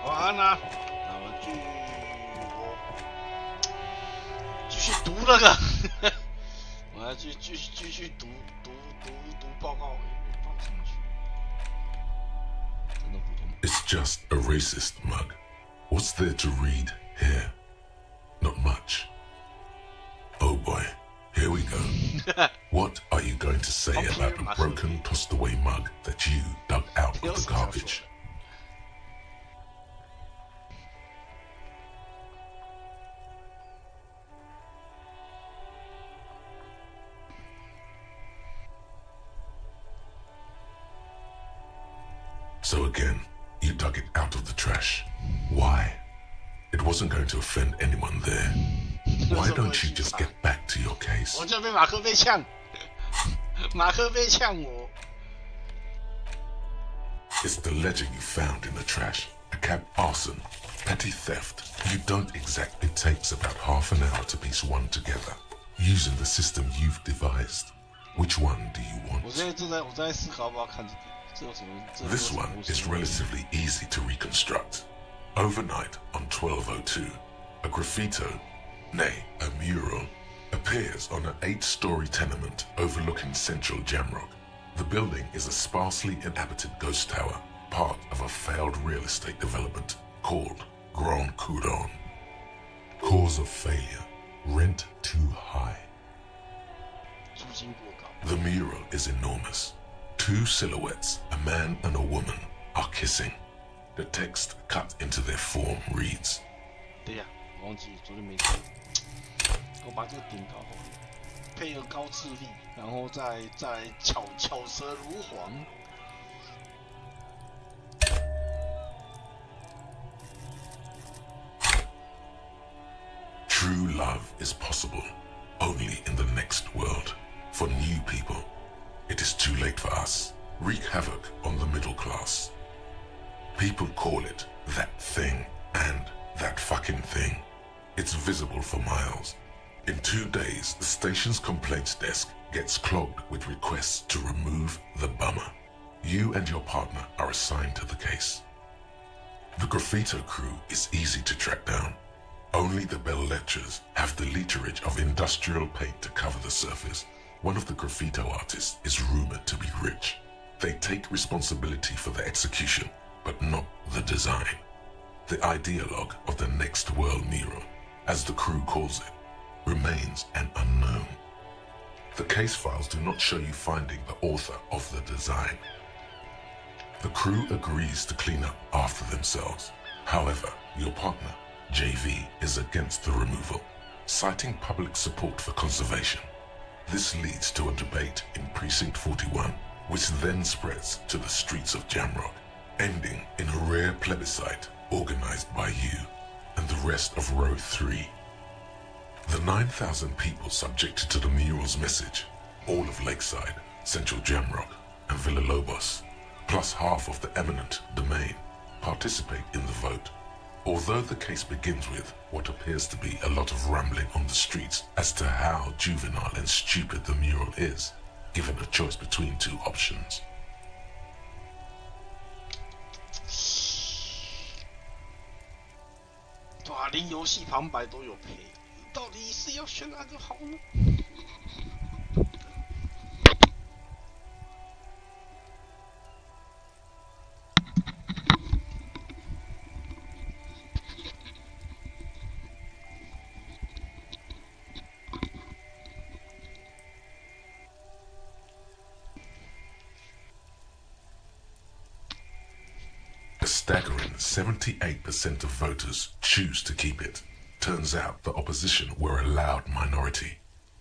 晚安啦，那我继续读那个，我要继续读报告，放上去，真的不懂。It's just a racist mug. What's there to read here? Not much. Oh boy, here we go. What are you going to say about a broken, tossed-away mug that you dug out of the garbage? So again, you dug it out of the trash. Why? It wasn't going to offend anyone there. Why don't you just get back to your case? 我就被马克被呛，马克被呛我。It's the ledger you found in the trash. A cab arson, petty theft. You don't exactly takes about half an hour to piece one together, using the system you've devised. Which one do you want? 我在思考，我要看这个。This one is relatively easy to reconstruct. Overnight on 1202, a graffito, nay, a mural, appears on an 8-story tenement overlooking central Jamrock. The building is a sparsely inhabited ghost tower, part of a failed real estate development called Grand Couronne. Cause of failure, rent too high. The mural is enormous. 2 silhouettes, a man and a woman, are kissing. The text cut into their form reads. 对呀，我忘记昨天没写。我把这个点搞好了，配合高智力，然后再巧舌如簧。True love is possible only in the next world for new people. It is too late for us. Wreak havoc on the middle class. People call it that thing and that fucking thing. It's visible for miles. In 2 days, the station's complaints desk gets clogged with requests to remove the bummer. You and your partner are assigned to the case. The graffito crew is easy to track down. Only the bell ledgers have the literage of industrial paint to cover the surface. One of the graffito artists is rumored to be rich. They take responsibility for the execution, but not the design. The ideologue of the next world mural, as the crew calls it, remains an unknown. The case files do not show you finding the author of the design. The crew agrees to clean up after themselves. However, your partner, JV, is against the removal, citing public support for conservation. This leads to a debate in Precinct 41, which then spreads to the streets of Jamrock, ending in a rare plebiscite organized by you and the rest of Row 3. The 9,000 people subjected to the mural's message, all of Lakeside, Central Jamrock, and Villa Lobos, plus half of the eminent domain, participate in the vote. Although the case begins with what appears to be a lot of rambling on the streets as to how juvenile and stupid the mural is, given a choice between 2 options. 对啊，连游戏旁白都有配，到底是要选哪个好呢？Staggering 78% of voters choose to keep it. Turns out the opposition were a loud minority.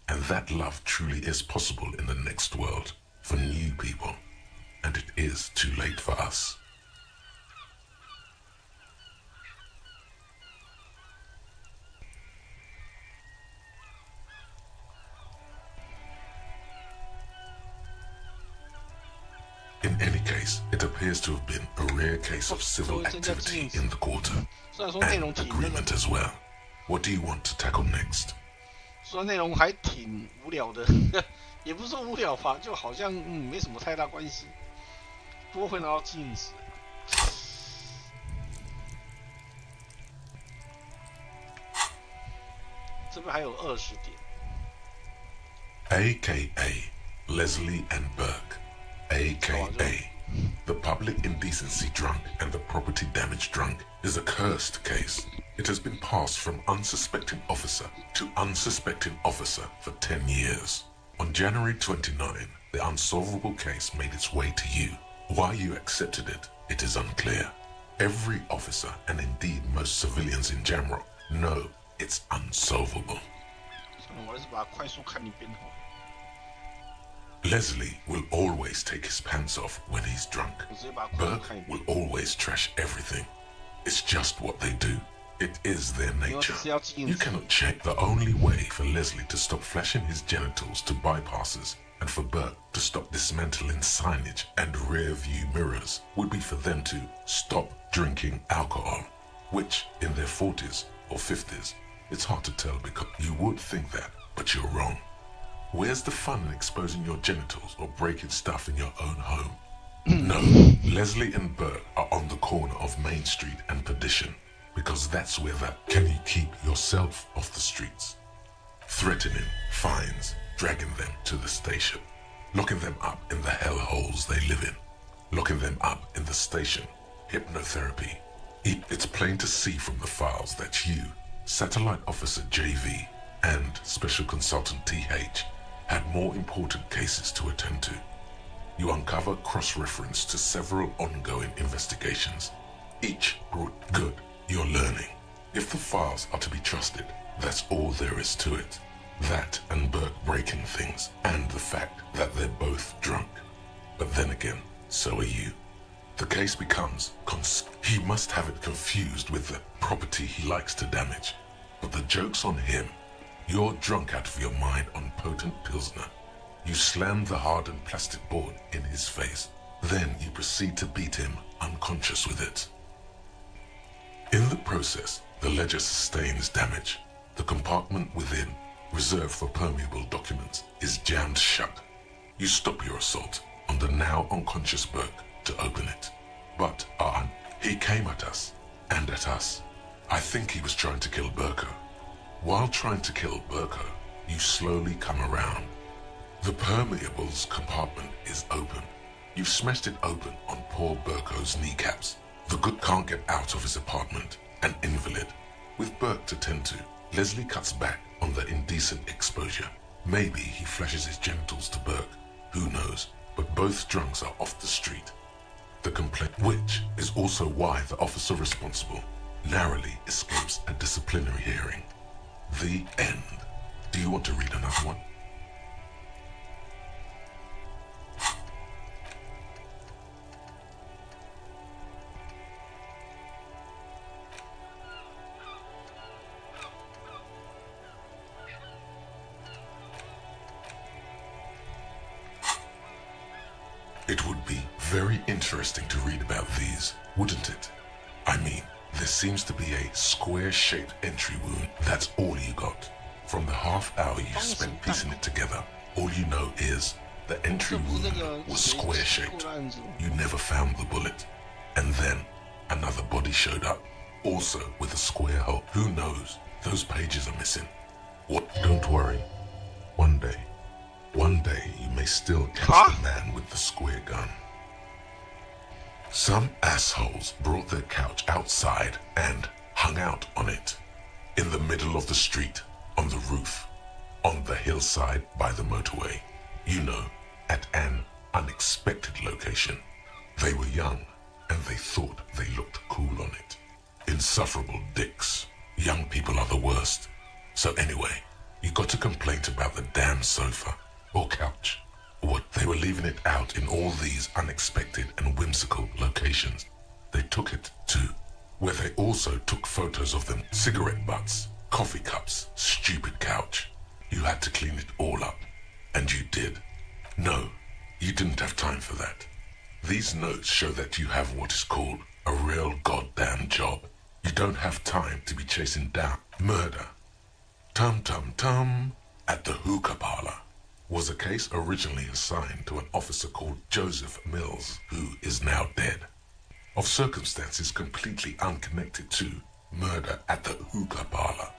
And that love truly is possible in the next world for new people. And it is too late for us. In any case, it appears to have been a rare case of civil activity in the quarter, 虽然说内 and 容挺 agreement as well. What do you want to tackle next? 虽然内容还挺无聊的，也不是说无聊吧，就好像没什么太大关系。不过会拿到镜子。这边还有20点。AKA Leslie and Burke, AKA the public indecency drunk and the property damage drunk, is a cursed case. It has been passed from unsuspecting officer to unsuspecting officer for 10 years. On January 29, the unsolvable case made its way to you. Why you accepted it, it is unclear. Every officer, and indeed most civilians in Jamrock, know it's unsolvable. Leslie will always take his pants off when he's drunk. Burke will always trash everything. It's just what they do. It is their nature. You cannot check. The only way for Leslie to stop flashing his genitals to bypassers and for Burke to stop dismantling signage and rear view mirrors would be for them to stop drinking alcohol, which in their 40s or 50s, it's hard to tell because you would think that, but you're wrong. Where's the fun in exposing your genitals or breaking stuff in your own home? No, Leslie and Burke are on the corner of Main Street and Perdition, because that's where that can you keep yourself off the streets. Threatening fines, dragging them to the station, locking them up in the hellholes they live in, locking them up in the station, hypnotherapy. It's plain to see from the files that you, Satellite Officer JV, and Special Consultant TH had more important cases to attend to. You uncover cross-reference to several ongoing investigations. Each brought good. You're learning. If the files are to be trusted, that's all there is to it. That and Burke breaking things, and the fact that they're both drunk. But then again, so are you. The case becomes he must have it confused with the property he likes to damage. But the joke's on him. You're drunk out of your mind on potent Pilsner. You slam the hardened plastic board in his face. Then you proceed to beat him unconscious with it. In the process, the ledger sustains damage. The compartment within, reserved for permeable documents, is jammed shut. You stop your assault on the now unconscious Burke to open it. But, he came at us, and at us. I think he was trying to kill Burko. While trying to kill Burko, you slowly come around. The permeables compartment is open. You've smashed it open on poor Burko's kneecaps. The good can't get out of his apartment, an invalid. With Burke to tend to, Leslie cuts back on the indecent exposure. Maybe he flashes his genitals to Burke, who knows, but both drunks are off the street. The complaint, which is also why the officer responsible narrowly escapes a disciplinary hearing. The end. Do you want to read another one? It would be very interesting to read about these, wouldn't it? I mean, there seems to be a square-shaped entry wound. That's all you got. From the half hour you spent piecing it together, all you know is the entry wound was square-shaped. You never found the bullet. And then another body showed up, also with a square hole. Who knows? Those pages are missing. What? Don't worry. One day you may still catch the man with the square gun. Some assholes brought their couch outside and hung out on it. In the middle of the street, on the roof, on the hillside by the motorway. You know, at an unexpected location. They were young, and they thought they looked cool on it. Insufferable dicks. Young people are the worst. So anyway, you got a complaint about the damn sofa, or couch. What, they were leaving it out in all these unexpected and whimsical locations. They took it to, where they also took photos of them, cigarette butts, coffee cups, stupid couch. You had to clean it all up, and you did. No, you didn't have time for that. These notes show that you have what is called a real goddamn job. You don't have time to be chasing down murder. Tum Tum Tum at the hookah parlor was a case originally assigned to an officer called Joseph Mills, who is now dead, of circumstances completely unconnected to murder at the hookah parlor.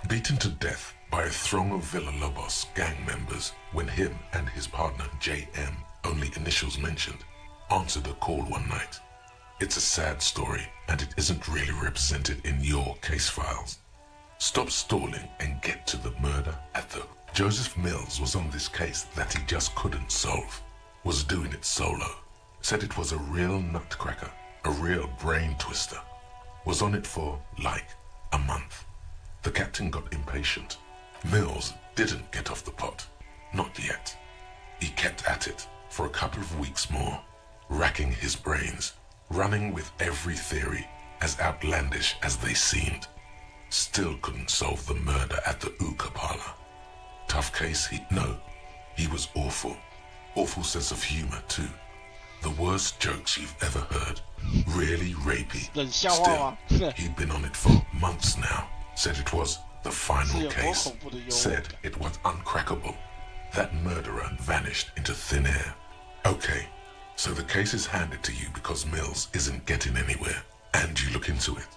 Beaten to death by a throng of Villalobos gang members when him and his partner J.M., only initials mentioned, answered a call one night. It's a sad story, and it isn't really represented in your case files. Stop stalling and get to the murder at the... Joseph Mills was on this case that he just couldn't solve, was doing it solo, said it was a real nutcracker, a real brain twister, was on it for, like, a month. The captain got impatient. Mills didn't get off the pot, not yet. He kept at it for a couple of weeks more, racking his brains, running with every theory, as outlandish as they seemed. Still couldn't solve the murder at the hookah parlor. Tough case, he was awful. Awful sense of humor, too. The worst jokes you've ever heard. Really rapey. Still, he'd been on it for months now. Said it was the final case. Said it was uncrackable. That murderer vanished into thin air. Okay, so the case is handed to you because Mills isn't getting anywhere, and you look into it.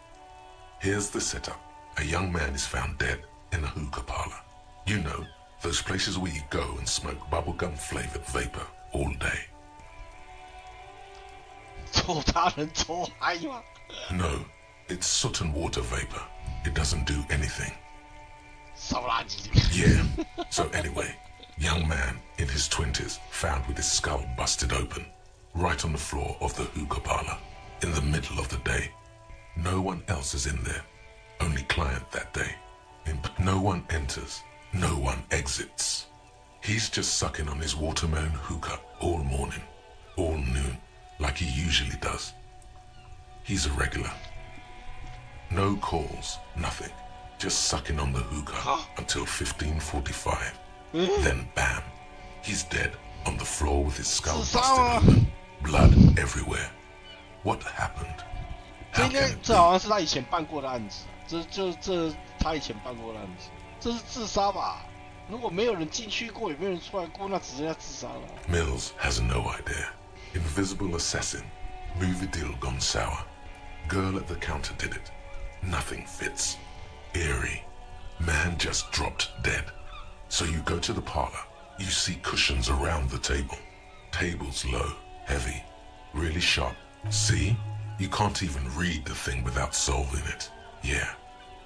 Here's the setup. A young man is found dead in a hookah parlor. You know, those places where you go and smoke bubblegum-flavored vapor all day. No, it's soot and water vapor. It doesn't do anything. Yeah, so anyway, young man in his 20s found with his skull busted open, right on the floor of the hookah parlor, in the middle of the day. No one else is in there, only client that day. No one enters, no one exits. He's just sucking on his watermelon hookah all morning, all noon, like he usually does. He's a regular. No calls, nothing. Just sucking on the hookah until 15:45. Then bam, he's dead on the floor with his skull busted open, blood everywhere. What happened? How can it be? 这好像是他以前办过的案子，他以前办过的案子，这是自杀吧？如果没有人进去过，也没有人出来过，那只剩下自杀了。Mills has no idea. Invisible assassin. Movie deal gone sour. Girl at the counter did it. Nothing fits. Eerie. Man just dropped dead. So you go to the parlor. You see cushions around the table. Tables low, heavy, really sharp. See? You can't even read the thing without solving it. Yeah,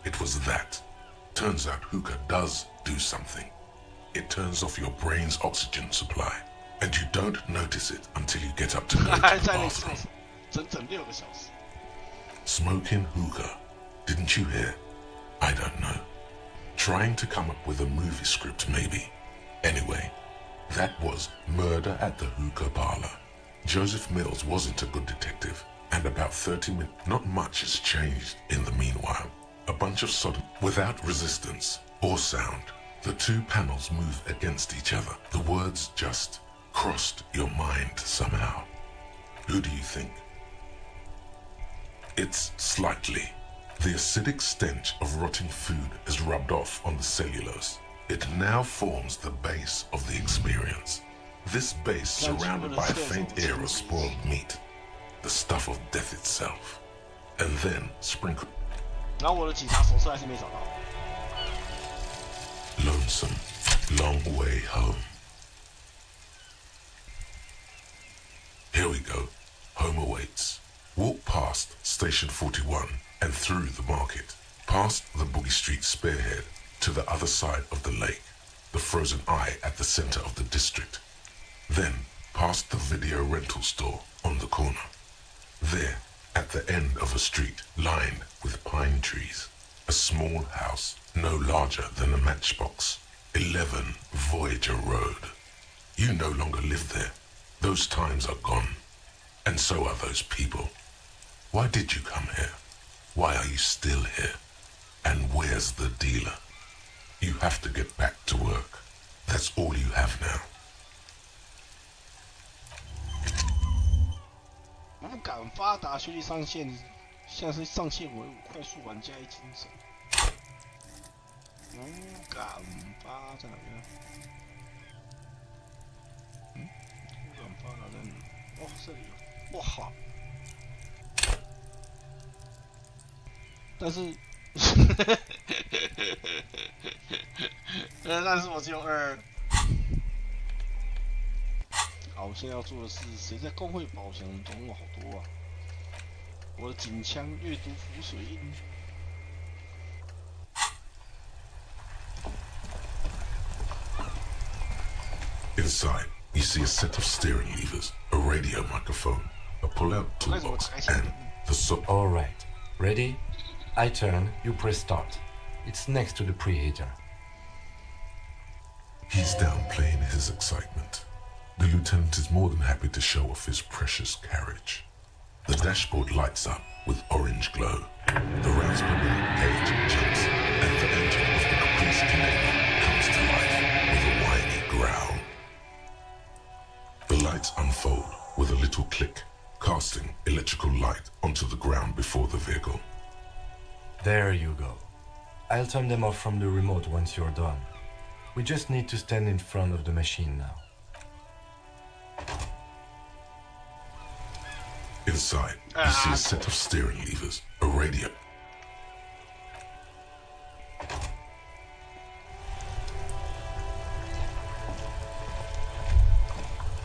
it was that. Turns out hookah does do something. It turns off your brain's oxygen supply. And you don't notice it until you get up to go to the bathroom. 整整6个小时。 Smoking hookah. Didn't you hear? I don't know. Trying to come up with a movie script, maybe. Anyway, that was Murder at the Hookah Parlor. Joseph Mills wasn't a good detective, and about 30 minutes, not much has changed in the meanwhile. A bunch of sodom without resistance or sound. The two panels move against each other. The words just crossed your mind somehow. Who do you think? It's slightly. The acidic stench of rotting food has rubbed off on the cellulose. It now forms the base of the experience. This base surrounded by a faint air of spoiled meat, the stuff of death itself, and then sprinkled. 然后我的警察手册还是没找到。 Lonesome, long way home. Here we go. Home awaits. Walk past Station 41 and through the market, past the Boogie Street spearhead to the other side of the lake, the frozen eye at the center of the district. Then past the video rental store on the corner. There, at the end of a street lined with pine trees, a small house no larger than a matchbox, 11 Voyager Road. You no longer live there. Those times are gone. And so are those people. Why did you come here? Why are you still here? And where's the dealer? You have to get back to work. That's all you have now. 不敢发达，学习上限，像是上限为5，快速玩家一精神。不敢发在哪边？不敢发达在哪？哦，这里有。哇好。但是，但是我只有2。好，现在要做的是，谁在工会宝箱中？我好多啊！我的警枪阅读浮水印。Inside, you see a set of steering levers, a radio microphone, a pull-out toolbox, and the All right, ready? I turn, you press start. It's next to the preheater. He's downplaying his excitement. The lieutenant is more than happy to show off his precious carriage. The dashboard lights up with orange glow. The rounds per minute gauge jumps, and the engine of the Caprice Canadian comes to life with a whiny growl. The lights unfold with a little click, casting electrical light onto the ground before the vehicle. There you go. I'll turn them off from the remote once you're done. We just need to stand in front of the machine now. Inside, you see a set of steering levers, a radio.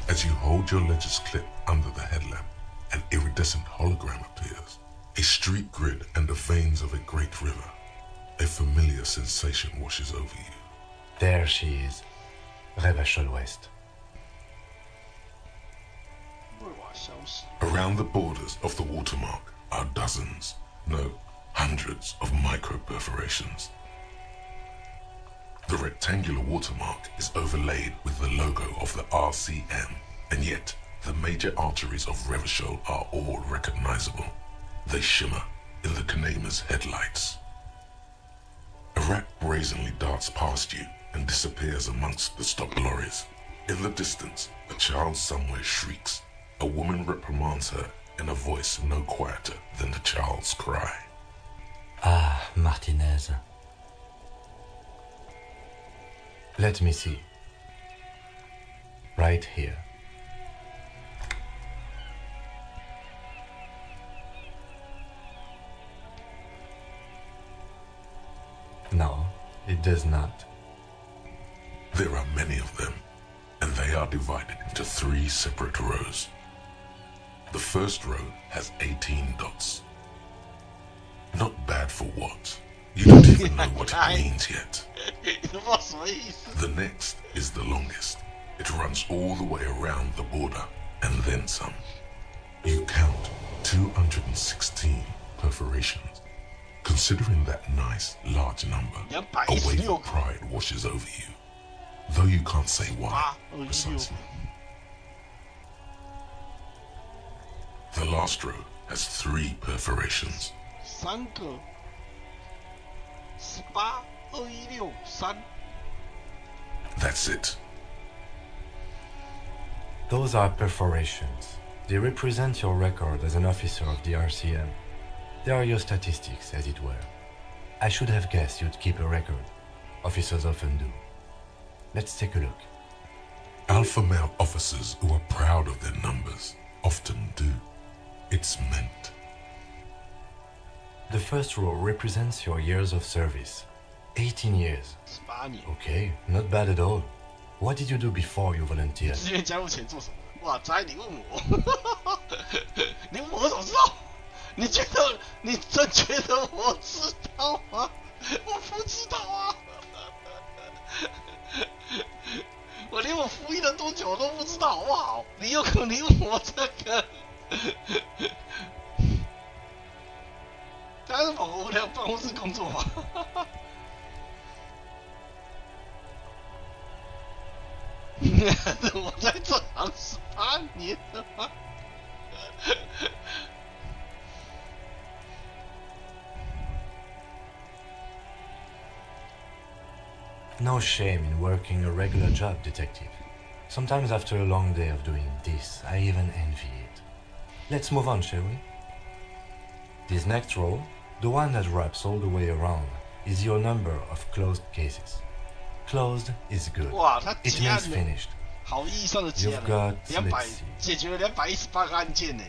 As you hold your ledger's clip under the headlamp, an iridescent hologram appears. A street grid and the veins of a great river. A familiar sensation washes over you. There she is. Revachol West. Around the borders of the watermark are dozens, no, hundreds of micro-perforations. The rectangular watermark is overlaid with the logo of the RCM, and yet the major arteries of Revachol are all recognizable. They shimmer in the Kanema's headlights. A rat brazenly darts past you and disappears amongst the stopped lorries. In the distance, a child somewhere shrieks. A woman reprimands her in a voice no quieter than the child's cry. Ah, Martinez. Let me see. Right here. No, it does not. There are many of them, and they are divided into 3 separate rows. The first row has 18 dots. Not bad for what? You don't even know what it means yet. The next is the longest. It runs all the way around the border, and then some. You count 216 perforations. Considering that nice, large number, a wave of pride washes over you. Though you can't say why, precisely. The last row has 3 perforations. 3个18 216 3 That's it. Those are perforations. They represent your record as an officer of the RCM. They are your statistics, as it were. I should have guessed you'd keep a record. Officers often do. Let's take a look. Alpha male officers who are proud of their numbers often do. It's meant. The first row represents your years of service. 18 years. 18年。 Okay, not bad at all. What did you do before you volunteered? 志愿加入前做什么？哇塞，你问我，你问我怎么知道？你真觉得我知道吗？我不知道啊，我连我服役了多久都不知道，好不好？你有可能你问我这个，他是跑无聊办公室工作吗？我在这行18年了吗？No shame in working a regular job, detective. Sometimes after a long day of doing this, I even envy it. Let's move on, shall we? This next row, the one that wraps all the way around, is your number of closed cases. Closed is good. 哇，他 It 结案 means 了， finished. 好意义上的结案 You've 了 got, ，200 let's see. 解决了218个案件呢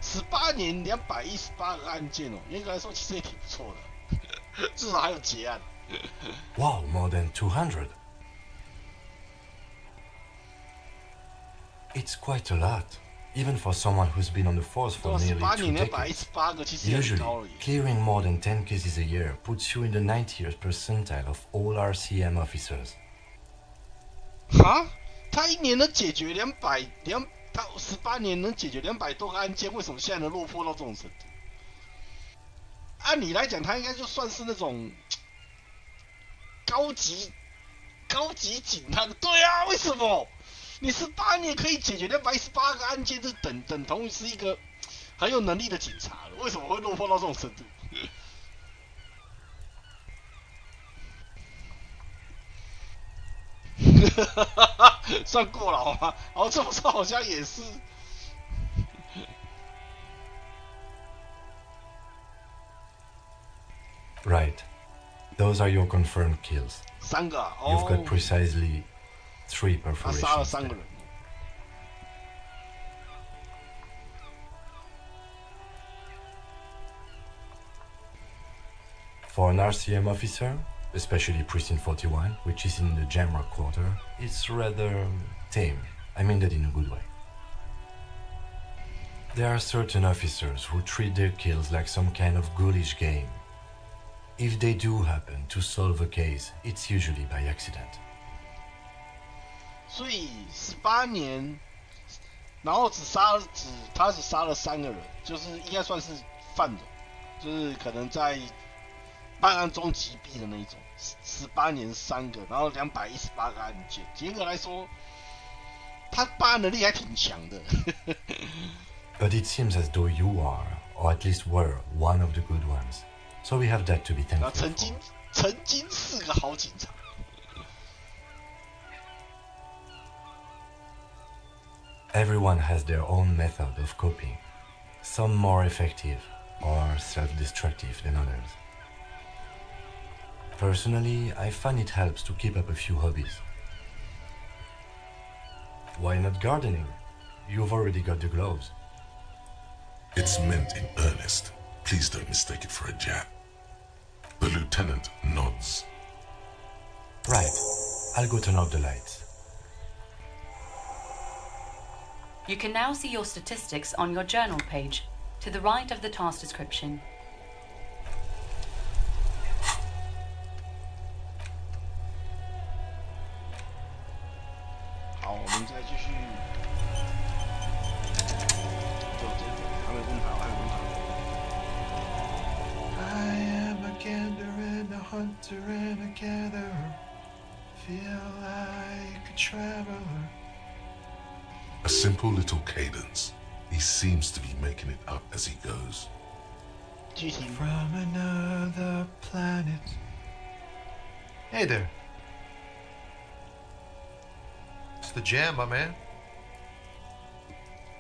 ，18年218个案件哦，严格来说其实也挺不错的，至少还有结案。Wow, more than 200. It's quite a lot, even for someone who's been on the force for nearly 18 2年 decades. 218个其实也很 Usually, 高而已。 clearing more than 10 cases a year puts you in the 90th percentile of all RCM officers. 哈，他一年能解决他18年能解决200多个案件，为什么现在能落魄到这种程度？按理来讲，他应该就算是那种高级警探。对啊，为什么？你18年可以解决218个案件，这等同于是一个很有能力的警察了，为什么会落魄到这种程度？算过劳吗？哦，这么说好像也是。Right. Those are your confirmed kills. 3个、啊、You've got 哦， precisely 3他杀了 perforations. 3个 there. 人。For an RCM officer, especially Precinct 41, which is in the Jamrock quarter, it's rather tame. I mean that in a good way. There are certain officers who treat their kills like some kind of ghoulish game. If they do happen to solve a case, it's usually by accident. 所以18年，然后他只杀了3个人，就是应该算是犯人，就是可能在办案中击毙的那一种。18年3个，然后218个案件，严格来说，他办案能力还挺强的。But it seems as though you are, or at least were, one of the good ones. So we have that to be 然后 thankful 曾经是个好警察。Everyone has their own method of coping, some more effective or self-destructive than others. Personally, I find it helps to keep up a few hobbies. Why not gardening? You've already got the gloves. It's meant in earnest. Please don't mistake it for a jab. The lieutenant nods. Right, I'll go turn off the lights. You can now see your statistics on your journal page, to the right of the task description. 好，我们再继续。就这个，还没问他，还没问他。I am a gander and a hunter and a gatherer. Feel like a traveler. A simple little cadence. He seems to be making it up as he goes. 剧情 From another planet. Hey there. It's the jam, my man.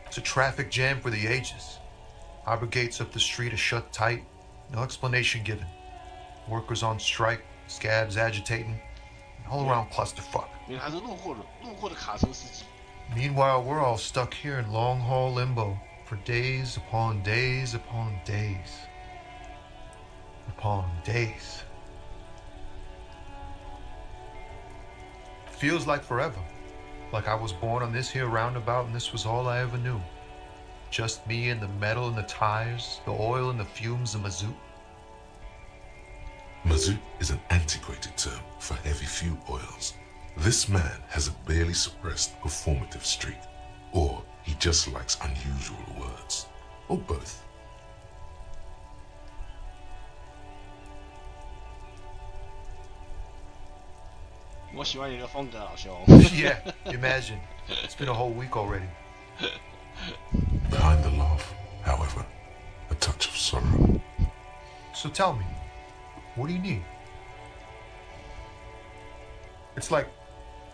It's a traffic jam for the ages. Harbor gates up the street are shut tight. No explanation given. Workers on strike, scabs agitating, an all-around clusterfuck. 因为他是路过的卡车司机。 Meanwhile, we're all stuck here in long-haul limbo for days upon days upon days. Upon days. Feels like forever. Like I was born on this here roundabout and this was all I ever knew. Just me and the metal and the tires, the oil and the fumes of mazout. Mazout is an antiquated term for heavy fuel oils. This man has a barely suppressed performative streak, or he just likes unusual words, or both. Yeah, imagine. It's been a whole week already. Behind the laugh, however, a touch of sorrow. So tell me, what do you need? It's like,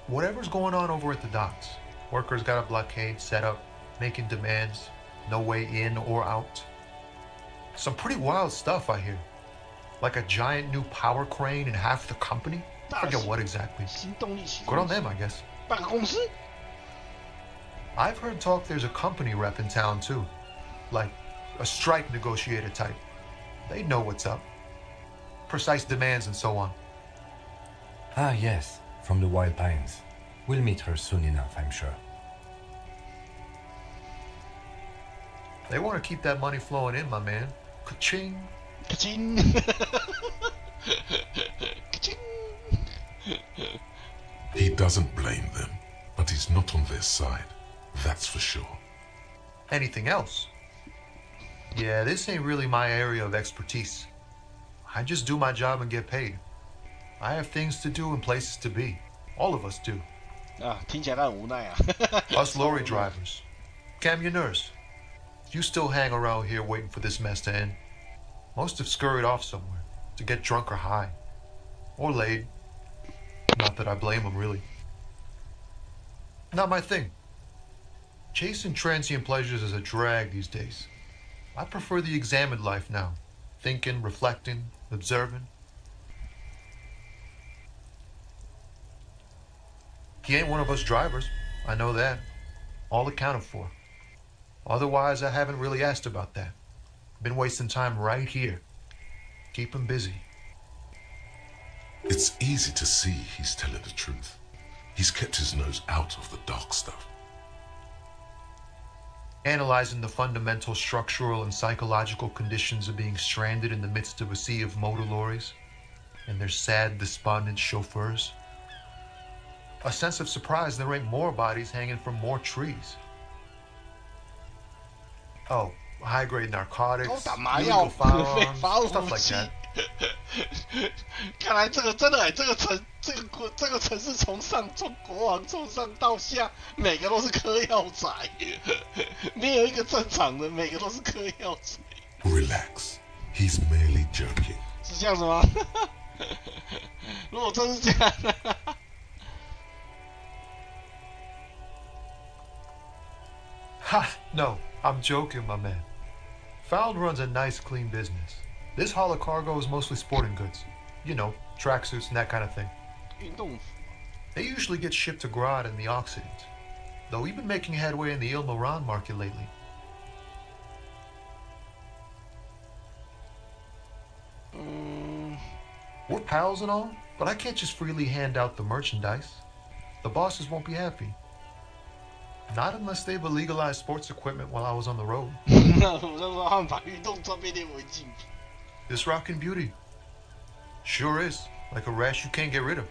whatever's going on over at the docks. Workers got a blockade set up, making demands. no way in or out. Some pretty wild stuff I hear. Like a giant new power crane in half the company? I forget what exactly. 新动力启 Good 动 on them, I guess. 办个公司 I've heard talk there's a company rep in town too. Like a strike negotiator type. They know what's up. Precise demands and so on. Ah, yes, from the Wild Pines. We'll meet her soon enough, I'm sure. They want to keep that money flowing in, my man. Ka-ching. 咔金咔金 He doesn't blame them, but he's not on their side. That's for sure. Anything else? Yeah, this ain't really my area of expertise. I just do my job and get paid. I have things to do and places to be. All of us do. 啊，听起来他很无奈啊。 Us lorry drivers. Camionneurs. You still hang around here waiting for this mess to end. Most have scurried off somewhere to get drunk or high. Or laid. Not that I blame them, really. Not my thing. Chasing transient pleasures is a drag these days. I prefer the examined life now. Thinking, reflecting, observing. He ain't one of us drivers. I know that. All accounted for. Otherwise, I haven't really asked about that. Been wasting time right here. Keep him busy. It's easy to see he's telling the truth. He's kept his nose out of the dark stuff. Analyzing the fundamental structural and psychological conditions of being stranded in the midst of a sea of motor lorries and their sad, despondent chauffeurs. A sense of surprise there ain't more bodies hanging from more trees. Oh, high-grade narcotics, 都打麻 illegal 药、firearms, 发武 stuff like 器 that.。看来这个真的这个城市从国王从上到下，每个都是嗑药仔，没有一个正常的，每个都是嗑药仔。 Relax. He's merely joking. 是这样子吗？如果真是这样， Ha! No, I'm joking, my man. Found runs a nice, clean business. This haul of cargo is mostly sporting goods. You know, tracksuits and that kind of thing. 运动服 They usually get shipped to Grad in the Occident, though we've been making headway in the Il-Moran market lately. We're pals and all, but I can't just freely hand out the merchandise. The bosses won't be happy. Not unless they've illegalized sports equipment while I was on the road. 我就说他们把运动装备列为禁品。 This rockin' beauty. Sure is, like a rash you can't get rid of.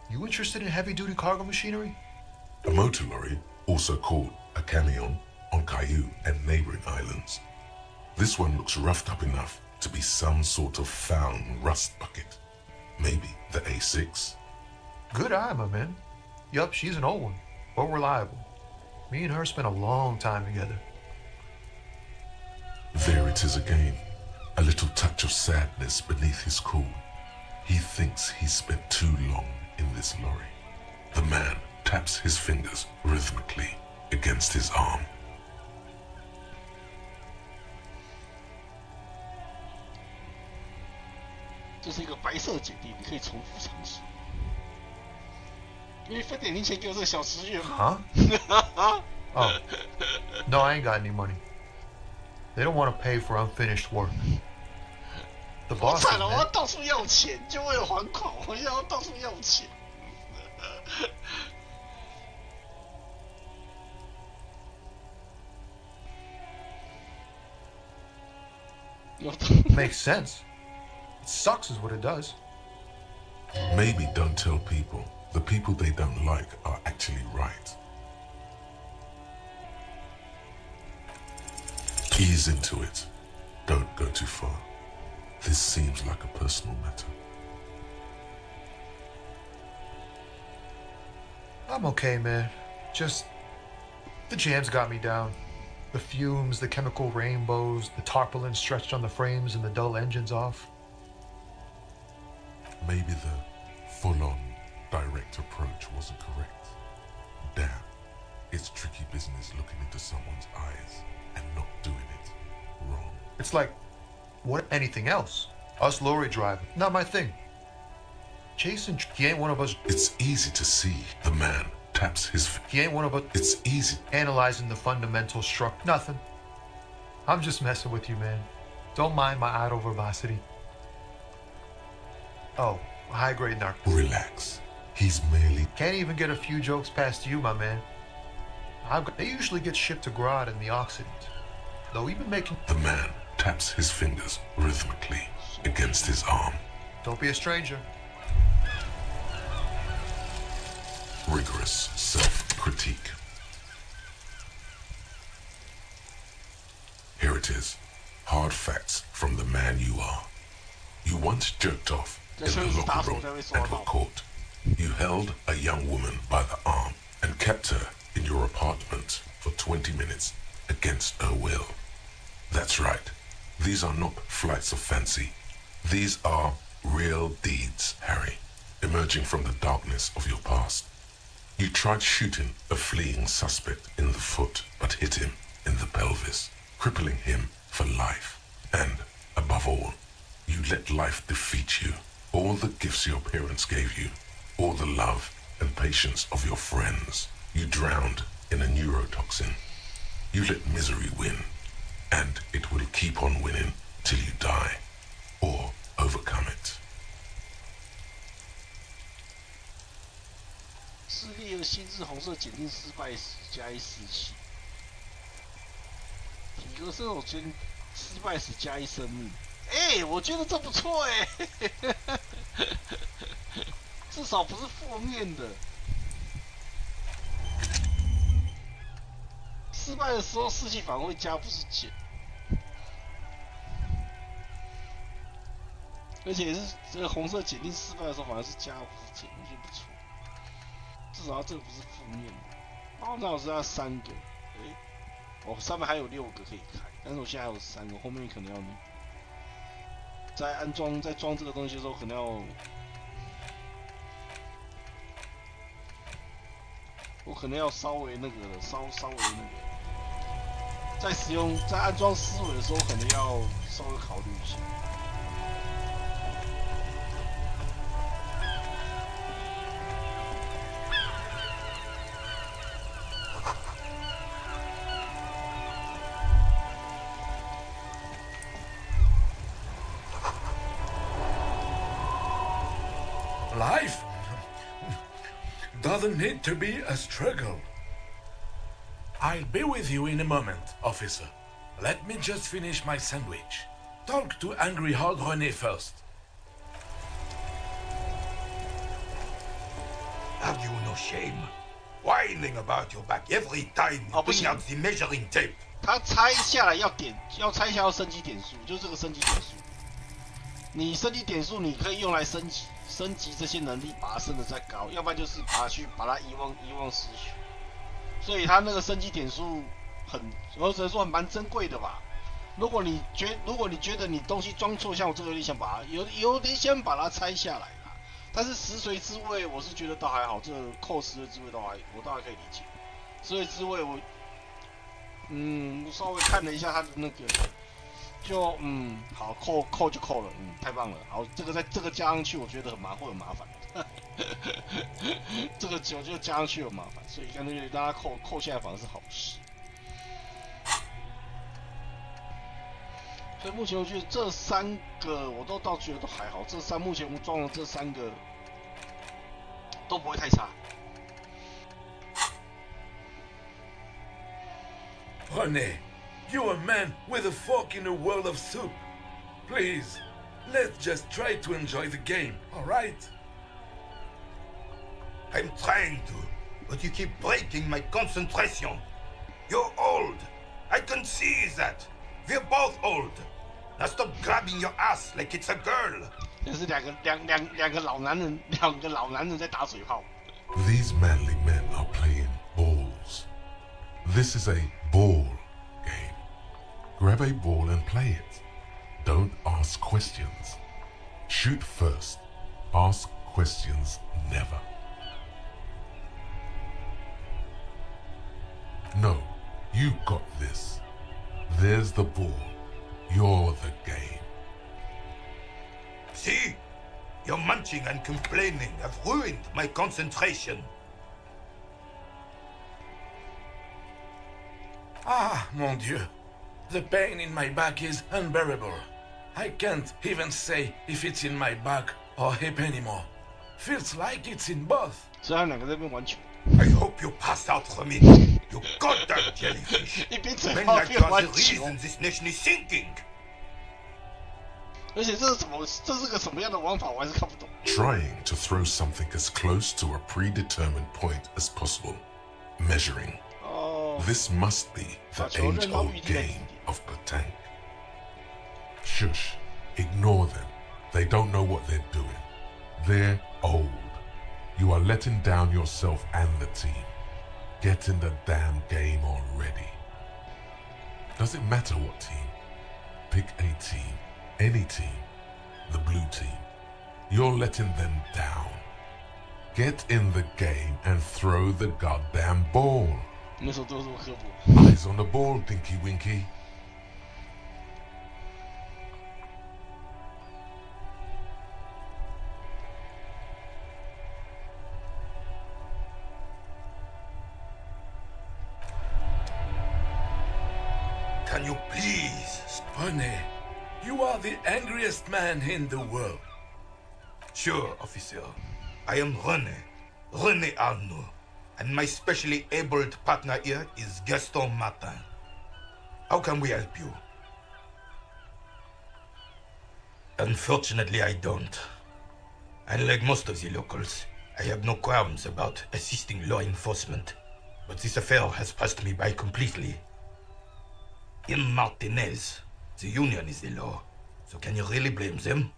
You interested in heavy-duty cargo machinery? A motor lorry, also called a camion, on Caillou and neighboring islands. This one looks roughed up enough to be some sort of found rust bucket. Maybe the A6. Good eye, my man. Yup, she's an old one, but reliable. Me and her spent a long time together. There it is again. A little touch of sadness beneath his cool. He thinks he's spent too long in this lorry. The man taps his fingers rhythmically against his arm. 这是一个白色检定，你可以重复尝试。因为分点零钱给我这个小职员嘛。 Huh? Oh. No, I ain't got any money. They don't want to pay for unfinished work. The 好 boss 惨了，我要 man. 到处要钱，就为了还款，我现在要到处要钱。 Makes sense. It sucks is what it does. Maybe don't tell people. The people they don't like are actually right. Ease into it. Don't go too far. This seems like a personal matter. I'm okay, man. Just the jams got me down. The fumes, the chemical rainbows, the tarpaulin stretched on the frames and the dull engines off. Maybe the full-on direct approach wasn't correct. Damn. It's tricky business looking into someone's eyes and not doing it wrong. It's like, what anything else? Us lorry driving, not my thing. Jason, he ain't one of us. It's easy to see the man taps his. He ain't one of us. It's easy. Analyzing the fundamental structure. Nothing. I'm just messing with you, man. Don't mind my idle verbosity. Oh, high-grade narc. Relax. He's merely. Can't even get a few jokes past you, my man. They usually get shipped to Grodd in the Occident. Though even making. The man taps his fingers rhythmically against his arm. Don't be a stranger. Rigorous self-critique. Here it is. Hard facts from the man you are. You once jerked off in the locker room at the court. You held a young woman by the arm and kept her in your apartment for 20 minutes against her will. That's right. These are not flights of fancy. These are real deeds, Harry, emerging from the darkness of your past. You tried shooting a fleeing suspect in the foot, but hit him in the pelvis, crippling him for life. And, above all, you let life defeat you. All the gifts your parents gave you, all the love and patience of your friends, you drowned in a neurotoxin. You let misery win, and it will keep on winning till you die, or overcome it. 撕裂了心智红色检定失败时加一士气，体格射手圈失败时加一生命。我觉得这不错至少不是负面的。失败的时候士气反而会加，不是减。而且是这个红色检定失败的时候反而是加，不是减，我觉得不错。至少这个不是负面的。哦，那我是要3个，我上面还有6个可以开，但是我现在还有3个，后面可能要在安装、在装这个东西的时候，可能要我可能要稍微那个稍微那个，在使用在安装思维的时候，可能要稍微考虑一下。Life doesn't need to be a struggle. I'll be with you in a moment, officer. Let me just finish my sandwich. Talk to Angry Hog René first. Have you no shame? Whining about your back every time you bring out the measuring tape. 他拆下来要拆下要升级点数，就是这个升级点数。你升级点数你可以用来升级这些能力，把它升得再高，要不然就是把它遗忘失去。所以它那个升级点数我只能说蛮珍贵的吧。如果你觉得你东西装错，像我这个有点想把它拆下来啦。但是食髓之味我是觉得倒还好，这个扣食髓之味我倒还可以理解。食髓之味我稍微看了一下它的那个。就好扣就扣了，太棒了。好，这个加上去，我觉得会有麻烦。这个酒就加上去有麻烦，所以干脆让它扣下来反而是好事。所以目前我觉得这3个我倒觉得都还好，目前我们装的这3个都不会太差。René, you're a man with a fork in a world of soup. Please, let's just try to enjoy the game, alright? I'm trying to, but you keep breaking my concentration. You're old. I can see that. We're both old. Now stop grabbing your ass like it's a girl. 这是两个老男人在打嘴炮。These manly men are playing balls. This is a ball game. Grab a ball and play it. Don't ask questions. Shoot first. Ask questions never. No, you got this. There's the ball. You're the game. See? Your munching and complaining have ruined my concentration. Ah, mon Dieu. The pain in my back is unbearable. I can't even say if it's in my back or hip anymore. Feels like it's in both. 所以他们两个在那边玩球， I hope you pass out from it, you goddamn jellyfish. 一边嘴 Men 炮一 like 边 you are 玩 the 球， reason this nation is sinking. 而且这是什么？这是个什么样的玩法？我还是看不懂。 Trying to throw something as close to a predetermined point as possible. Measuring. 哦， This must be the age-old game of petanque. Shush. Ignore them. They don't know what they're doing. They're old. You are letting down yourself and the team. Get in the damn game already. Does it matter what team? Pick a team. Any team. The blue team. You're letting them down. Get in the game and throw the goddamn ball. 那时候都是科普。 Eyes on the ball, Dinky Winky. Can you please? René, you are the angriest man in the world. Sure, officer. I am René Arnaud. And my specially abled partner here is Gaston Martin. How can we help you? Unfortunately, I don't. Unlike most of the locals, I have no qualms about assisting law enforcement. But this affair has passed me by completely. In Martinez, the union is the law. So can you really blame them?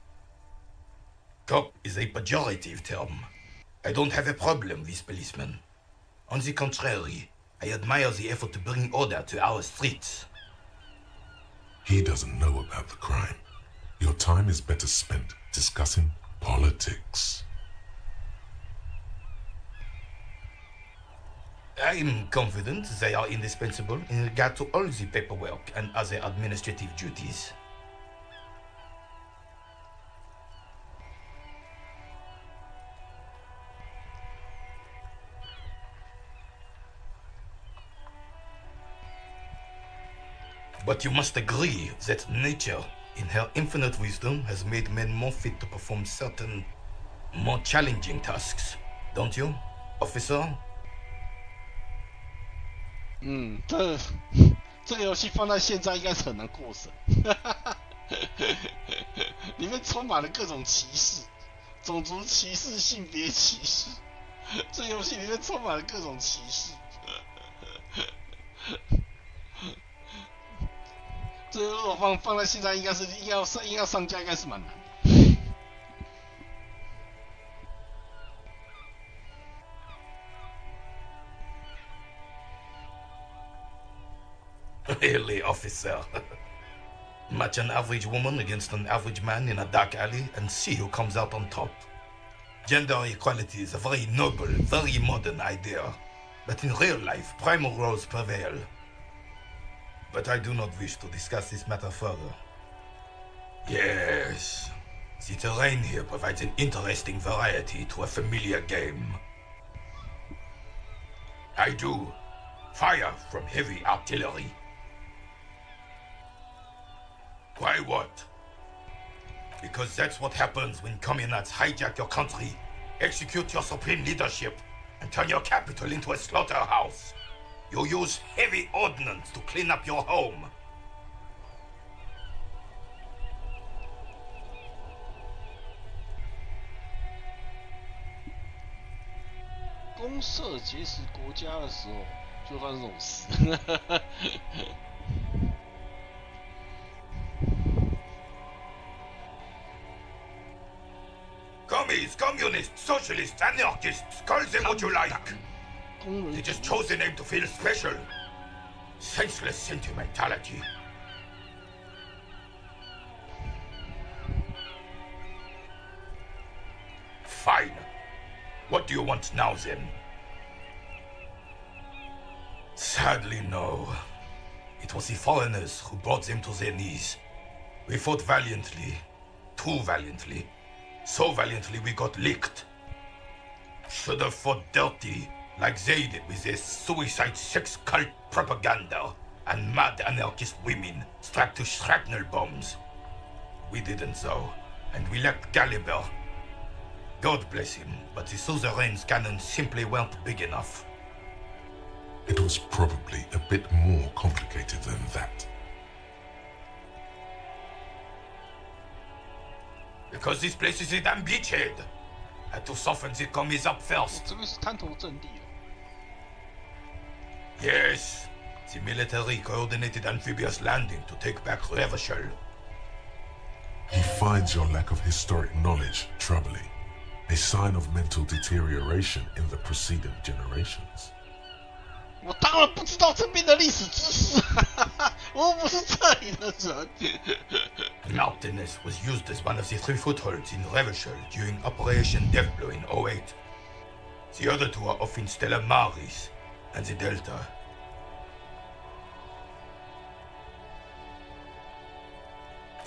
Cop is a pejorative term. I don't have a problem with policemen. On the contrary, I admire the effort to bring order to our streets. He doesn't know about the crime. Your time is better spent discussing politics. I'm confident they are indispensable in regard to all the paperwork and other administrative duties. But you must agree that nature, in her infinite wisdom, has made men more fit to perform certain, more challenging tasks. Don't you, officer? 这个游戏放在现在应该是很难过审，里面充满了各种歧视，种族歧视、性别歧视，这游戏里面充满了各种歧视。这个如果放在现在，应该要上架，应该是蛮难的。Really, officer? Match an average woman against an average man in a dark alley and see who comes out on top. Gender equality is a very noble, very modern idea. But in real life, primal roles prevail. But I do not wish to discuss this matter further. Yes, the terrain here provides an interesting variety to a familiar game. I do. Fire from heavy artillery. Why what? Because that's what happens when communards hijack your country, execute your supreme leadership, and turn your capital into a slaughterhouse. You use heavy ordnance to clean up your home. "公社结识国家的时候，就发生这种事。Commies, communists, socialists, anarchists, call them what you like. They just chose the name to feel special. Senseless sentimentality. Fine. What do you want now, then? Sadly, no. It was the foreigners who brought them to their knees. We fought valiantly. Too valiantly. So valiantly we got licked. Should have fought dirty, like they did with their suicide sex cult propaganda and mad anarchist women strapped to shrapnel bombs. We didn't though, and we lacked caliber. God bless him, but the suzerain's cannons simply weren't big enough. It was probably a bit more complicated than that. Because this place is a damn beachhead. Had to soften the commies up first. 这边是滩头阵地哦。 Yes, the military coordinated amphibious landing to take back Revachol. He finds your lack of historic knowledge troubling, a sign of mental deterioration in the preceding generations. 我当然不知道这边的历史知识，我不是这里的人。Mountainous was used as one of the 3 footholds in Revachol during Operation Deathblow in 08. The other 2 are off in Stella Maris and the Delta.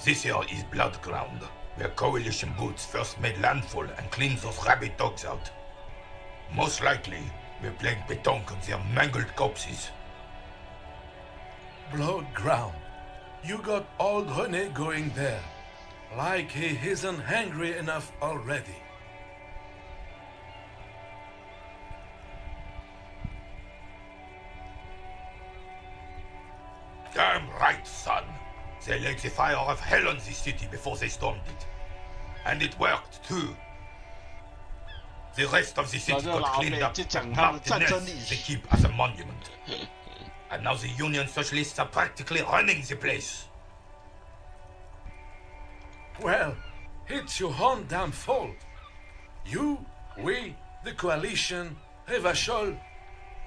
This here is Blood Ground, where coalition boots first made landfall and cleaned those rabid dogs out. Most likely, we're playing pétanque on their mangled corpses. Blood ground. You got old René going there. Like he isn't hungry enough already. Damn right, son. They laid the fire of hell on this city before they stormed it. And it worked, too. The rest of the city got cleaned up. Mountainous they keep as a monument. And now the Union Socialists are practically running the place. Well, it's your own damn fault. You, we, the coalition, Revachol,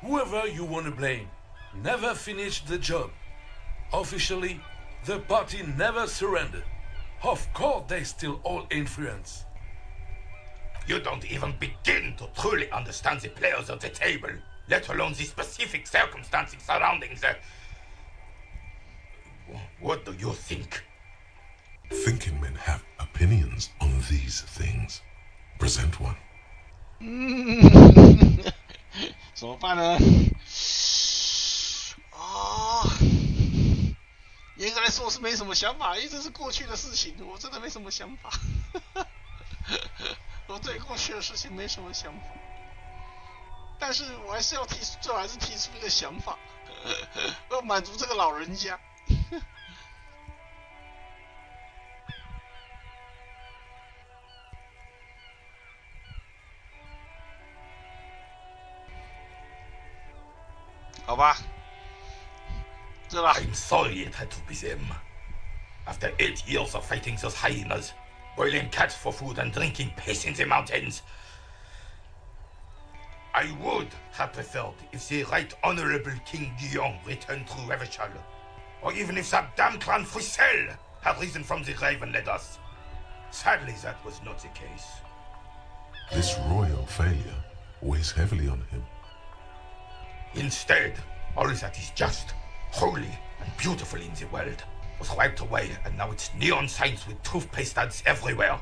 whoever you want to blame, never finished the job. Officially, the party never surrendered. Of course, they still hold influence. You don't even begin to truly understand the players at the table, let alone the specific circumstances surrounding the... What do you think? Thinking men have opinions on these things. Present one. 怎么办呢？啊、严格来说是没什么想法，因为这是过去的事情，我真的没什么想法。我对过去的事情没什么想法，但是我还是要提出，最后还是提出一个想法，要满足这个老人家。好吧，对吧？ I'm sorry it had to be them. After 8 years of fighting those hyenas, boiling cats for food and drinking piss in the mountains, I would have preferred if the Right Honorable King Guillaume returned through Revachol, or even if that damn clan Frissel had risen from the grave and led us. Sadly, that was not the case. This royal failure weighs heavily on him. Instead, all that is just, holy, and beautiful in the world was wiped away, and now it's neon signs with toothpaste ads everywhere.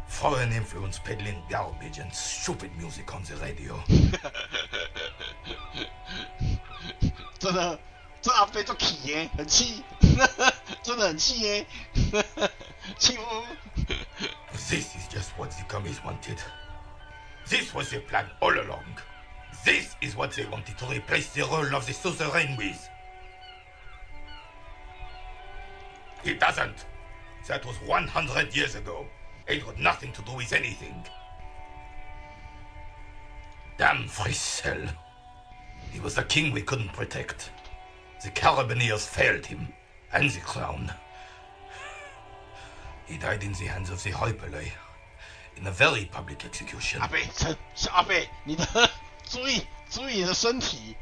Foreign influence peddling garbage and stupid music on the radio. 真的，这阿飞就气耶，很气，真的很气耶，气不？ This is just what the commies wanted. This was the plan all along. This is what they wanted to replace the role of the suzerain with. It doesn't. That was 100 years ago. It had nothing to do with anything. Damn Frissel. He was the king we couldn't protect. The Carabineers failed him, and the crown. He died in the hands of the Hyperlay, in a very public execution. 阿贝，你的注意你的身体，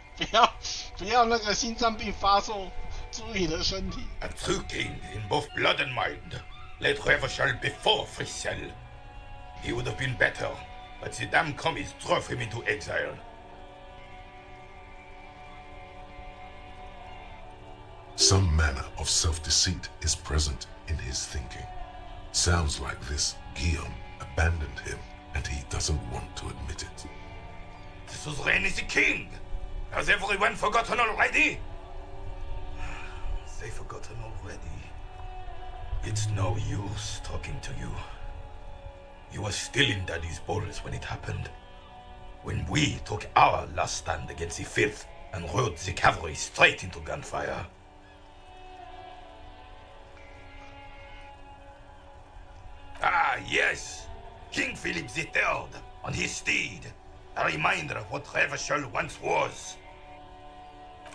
不要那个心脏病发作，注意你的身体。 A true king in both blood and mind. Let Revachol before Frissel. He would have been better, but the damn commies drove him into exile. Some manner of self-deceit is present in his thinking. Sounds like this Guillaume abandoned him and he doesn't want to admit it. The suzerain is the king! Has everyone forgotten already? They forgotten already. It's no use talking to you. You were still in Daddy's balls when it happened. When we took our last stand against the filth and rode the cavalry straight into gunfire. Ah, yes! King Philip III, on his steed. A reminder of what Revachol once was.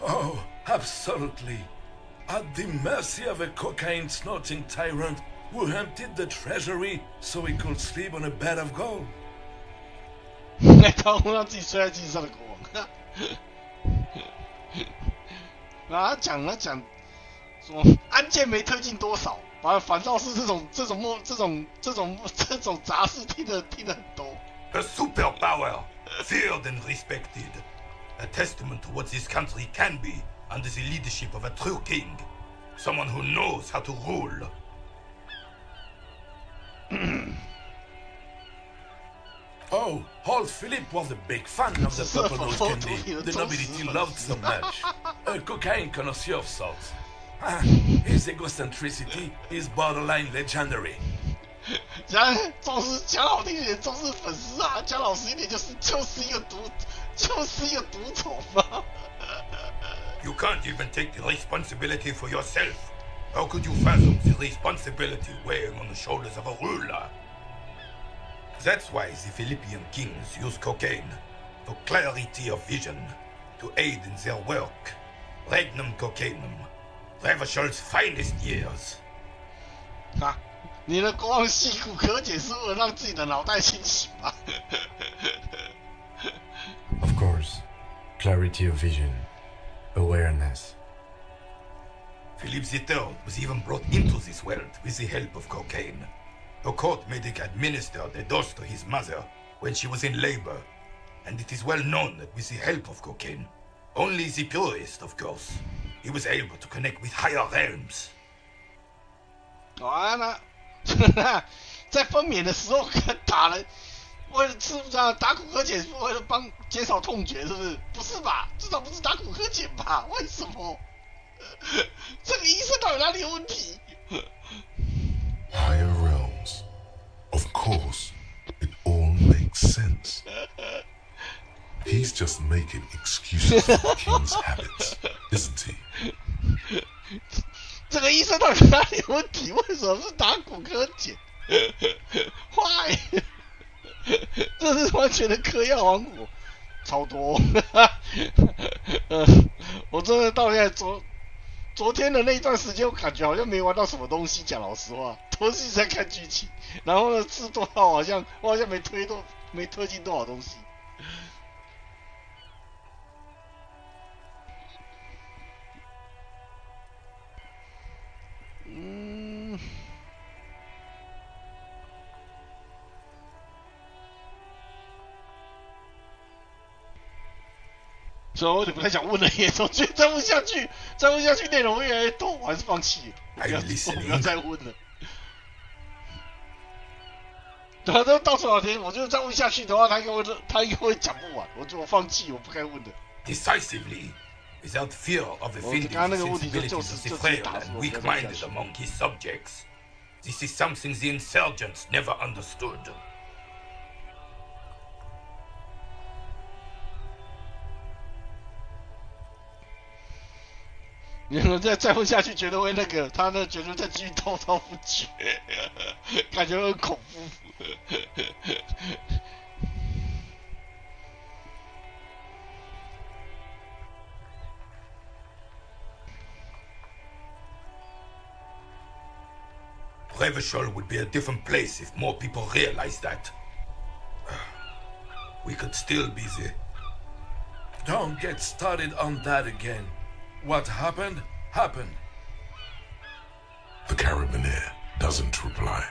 Oh, absolutely. At the mercy of a cocaine-snorting tyrant who emptied the treasury so he could sleep on a bed of gold. 他让自己睡在机上的国王。然后他讲说案件没推进多少，反倒是这种杂事听得很多。A superpower, feared and respected. A testament to what this country can be under the leadership of a true king. Someone who knows how to rule. Oh, old Philip was a big fan of the purple nose candy the nobility loved so much. A cocaine connoisseur of sorts. His egocentricity is borderline legendary. 讲好听一点，重视粉丝啊；讲老实一点，就是一个毒虫嘛。You can't even take the responsibility for yourself. How could you fathom the responsibility weighing on the shoulders of a ruler? That's why the Philippian kings use cocaine for clarity of vision, to aid in their work. Regnum cocainum, Revachol's finest years. 啊，你的国王细骨可解是为了让自己的脑袋清醒吧Of course, clarity of vision, awareness. Philip III was even brought into this world with the help of cocaine. A court medic administered a dose to his mother when she was in labor, and it is well known that with the help of cocaine, only the purest, of course, he was able to connect with higher realms. 那在分娩的时候打了，为了吃打骨科碱是为了减少痛觉，是不是？不是吧？至少不是打骨科碱吧？为什么？这个医生到底哪里有问题？ Higher realms. Of course, it all makes sense. He's just making excuses for the king's habits, isn't he? 这个医生到底哪里有问题？为什么是打骨科碱？Why？ 这是完全的嗑药王国，超多。我真的到现在昨天的那一段时间，我感觉好像没玩到什么东西。讲老实话，都是在看剧情。然后呢，吃多少我好像没推进多少东西。所以我就不太想问了耶，我觉得再问下去内容越来越多，我还是放弃了，我不要再问了。对啊，都到处聊天，我觉得再问下去的话，他应该会讲不完，我放弃，我不该问的。Decisively, without fear of offending the sensibilities of the frail and weak-minded among his subjects. This is something the insurgents never understood. 你们再问下去，绝对会他绝对再继续滔滔不绝，感觉很恐怖。Revachol would be a different place if more people realized that. We could still be there. Don't get started on that again. What happened, happened. The Carabiner doesn't reply,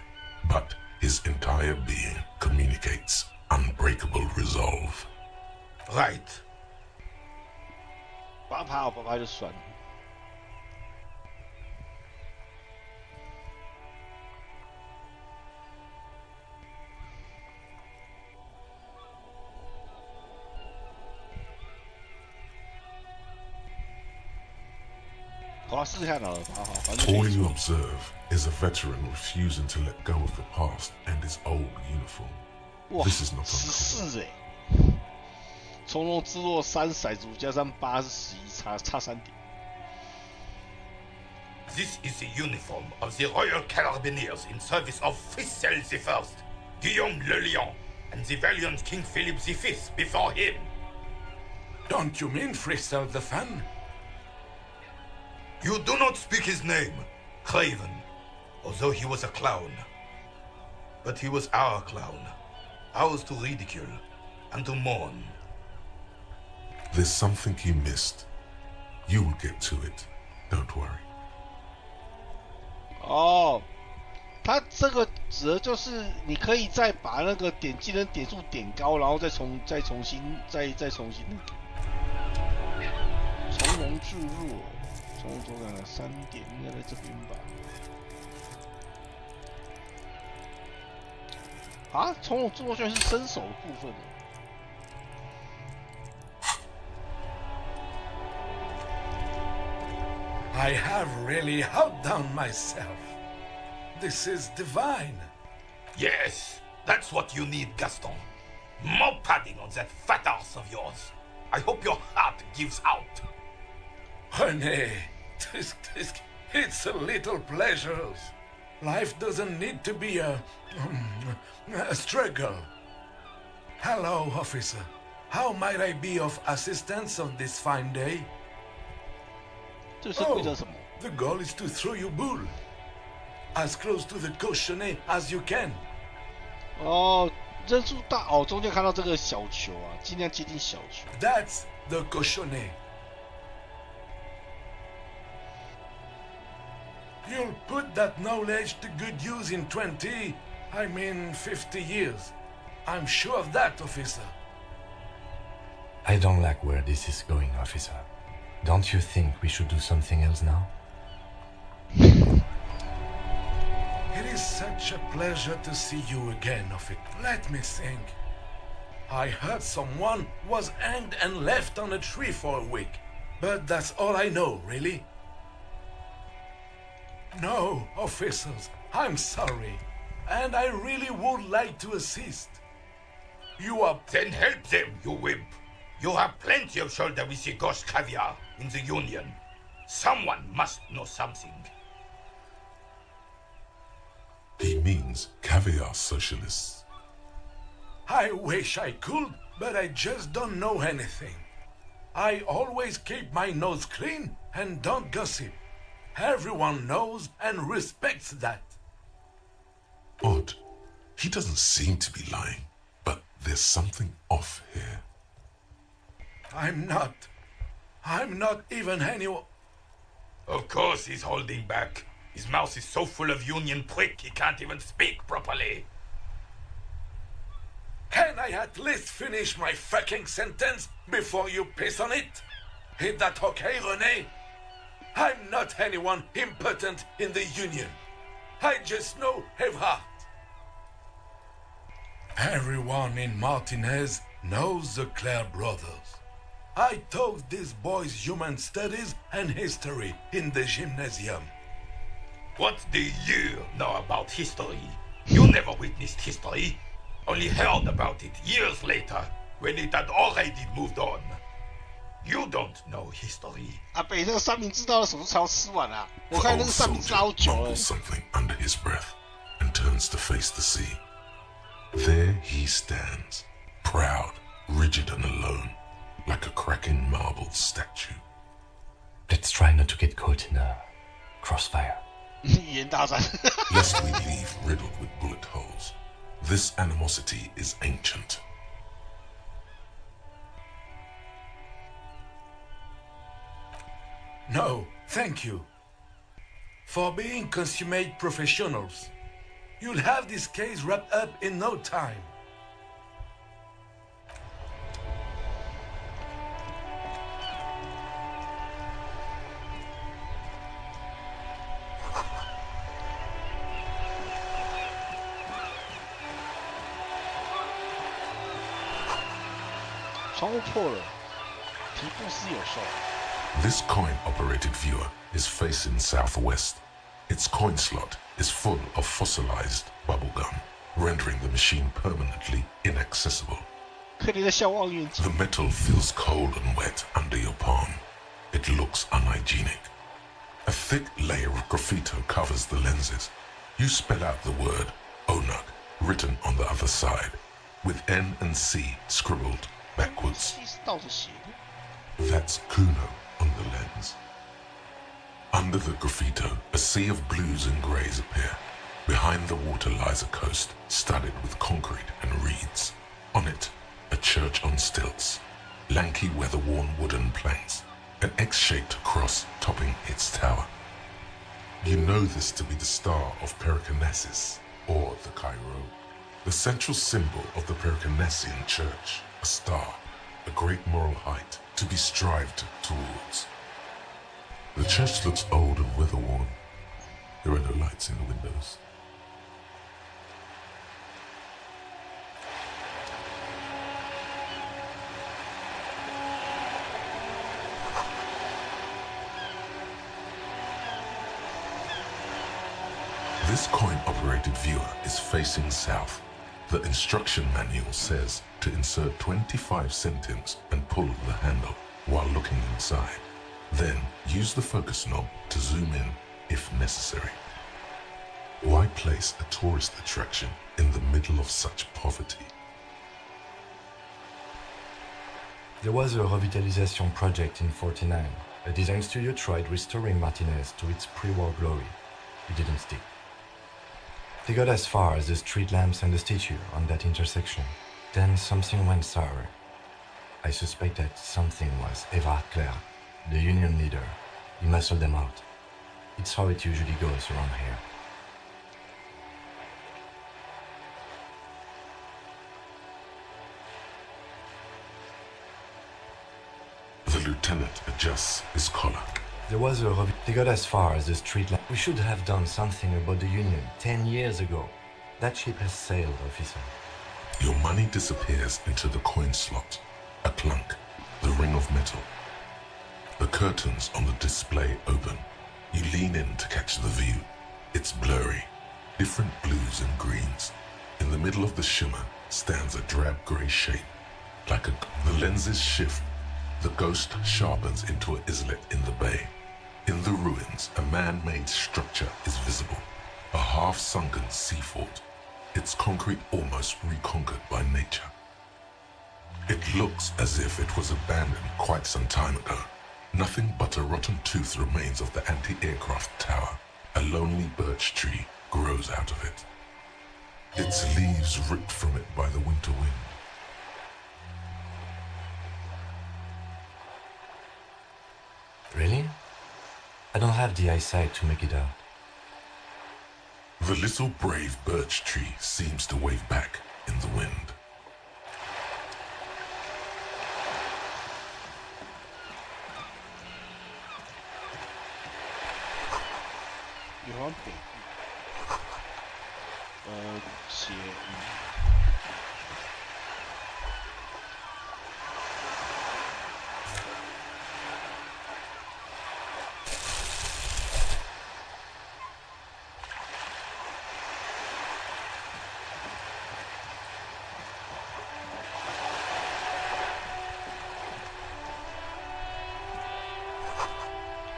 but his entire being communicates unbreakable resolve. Right. 8%就算了。我要试一下脑了，好，反正 All 就 you observe is a veteran refusing to let go of the past and his old uniform. 哇 This is not 14哎，从容之落3骰子5加3 8是11，差3点。This is the uniform of the Royal Carabiniers in service of Faisal I, Guillaume le Lion, and the valiant King Philip V before him. Don't you mean Faisal the Fan? You do not speak his name, Craven, although he was a clown. But he was our clown, ours to ridicule and to mourn. There's something you missed. You will get to it. Don't worry. 哦，它这个指的就是你可以再把那个点技能点数点高，然后再重新从容至弱，从容左转3点应该在这边吧？啊，从容至弱居然是伸手的部分。I have really outdone myself. This is divine. Yes, that's what you need, Gaston. More padding on that fat ass of yours. I hope your heart gives out. Honey, it's a little pleasures. Life doesn't need to be a struggle. Hello, officer. How might I be of assistance on this fine day? 这是规则什么？ The goal is to throw your bull as close to the cochonnet as you can. 哦，扔出大哦，中间看到这个小球啊，尽量接近小球。 That's the cochonnet. You'll put that knowledge to good use in 50 years. I'm sure of that, officer. I don't like where this is going, officer. Don't you think we should do something else now? It is such a pleasure to see you again, officer. Let me think. I heard someone was hanged and left on a tree for a week. But that's all I know, really. No, officers, I'm sorry. And I really would like to assist. You are... Then help them, you wimp. You have plenty of shoulder with the gauche caviar in the Union. Someone must know something. He means caviar socialists. I wish I could, but I just don't know anything. I always keep my nose clean and don't gossip. Everyone knows and respects that. Odd. He doesn't seem to be lying, but there's something off here. I'm not even anyone. Of course he's holding back. His mouth is so full of Union prick he can't even speak properly. Can I at least finish my fucking sentence before you piss on it? Is that okay, René? I'm not anyone important in the Union. I just know have heart. Everyone in Martinez knows the Clare brothers. I taught these boys human studies and history in the gymnasium. What do you know about history? You never witnessed history. Only heard about it years later, when it had already moved on. You don't know history. 阿北那个三明治到底什么时候吃完啊？我 The 看那 old 个三明治 soldier 好久了 mumbles。something under his breath and turns to face the sea. There he stands, proud, rigid and alone, like a cracking marble statue. Let's try not to get caught in a crossfire. 语言大战。 Lest we leave riddled with bullet holes. This animosity is ancient. No, thank you. For being consummate professionals. You'll have this case wrapped up in no time.窗户破了，提布斯有售。This coin-operated viewer is facing southwest. Its coin slot is full of fossilized bubblegum, rendering the machine permanently inaccessible. 可怜的小望远镜 The metal feels cold and wet under your palm. It looks unhygienic. A thick layer of graffito covers the lenses. You spell out the word Onug written on the other side, with N and C scribbled backwards. 是倒着写的。 That's Kuno on the lens. Under the graffito, a sea of blues and greys appear. Behind the water lies a coast studded with concrete and reeds. On it, a church on stilts, lanky weather-worn wooden planks, an X-shaped cross topping its tower. You know this to be the star of Periconesus, or the Cairo, the central symbol of the Periconesian church, a star, a great moral height to be strived towards. The church looks old and weather-worn. There are no lights in the windows. This coin-operated viewer is facing south. The instruction manual says to insert 25 centimes and pull the handle while looking inside. Then use the focus knob to zoom in if necessary. Why place a tourist attraction in the middle of such poverty? There was a revitalization project in '49. A design studio tried restoring Martinez to its pre-war glory. It didn't stick. They got as far as the street lamps and the statue on that intersection. Then something went sour. I suspect that something was Everard Clare, the union leader. He muscled them out. It's how it usually goes around here. The lieutenant adjusts his collar. There was a They got as far as the street lamp. We should have done something about the union 10 years ago. That ship has sailed, officer. Your money disappears into the coin slot. A clunk, the ring of metal. The curtains on the display open. You lean in to catch the view. It's blurry, different blues and greens. In the middle of the shimmer stands a drab grey shape. The lenses shift. The ghost sharpens into an islet in the bay. In the ruins, a man-made structure is visible. A half-sunken sea fort. Its concrete almost reconquered by nature. It looks as if it was abandoned quite some time ago. Nothing but a rotten tooth remains of the anti-aircraft tower. A lonely birch tree grows out of it. Its leaves ripped from it by the winter wind. Really? I don't have the eyesight to make it out. The little brave birch tree seems to wave back in the wind. You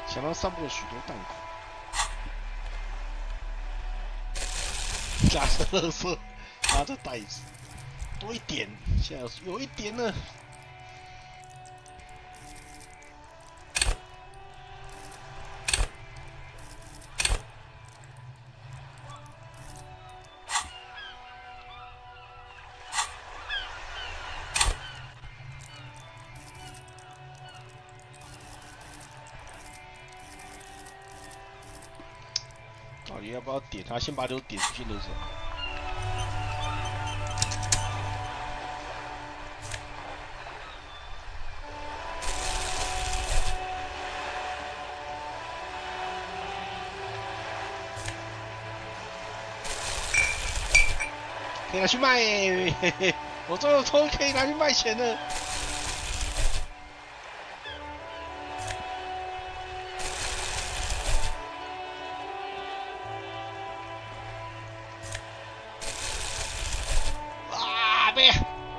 想到散布了许多弹孔，拿着垃圾，拿着袋子，多一点，现在有一点了。到底要不要点它？先把这个点出去的时候。可以拿去卖耶！嘿嘿，我终于可以拿去卖钱了。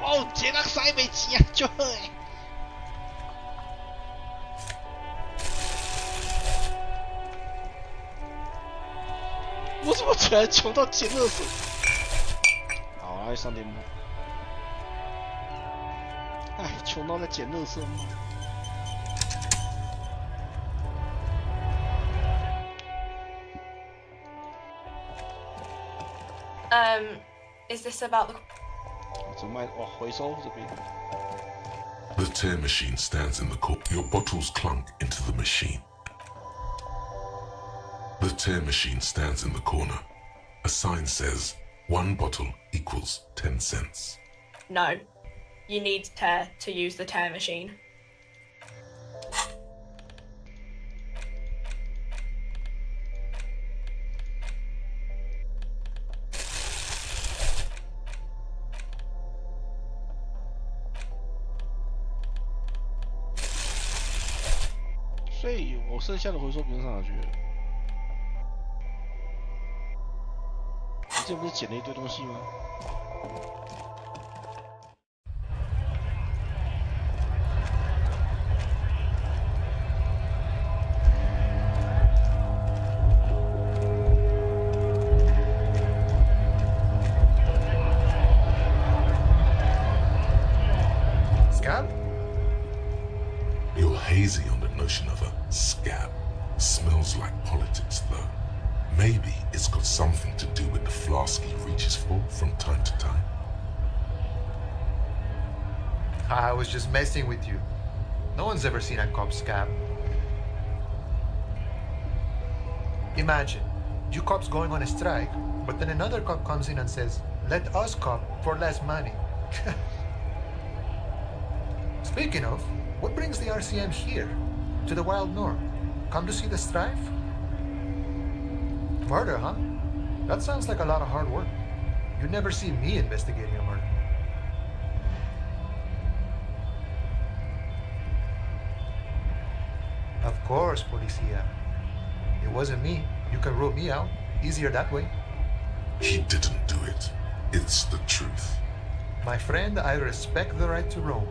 哦，杰克塞没钱啊，就喝哎。我怎么突然穷到捡垃圾？好，来上点木。哎，穷到在捡垃圾吗？Is this about the... 怎么卖？哇，回收这边。The tear machine stands in the corner. Your bottles clunk into the machine. The tear machine stands in the corner. A sign says, 1 bottle equals 10 cents. No. You need tear to use the tear machine.所以我剩下的回收不用上哪去了？你之前不是捡了一堆东西吗？You're hazy on the notion of a scab. Smells like politics, though. Maybe it's got something to do with the flask he reaches for from time to time. I was just messing with you. No one's ever seen a cop scab. Imagine, you cops going on a strike, but then another cop comes in and says, let us cop for less money. Speaking of, what brings the RCM here, to the Wild North? Come to see the strife? Murder, huh? That sounds like a lot of hard work. You'd never see me investigating a murder. Of course, Policia. It wasn't me. You can rule me out. Easier that way. He didn't do it. It's the truth. My friend, I respect the right to roam.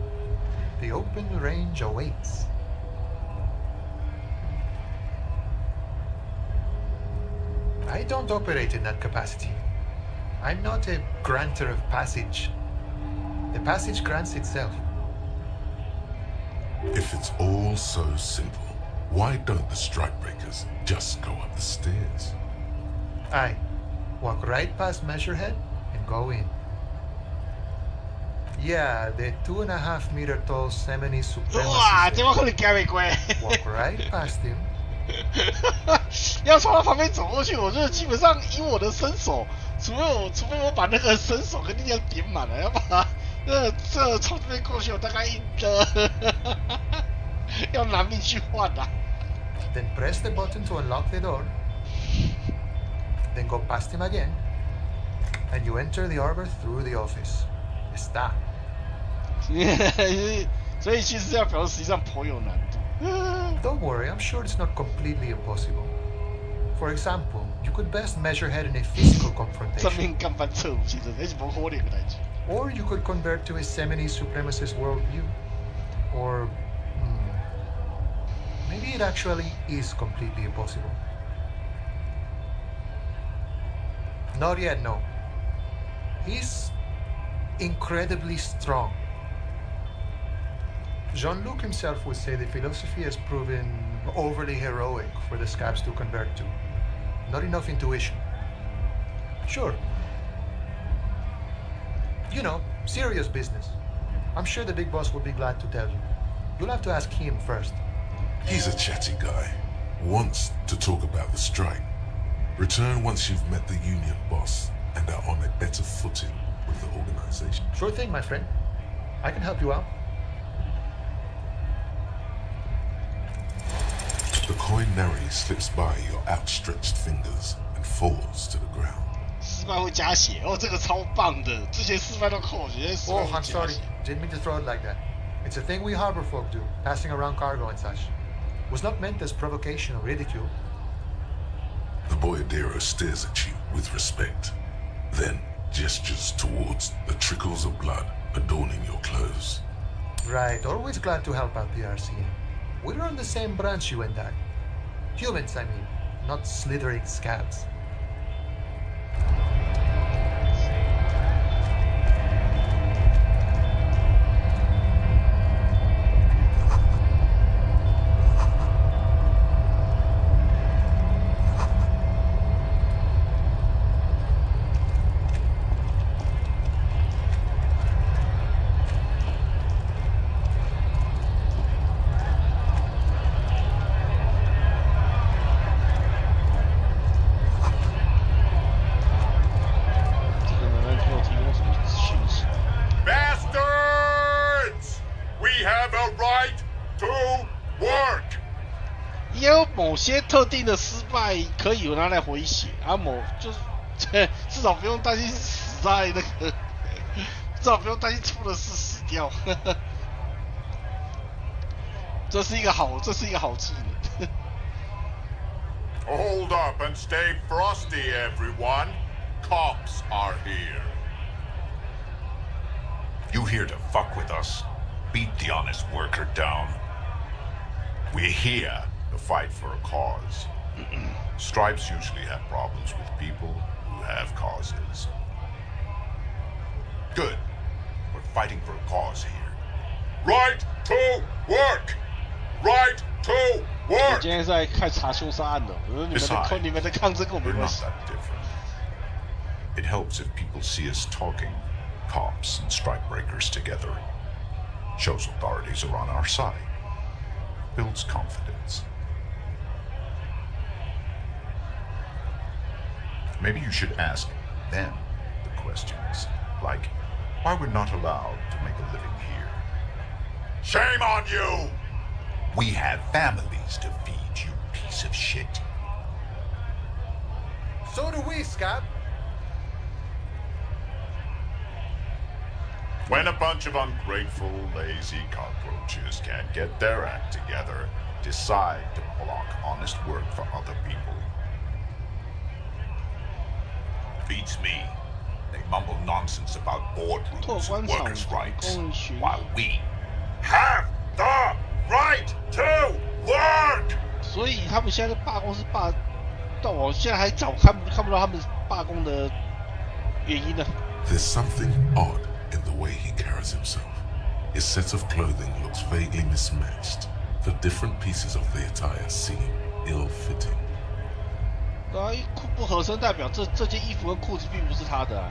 The open range awaits. I don't operate in that capacity. I'm not a granter of passage. The passage grants itself. If it's all so simple, why don't the strikebreakers just go up the stairs? Aye. Walk right past Measurehead and go in. Yeah, the 2.5 meter tall Semini 哇，这 supremacist. 帮可能改玫瑰。Walk right past him. 要从他旁边走过去，我觉得基本上以我的身手，除非我把那个身手跟力量点满了，要不然这从这边过去，我大概要拿命去换啊。Then press the button to unlock the door. Then go past him again. And you enter the arbor through the office. Está. 所以其实这样表示实际上颇有难度。Don't worry, I'm sure it's not completely impossible. For example, you could best Measurehead in a physical 正 confrontation. 面干翻侧武其实那是不可能的代志。Or you could convert to a Semini supremacist worldview. Or maybe it actually is completely impossible. Not yet, no. He's incredibly strong. Jean-Luc himself would say the philosophy has proven overly heroic for the scabs to convert to. Not enough intuition. Sure. You know, serious business. I'm sure the big boss will be glad to tell you. You'll have to ask him first. He's a chatty guy. Wants to talk about the strike. Return once you've met the union boss and are on a better footing with the organization. Sure thing, my friend. I can help you out. The coin narrowly slips by your outstretched fingers and falls to the ground. 失败会加血哦，这个超棒的，之前失败都扣血，失败 Oh, 会 I'm 加 sorry. 血。 Didn't mean to throw it like that. It's a thing we harbor folk do, passing around cargo and such. Was not meant as provocation or ridicule. The boyadero stares at you with respect, then gestures towards the trickles of blood adorning your clothes. Right, always glad to help out the RCM. We're on the same branch, you and I. Humans, I mean, not slithering scabs. Bastards! We have a right to work. 也有某些特定的失败可以拿来回血，某就是至少不用担心死在那个，至少不用担心出了事死掉。这是一个好技能。Hold up and stay frosty, everyone. Cops are here. You here to fuck with us? Beat the honest worker down. We're here to fight for a cause. Stripes usually have problems with people who have causes. Good. We're fighting for a cause here. Right to work! Right to 我 work! 今天是在看查凶杀案的，你们的抗争跟我没 We're 关 not 系。 that different. It helps if people see us talking, cops and strike breakers together. Shows authorities are on our side. Builds confidence. Maybe you should ask them the questions, like why we're not allowed to make a living here. Shame on you! We have families to feed, you piece of shit. So do we, Scab. When a bunch of ungrateful, lazy cockroaches can't get their act together, decide to block honest work for other people. Beats me. They mumble nonsense about boardrooms and workers' rights, while we have the right to work! 所以他们现在的罢工是罢，但我现在还看不到他们罢工的原因呢。There's something odd in the way he carries himself. His set of clothing looks vaguely mismatched. The different pieces of the attire seem ill-fitting. 衣裤不合身代表这件衣服跟裤子并不是他的啊。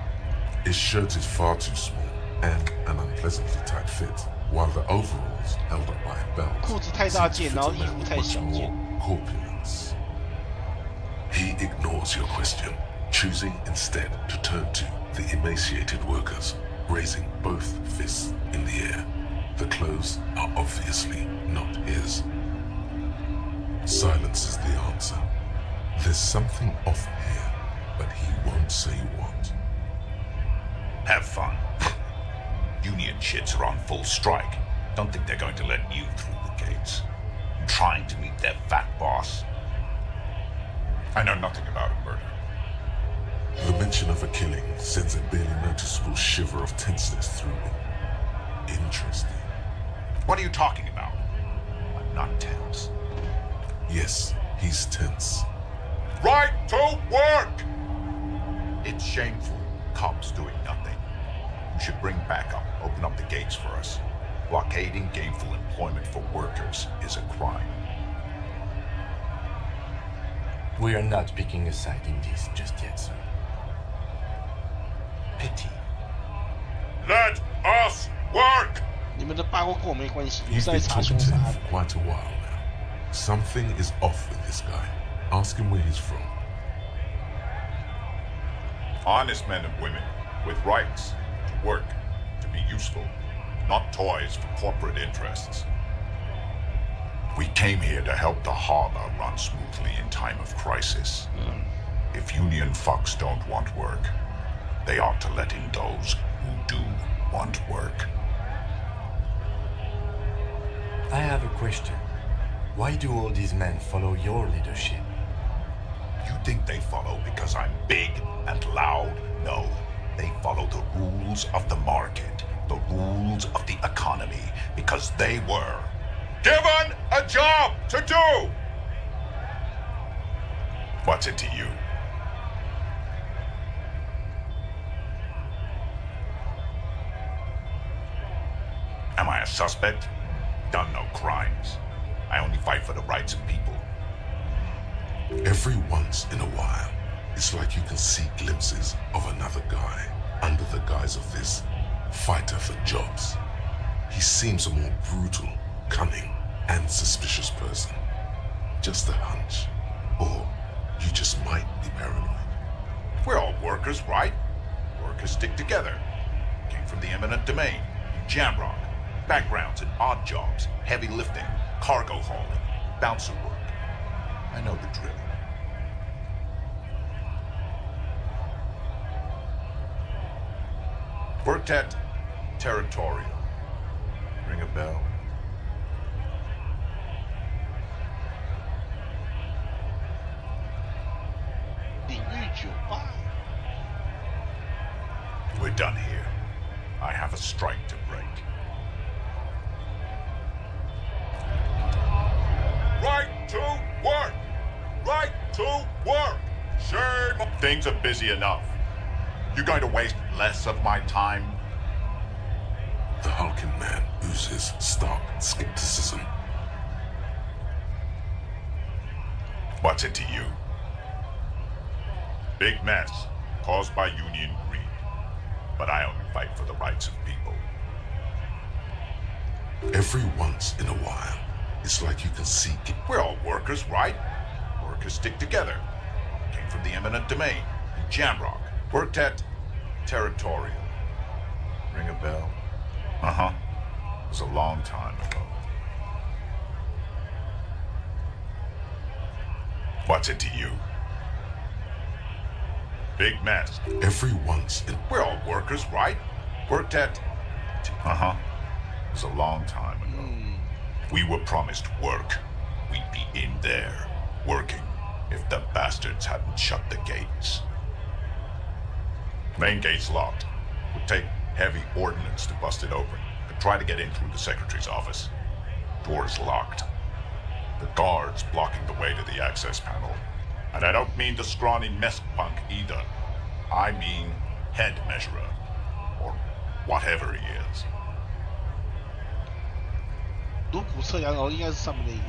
His shirt is far too small and an unpleasantly tight fit, while the overalls held up by a belt 裤子太大件，然后衣服太小件。 corpulence. He ignores your question, choosing instead to turn to the emaciated workers, raising both fists in the air. The clothes are obviously not his. Silence is the answer. There's something off here, but he won't say what. Have fun. Union shits are on full strike. Don't think they're going to let you through the gates. I'm trying to meet their fat boss. I know nothing about a murder. The mention of a killing sends a barely noticeable shiver of tenseness through him. Interesting. What are you talking about? I'm not tense. Yes, he's tense. Right to work! It's shameful. Cops doing nothing. You should bring backup. Open up the gates for us. Blockading gainful employment for workers is a crime. We are not picking a side in this just yet, sir. Pity. Let us work! 你们的罢工跟我没关系， He's 是在 been 查 talking 凶 to 杀 him 案 for。quite a while now. Something is off with this guy. Ask him where he's from. Honest men and women with rights to work, to be useful, not toys for corporate interests. We came here to help the harbor run smoothly in time of crisis. If union fucks don't want work, they ought to let in those who do want work. I have a question. Why do all these men follow your leadership? You think they follow because I'm big and loud? No, they follow the rules of the market. the rules of the economy because they were given a job to do. What's it to you? Am I a suspect? Done no crimes. I only fight for the rights of people. Every once in a while, it's like you can see glimpses of another guy under the guise of this fighter for jobs. He seems a more brutal, cunning, and suspicious person. Just a hunch. Or you just might be paranoid. We're all workers, right? Workers stick together. Came from the eminent domain, Jamrock. Backgrounds in odd jobs, heavy lifting, cargo hauling, bouncer work. I know the drill. Worked at Territorial. Ring a bell? We're done here. I have a strike to break. Right to work! Right to work! Shame! Things are busy enough. You going to waste less of my time? The hulking man oozes stark skepticism. What's it to you? Big mess, caused by union greed. But I only fight for the rights of people. Every once in a while, it's like you can see... We're all workers, right? Workers stick together. Came from the eminent domain, Jamrock. Worked at Territorial. Ring a bell? Uh-huh. It was a long time ago. What's it to you? Big mess. Every once in... We're all workers, right? Worked at... Uh-huh. It was a long time ago. We were promised work. We'd be in there, working, if the bastards hadn't shut the gates. Main gate's locked. Would take heavy ordnance to bust it open. Could try to get in through the secretary's office. Door's locked. The guard's blocking the way to the access panel. And I don't mean the scrawny mess punk either. I mean head measurer. Or whatever he is. 颅骨测量哦，应该是上面那一页。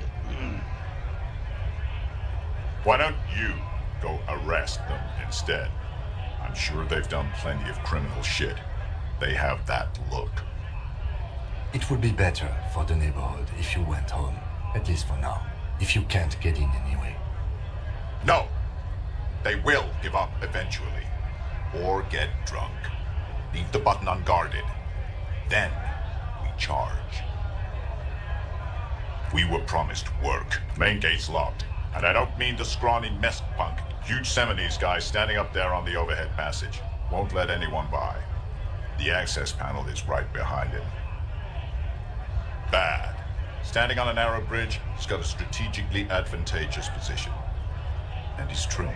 Why don't you go arrest them instead? I'm sure they've done plenty of criminal shit. They have that look. It would be better for the neighborhood if you went home, at least for now, if you can't get in anyway. No! They will give up eventually. Or get drunk. Leave the button unguarded. Then we charge. We were promised work. Main gate's locked. And I don't mean the scrawny mess punk. Huge Seminoles guy standing up there on the overhead passage. Won't let anyone by. The access panel is right behind him. Bad. Standing on a narrow bridge, he's got a strategically advantageous position. And he's trained.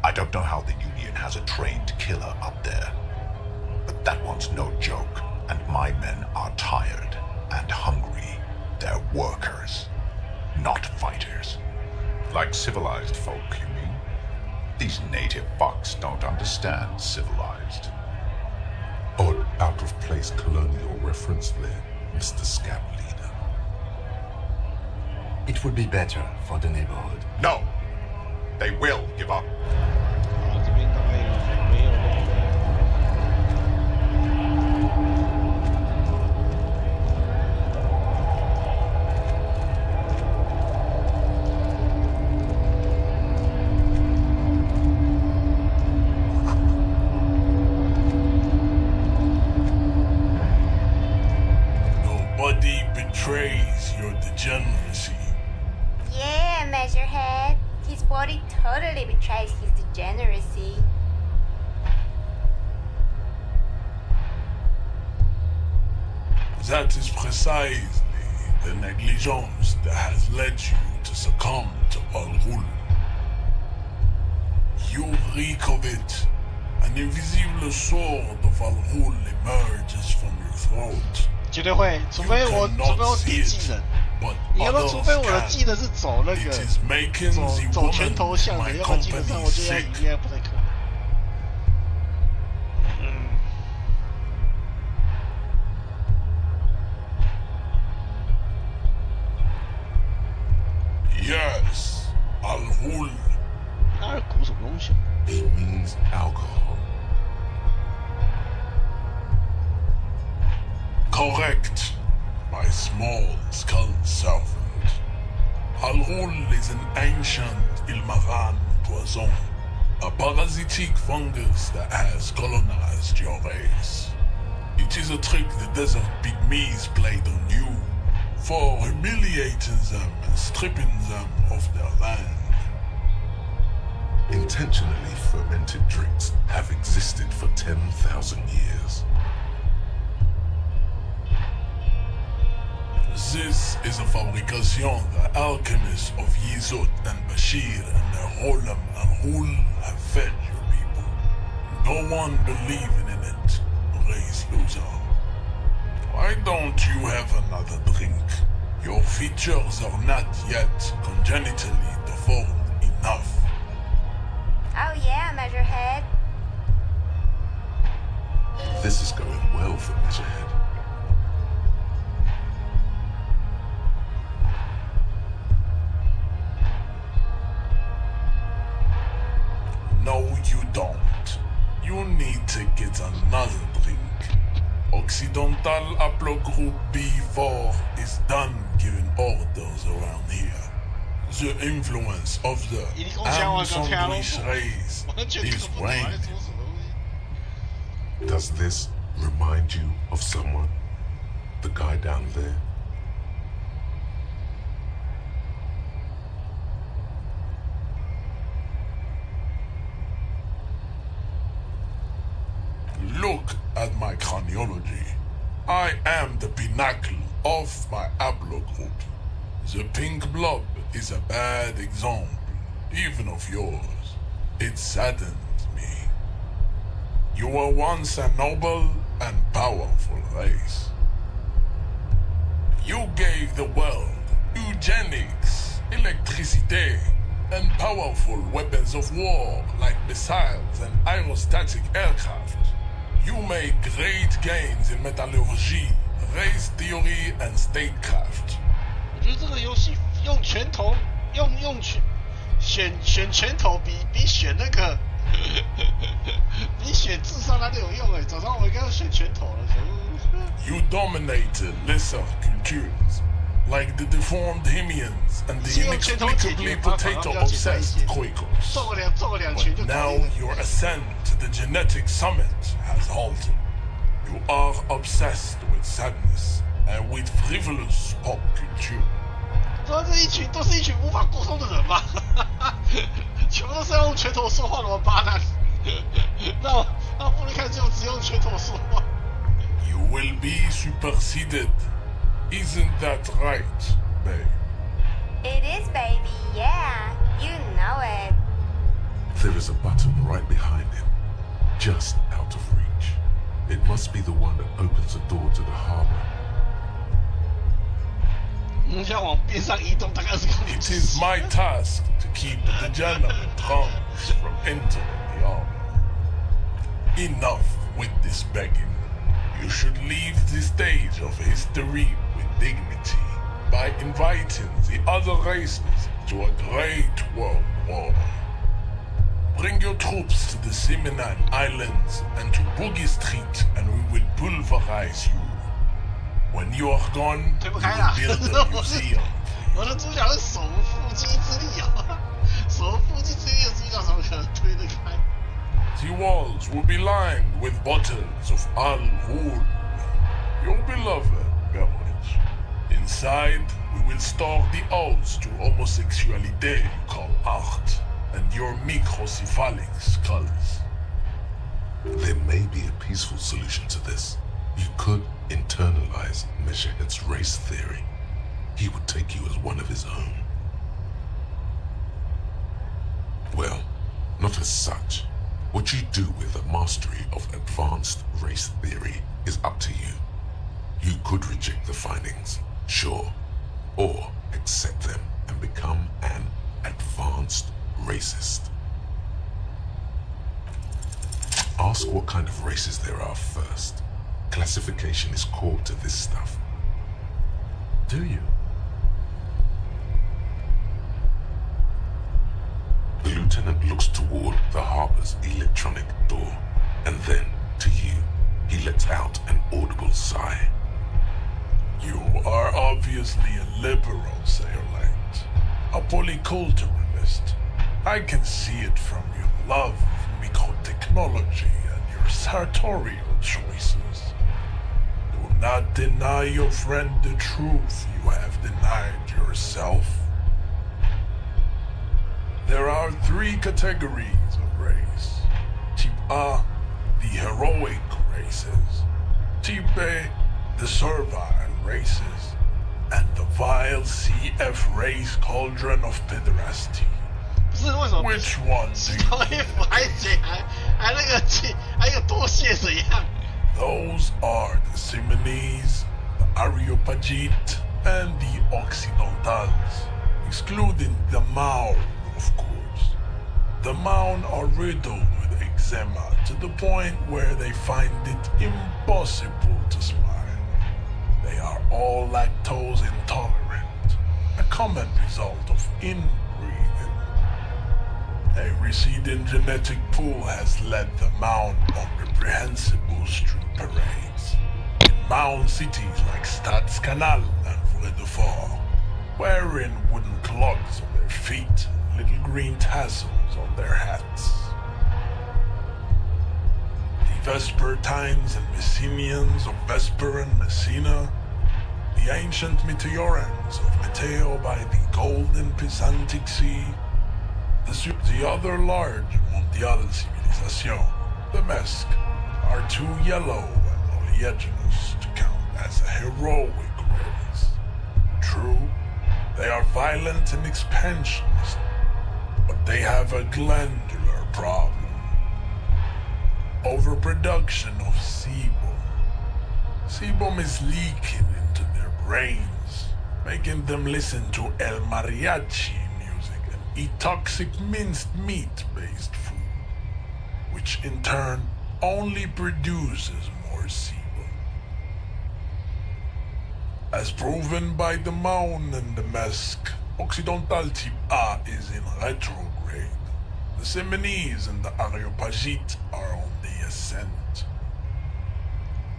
I don't know how the Union has a trained killer up there. But that one's no joke. And my men are tired and hungry. They're workers, not fighters. Like civilized folk, you mean? These native fucks don't understand civilized. Odd out-of-place colonial reference there, Mr. Scab Leader. It would be better for the neighborhood. No! They will give up. 这边大概没有那个。Nobody betrays your degeneracy. Yeah, Measurehead. His body totally betrays his degeneracy. That is precisely the negligence that has led you to succumb to all rule. You reek of it, and an invisible sword of Al-Ghul emerges from your throat. 绝对会，除非我点技能。你要说除非我的技能是走那个走拳头向的，要不然基本上我觉得应该不太可能。Yes, Al-Ghul. 阿尔古什么东西 He means alcohol. Correct, my small skull servant. Al-Ghul is an ancient Ilmaran poison, a parasitic fungus that has colonized your race. It is a trick the desert pygmies played on you for humiliating them and stripping them of their land. Intentionally fermented drinks have existed for 10,000 years. This is a fabrication the alchemists of Yizot and Bashir and their Rolam Al-Ghul have fed your people. No one believing in it, race loser. Why don't you have another drink? Your features are not yet congenitally deformed enough. Oh yeah, Measurehead. This is going well for Measurehead. No, you don't. You need to get another drink. Occidental Haplogroup B4 is done giving orders around here. The influence of the Amsandwich race is waning. Does this remind you of someone? The guy down there? Look at my craniology. I am the pinnacle of my haplogroup. The pink blob is a bad example, even of yours. It saddens me. You were once a noble and powerful race. You gave the world eugenics, electricity, and powerful weapons of war like missiles and aerostatic aircraft. You made great gains in metallurgy, race theory, and statecraft. 我觉得这个游戏用拳头，选拳头比选那个比选智商来的有用哎！早上我应该要选拳头了。You dominated lesser cultures, like the deformed Himians and the inexplicably potato-obsessed Quakers. But now your ascent to the genetic summit has halted. You are obsessed with sadness and with frivolous pop culture. 这都是一群无法沟通的人吧？全部都是要用拳头说话的王八蛋。那不如看就只用拳头说话。You will be superseded. Isn't that right, babe? It is, baby, yeah. You know it. There is a button right behind him, just out of reach. It must be the one that opens the door to the harbor. 我想往边上移动大概20公里。 It is my task to keep the degenerate tongues from entering the harbor. Enough with this begging. You should leave the stage of history with dignity by inviting the other races to a great world war. Bring your troops to the Seminole Islands and to Boogie Street and we will pulverize you. When you are gone, we will build a museum. 我的主角是手腹肌之力啊，手腹肌之力的主角怎么可能推得开？ The walls will be lined with bottles of Al-Ghul, your beloved beverage. Inside, we will store the odes to homosexuality you call art, and your microcephalic skulls. There may be a peaceful solution to this. You could internalize Measurehead's race theory. He would take you as one of his own. Well, not as such. What you do with a master purification is core to this stuff. Do you? The lieutenant looks toward the harbor's electronic door, and then, to you, he lets out an audible sigh. You are obviously a liberal, Sailite. A polyculturalist. I can see it from your love of microtechnology and your sartorial choices. Do not deny your friend the truth you have denied yourself. There are 3 categories of race. Type A, the heroic races. Type B, the servile races. And the vile CF race cauldron of pederasty. 不是为什么 Which one do 穿衣 you 服还那个还有多谢怎样？ Those are the Simonese, the Areopagite, and the Occidentals, excluding the Maon, of course. The Maon are riddled with eczema to the point where they find it impossible to smile. They are all lactose intolerant, a common result of inbreeding. A receding genetic pool has led the Maon on reprehensible street parades. In Maon cities like Stadskanal and Vredefort, wearing wooden clogs on their feet and little green tassels on their hats. The Vespertines and Messenians of Vesper and Messina, the ancient Meteorans of Meteo by the golden Pisantic Sea, the other large Mondial civilization, the Mesk, are too yellow and oleaginous to count as a heroic race. True, they are violent and expansionist, but they have a glandular problem. Overproduction of sebum. Sebum is leaking into their brains, making them listen to El Mariachi music and eat toxic minced meat-based food, which in turn only produces more sebum. As proven by the Maon and the Mesk, Occidental Type A is in retrograde. The Simonese and the Areopagite are on the ascent.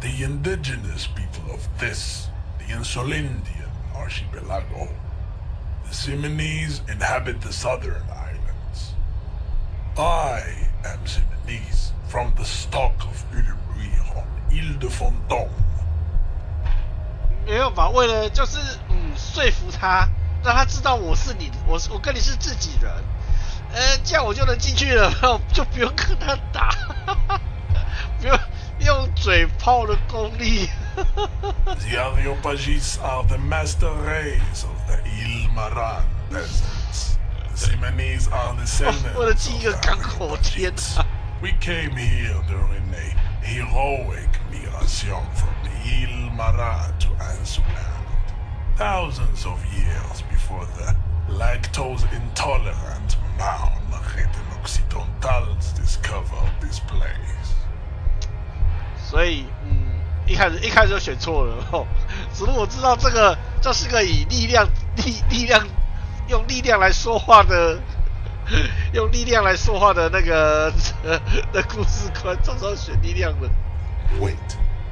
The indigenous people of this, the Insulindian archipelago, the Simonese inhabit the southern islands. I am Simonese, from the stock of Ulmuir on Ile de Fantôme. 没有吧？为了就是说服他，让他知道我是你，我跟你是自己人，这样我就能进去了，就不用跟他打，不用用嘴炮的功力。The Areopagites are the master race of the Ilmaran peasants. The Simonese are the descendants 为了记一个 of 港 the 口，天 Areopagites. 哪！ We came here during a heroic migration from Ilmaran to Ansuland, thousands of years before the lactose-intolerant Maon-ridden Occidentals discovered this place. 所以一开始就选错了只不过我知道这是个以力量用力量来说话的用力量来说话的那个的故事观，早知道选力量的。 Wait,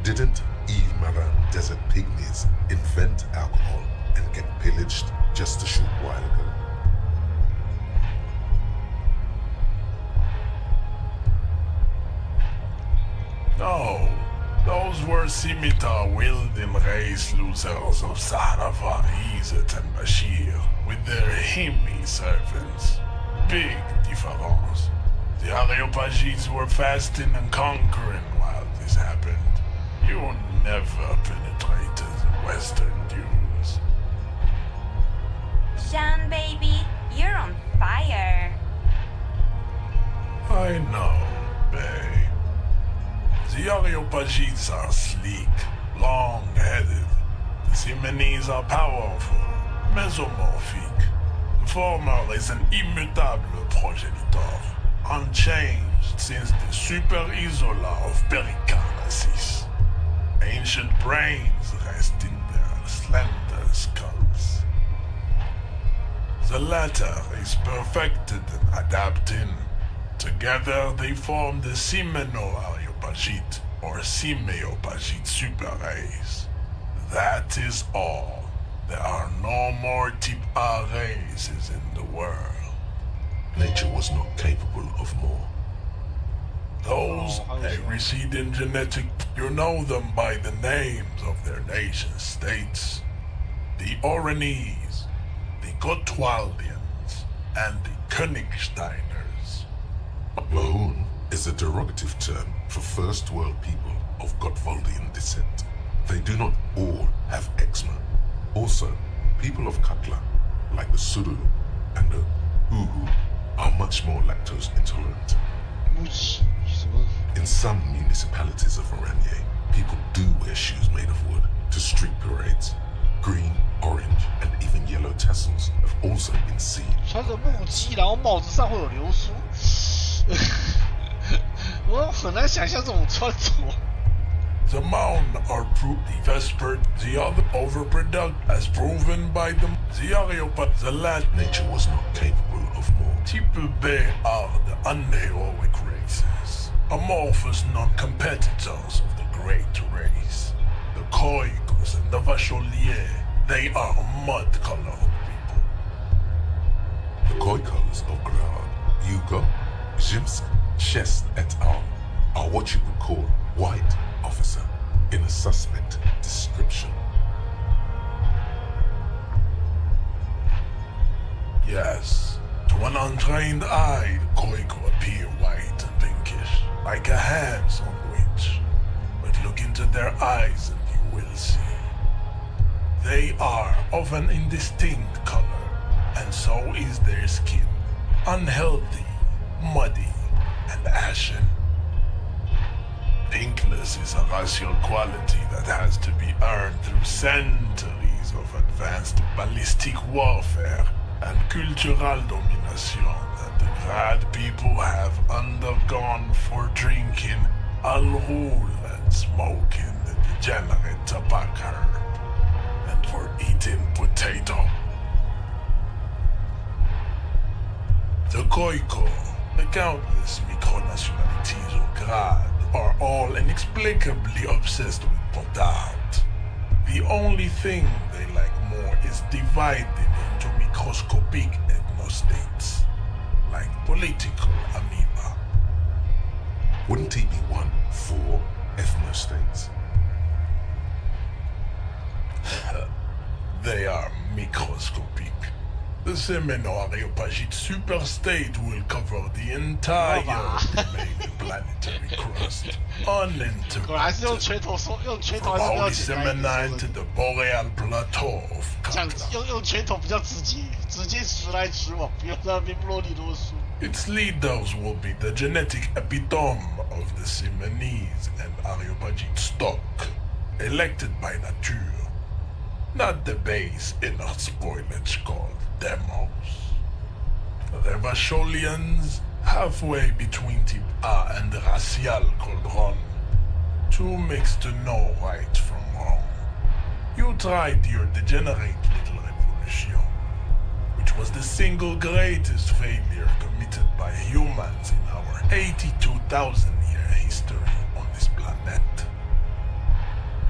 didn't Ilmaran desert pygmies invent alcohol and get pillaged just a short while ago? No, those were scimitar-wielding race losers of Sahrafa, Izzet, and Bashir, with their Himmi servants. Big difference. The Areopagites were fasting and conquering while this happened. You never penetrated the western dunes. Sean, baby, you're on fire. I know, bae. The Areopagites are sleek, long-headed. The Simonese are powerful, mesomorphic. The former is an immutable progenitor, unchanged since the Super Isola of Pericarnasis. Ancient brains rest in their slender skulls. The latter is perfected and adapted. Together they form the Simeno-Areopagite or Simeopagite super race. That is all. There are no more type A races in the world. Nature was not capable of more. Those they recede in genetic, you know them by the names of their nation states. The Oranese, the Gotwaldians, and the Königsteiners. Mahoon is a derogative term for first world people of Gotwaldian descent. They do not all have eczema. Also, people of Katla, like the Suru and the Uhu, are much more lactose intolerant. In some municipalities of Oranje, people do wear shoes made of wood to street parades. Green, orange, and even yellow tassels have also been seen. 穿着木屐，然后帽子上会有流苏。我很难想象这种穿着。The Maun are the Vesper, the other overproduct, as proven by them. The Areopag, the lad. Nature was not capable of more. Type B are the unheroic races, amorphous non-competitors of the great race. The Koikos and the Vacholier, they are mud-colored people. The Koikos of Grad, Yugo, Zimsk, Chest et al. Are what you would call white officer in a suspect description. Yes, to an untrained eye, the Koiko appear white and pinkish, like a ham sandwich. But look into their eyes and you will see. They are of an indistinct color, and so is their skin. Unhealthy, muddy, and ashen. Pinkness is a racial quality that has to be earned through centuries of advanced ballistic warfare and cultural domination that the Grad people have undergone for drinking al-Ghul and smoking the degenerate tobacco herb, and for eating potato. The Koiko, the countless micronationalities of Grad, are all inexplicably obsessed with potard. The only thing they like more is dividing into microscopic ethnostates, like political amoeba. Wouldn't he be one for ethnostates? They are microscopic. The Semeno-Areopagite superstate will cover the entire remaining planetary crust, 果然是用 uninterrupted. 拳头说，用拳头 From 还是比较 Holy 简单一 Seminine 点 to 说。 the Boreal Plateau of 这样 Katla. 用拳头比较直接，直接直来直往，不要在那边啰里啰嗦。 Its leaders will be the genetic epitome of the Simonese and Areopagite stock, elected by nature, not the base inner spoilage called demos. The Vacholians, halfway between type A and the racial cauldron, too mixed to know right from wrong. You tried your degenerate little revolution, which was the single greatest failure committed by humans in our 82,000-year history on this planet.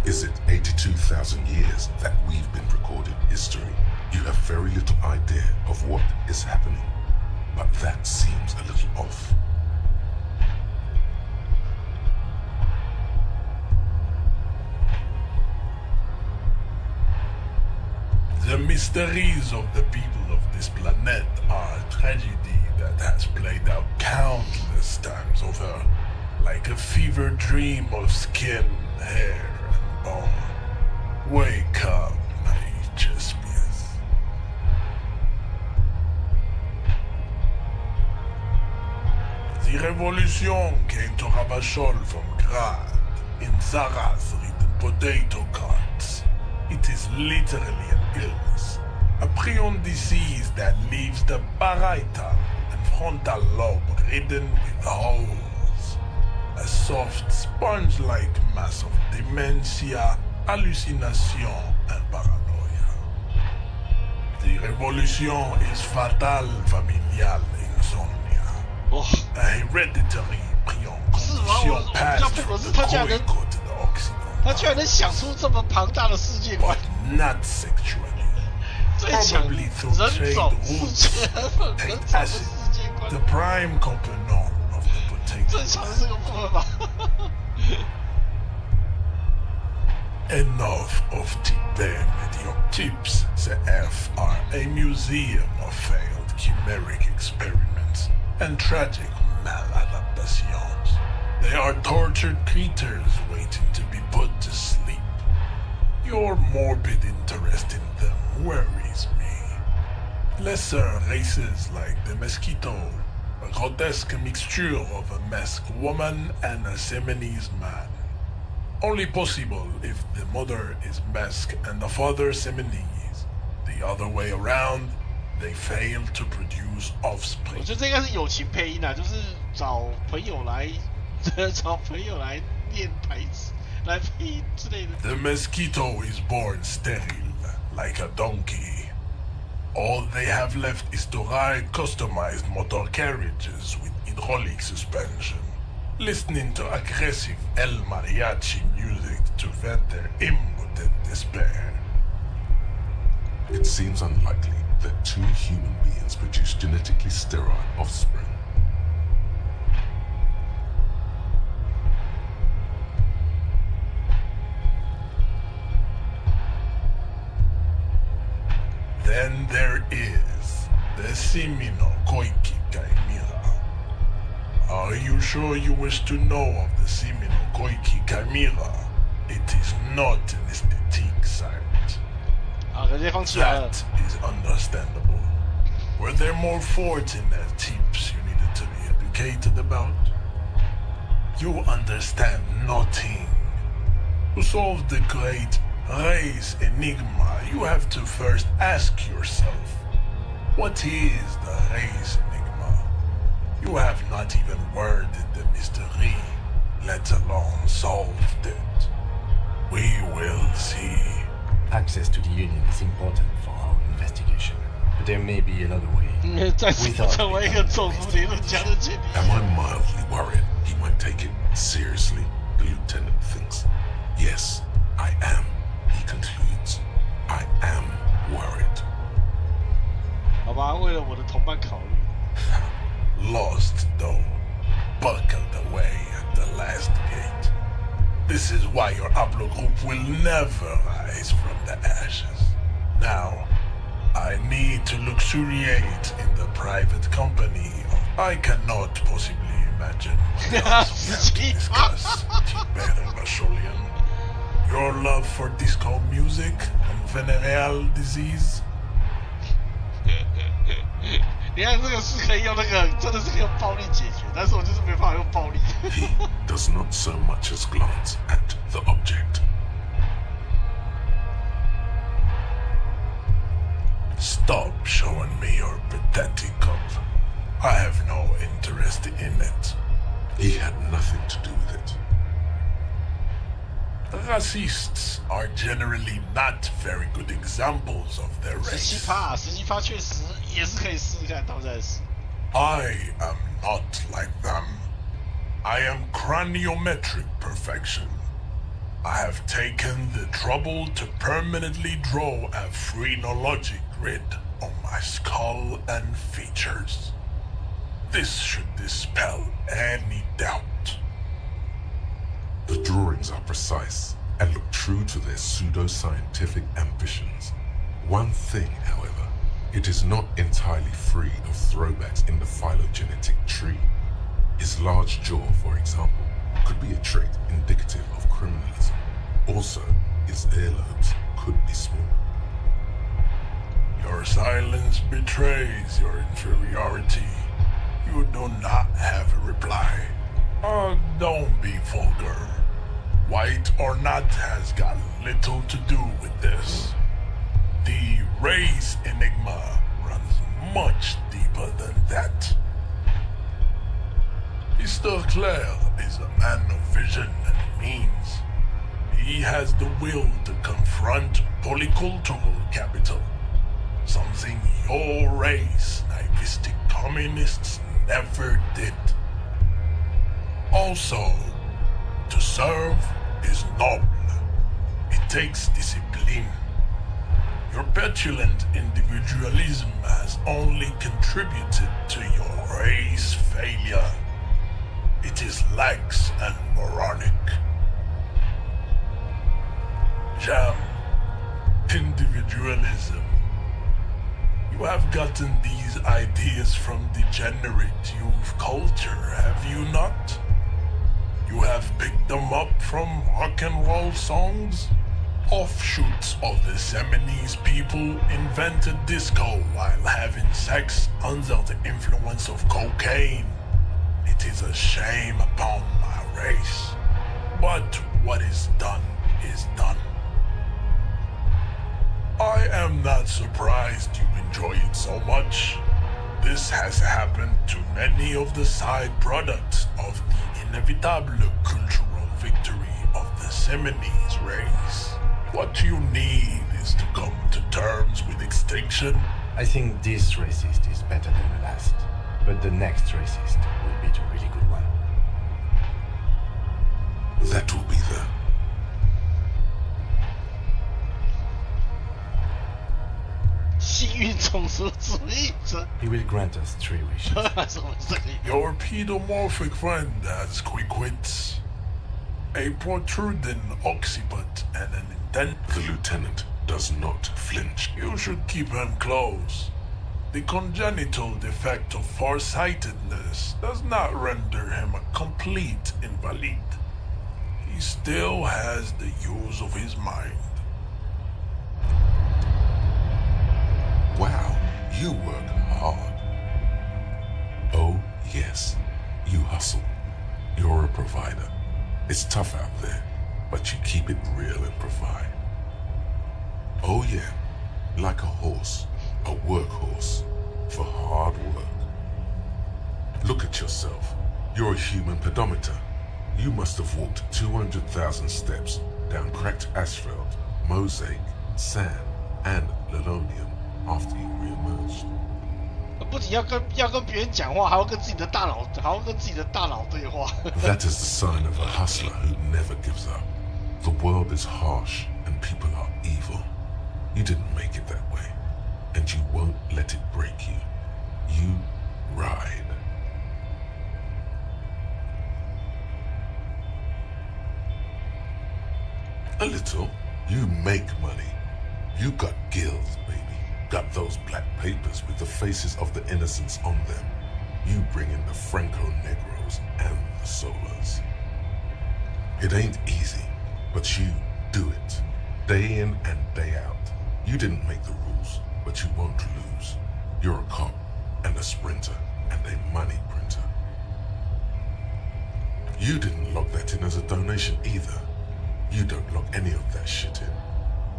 Is it 82,000 years that we've been recorded history? You have very little idea of what is happening, but that seems a little off. The mysteries of the people of this planet are a tragedy that has played out countless times over, like a fever dream of skin, hair, and bone. Wake up, my Chespias. The revolution came to Ravachol from Grad, in Zara's ridden potato carts. It is literally an illness, a prion disease that leaves the parietal and frontal lobe ridden with holes. A soft sponge-like mass of dementia, hallucination, and paranoia. The revolution is fatal familial insomnia, a hereditary 是吗？我比较佩服是他居然能，他居然能想出这么庞大的世界观。Not sexually. 最强人种世界观。 The prime component of the potato. 最强的这个部分吧。Enough of types mediocres. CF are a museum of failed chimeric experiments and tragic maladaptations. They are tortured creatures waiting to be put to sleep. Your morbid interest in them worries me. Lesser races like the mosquito, a grotesque mixture of a masked woman and a Seminese man. Only possible if the mother is Basque and the father Seminese. The other way around, they fail to produce offspring. 我觉得这应该是友情配音啊，就是找朋友来念台词，来配音之类的。The mosquito is born sterile, like a donkey. All they have left is to ride customized motor carriages with hydraulic suspension, listening to aggressive El Mariachi music to vent their impotent despair. It seems unlikely that two human beings produce genetically sterile offspring. Then there is the Simino Koiki Chimera. Are you sure you wish to know of the Simino Koiki Chimera? It is not an aesthetic site. That is understandable. Were there more fortunate tips you needed to be educated about? You understand nothing. To solve the great race enigma, you have to first ask yourself, what is the race enigma? You have not even worded the mystery, let alone solved it. We will see. Access to the Union is important for our investigation, but there may be another way. Am I mildly worried he might take it seriously? The lieutenant thinks. Yes, I am. He concludes. I am worried. 好吧，为了我的同伴考虑。 Lost though, buckled away at the last gate. This is why your haplogroup will never rise from the ashes. Now, I need to luxuriate in the private company of... I cannot possibly imagine what else we have to discuss, Tiberian Vasholian. Your love for disco music and venereal disease? 你看这个是可以用那个，真的是可以用暴力解决，但是我就是没办法用暴力。He does not so much as glance at the object. Stop showing me your pathetic cup. I have no interest in it. He had nothing to do with it. Racists are generally not very good examples of their race. 17%确实也是可以试试看，到在是。I am not like them. I am craniometric perfection. I have taken the trouble to permanently draw a phrenologic grid on my skull and features. This should dispel any doubt. The drawings are precise and look true to their pseudo-scientific ambitions. One thing, however, it is not entirely free of throwbacks in the phylogenetic tree. His large jaw, for example, could be a trait indicative of criminalism. Also, his earlobes could be small. Your silence betrays your inferiority. You do not have a reply. Don't be vulgar. White or not has got little to do with this. The race enigma runs much deeper than that. Mr. Clare is a man of vision and means. He has the will to confront polycultural capital, something your race, naivistic communists, never did. Also, to serve is noble. It takes discipline. Your petulant individualism has only contributed to your race failure. It is lax and moronic. Jam, individualism. You have gotten these ideas from degenerate youth culture, have you not? You have picked them up from rock and roll songs? Offshoots of the Seminoles people invented disco while having sex under the influence of cocaine. It is a shame upon my race. But what is done is done. I am not surprised you enjoy it so much. This has happened to many of the side products of the inevitable cultural victory of the Seminoles race. What you need is to come to terms with extinction. I think this racist is better than the last, but the next racist will be the really good one. That will be the... He will grant us 3 wishes. Your pedomorphic friend has quick wits, a protruding occiput, and an intent. The lieutenant does not flinch. You should keep him close. The congenital defect of farsightedness does not render him a complete invalid. He still has the use of his mind. Wow, you work hard. Oh, yes, you hustle. You're a provider. It's tough out there, but you keep it real and provide. Oh yeah, like a horse, a workhorse, for hard work. Look at yourself. You're a human pedometer. You must have walked 200,000 steps down cracked asphalt, mosaic, sand, and linoleum after you re-emerged. 不仅要跟别人讲话，还要跟自己的大脑对话。That is the sign of a hustler who never gives up. The world is harsh and people are evil. You didn't make it that way, and you won't let it break you. You ride. A little. You make money. You got gills, baby. Got those black papers with the faces of the innocents on them. You bring in the Franco-Negros and the Solas. It ain't easy, but you do it. Day in and day out. You didn't make the rules, but you won't lose. You're a cop and a sprinter and a money printer. You didn't log that in as a donation either. You don't log any of that shit in.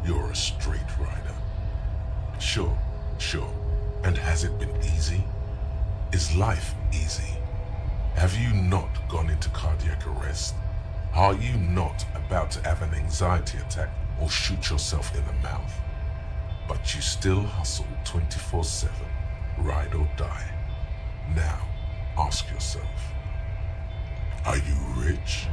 You're a straight rider. Sure. And has it been easy? Is life easy? Have you not gone into cardiac arrest? Are you not about to have an anxiety attack or shoot yourself in the mouth? But you still hustle 24/7, ride or die. Now, ask yourself, are you rich?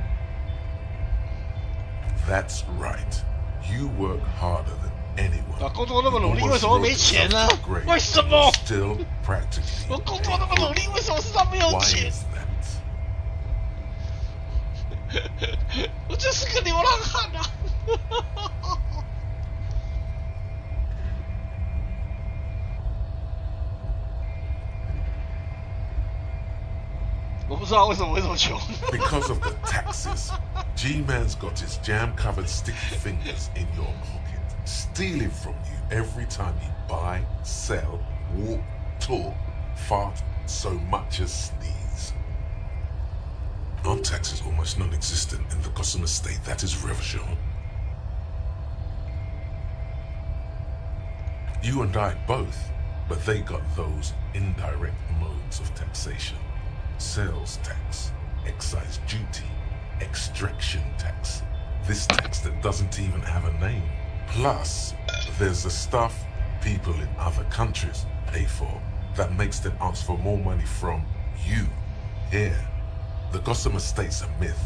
That's right. You work harder than anyone. 工作那么努力，为什么没钱呢？为什么？ Still practically. 我工作那么努力，为什么身上没有 Why 钱？ is that? 我就是个流浪汉啊！我不知道为什么会这么穷。Because of the taxes. G-Man's got his jam-covered sticky fingers in your pocket, stealing from you every time you buy, sell, walk, talk, fart, so much as sneeze. Aren't taxes almost non-existent in the Gossamer state that is Revachol? You and I both, but they got those indirect modes of taxation. Sales tax, excise duty, extraction tax. This tax that doesn't even have a name. Plus, there's the stuff people in other countries pay for that makes them ask for more money from you here. The Gossamer State's a myth.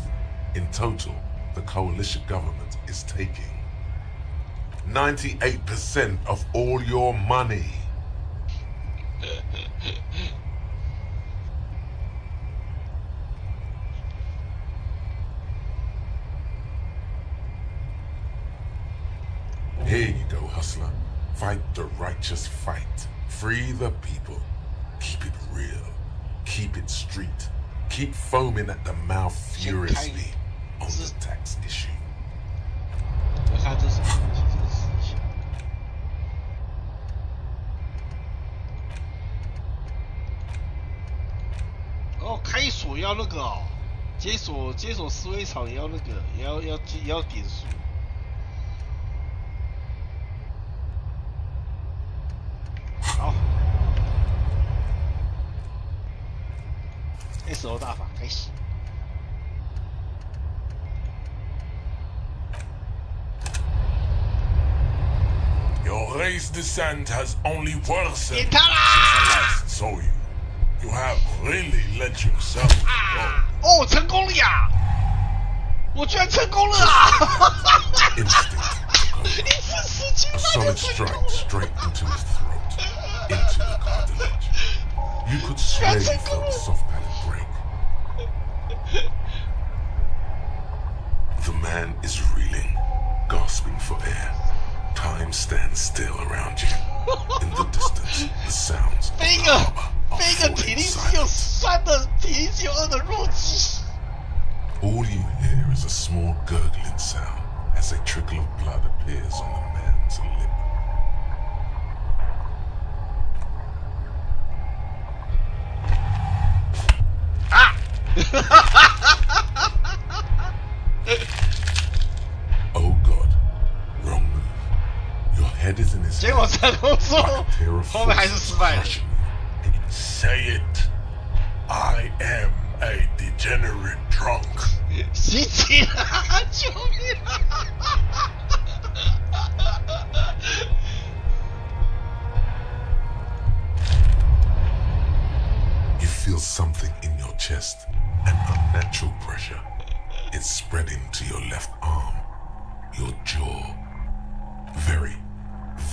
In total, the coalition government is taking 98% of all your money. Here you go, hustler. Fight the righteous fight. Free the people. Keep it real. Keep it street. Keep foaming at the mouth furiously on the tax issue. 我看这是什么东西，这个事情。哦，开锁要那个哦，解锁思维场也要那个，也要点数。好 ，SO 大法开始。Your race descent has only worsened since I last saw you. You have really let yourself go. 哦，成功了呀！我居然成功了啊！ Instinct. 一次死情 A solid strike straight into his throat, into the cartilage. You could swear you felt the soft palate break. The man is reeling, gasping for air. Time stands still around you. In the distance, the sounds of the harbor are 飞个体 falling 力只有 silent. 3的，体力只有2的弱鸡。 All you hear is a small gurgling sound as a trickle of blood appears on the man's lip. Oh God, wrong move. Your head is in his 结果 hand, 成功之 like 后 a pair of， 后面还是 forces 失败了。 crushing you. Say it. I am a degenerate drunk. 袭击了，救命啊！ You feel something in your chest, an unnatural pressure. It's spreading to your left arm, your jaw. Very,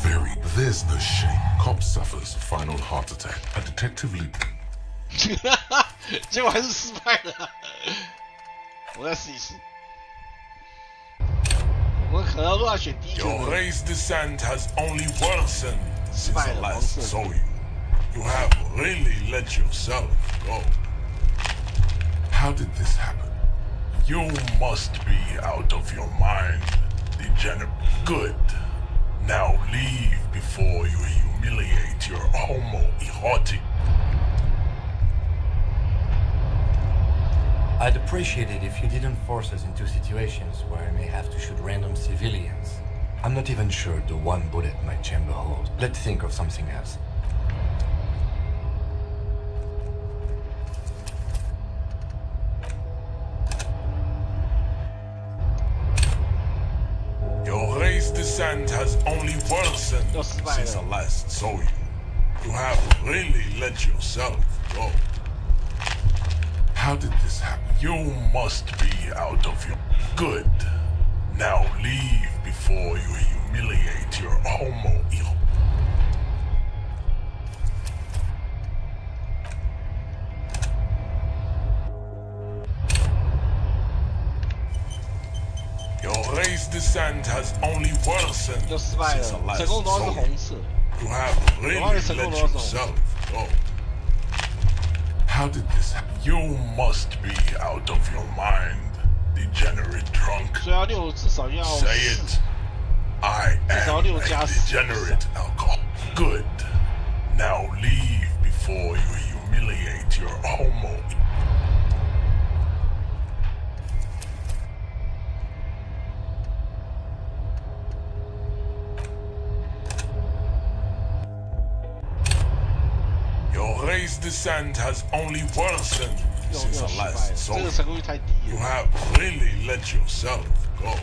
very. There's no shame. Cop suffers final heart attack. A detective leap. 结果还是失败了。我再试一试。我可能乱选第一个 Your 呢。 race descent has only worsened since I Spider last monster. saw you. You have really let yourself go. How did this happen? You must be out of your mind, degenerate. Good. Now leave before you humiliate your homoerotic. I'd appreciate it if you didn't force us into situations where I may have to shoot random civilians. I'm not even sure the one bullet my chamber holds. Let's think of something else. Your race descent has only worsened Yo, Spider. since I last saw you. You have really let yourself go. How did this happen? You must be out of your good. Now leave before you humiliate your homoerotic. Your race descent has only worsened 又失败 since I 了， last 成功的话是 saw 红 you. 色。 You have really Why is it let called also? yourself go. How did this happen? You must be out of your mind, degenerate drunk. 所以要6，至少要 Say 4。 it. I am a degenerate alcohol. Good. Now leave before you humiliate your homo. Your race descent has only worsened since I last saw 这个 you. 成功率太低 You 了。 have really let yourself go.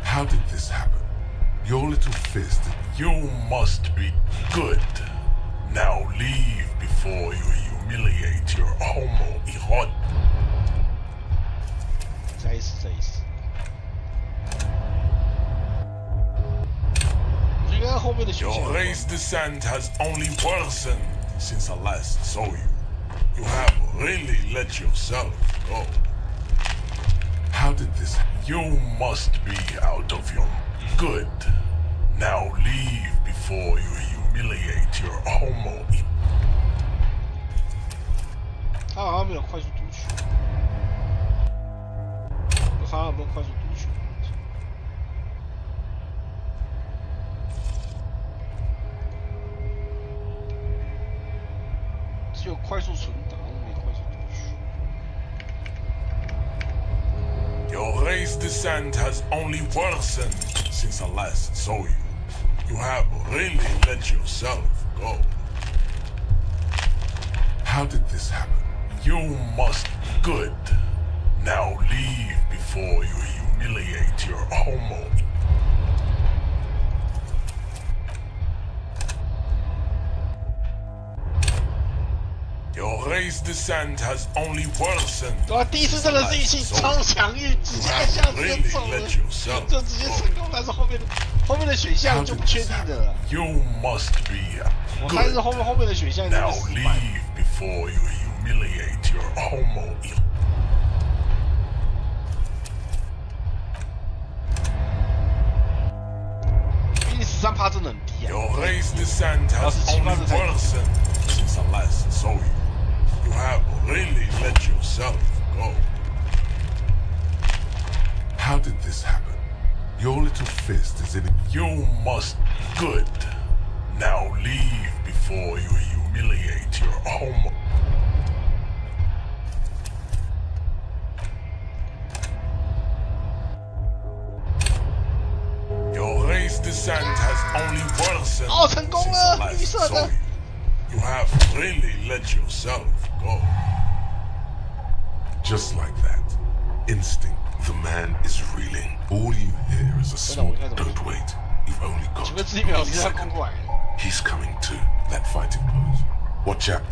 How did this happen? Your little fist. You must be good. Now leave before you humiliate your homo ihot. 再一次，再一次。我觉得后面的选项 Your race descent has only worsened since I last saw you. You have really let yourself go. How did this? You must be out of your good. Now leave before you humiliate your homo. 他好像没有快速读取，我看他有没有快速读取。只有快速存档，没快速读取。 Your race descent has only worsened since I last saw you. You have really let yourself go. How did this happen? You must be good. Now leave before you humiliate your homo. Your race descent has only worsened. 对啊，第一次真的是运气超强，运气下下直接走了，就直接成功，但是后面的选项就不确定的了。 You must be 我猜是后面的选项就 Now 是失败。 leave before you humiliate your homo. 毕竟13%真的很低啊。 Your race descent has only worsened since I last saw you. You have really let yourself go. How did this happen? Your little fist is in it. You must be good. Now leave before you humiliate your homo. Your race descent has only worsened 哦，成功 since I 了，绿 last 色 saw 的 you.。You have really let yourself go. Just like that. Instinct. The man is reeling. All you hear is a small. Don't wait. You've only got 前面11秒 a 直接攻 second. 过来了。 He's coming to that fighting pose. Watch out.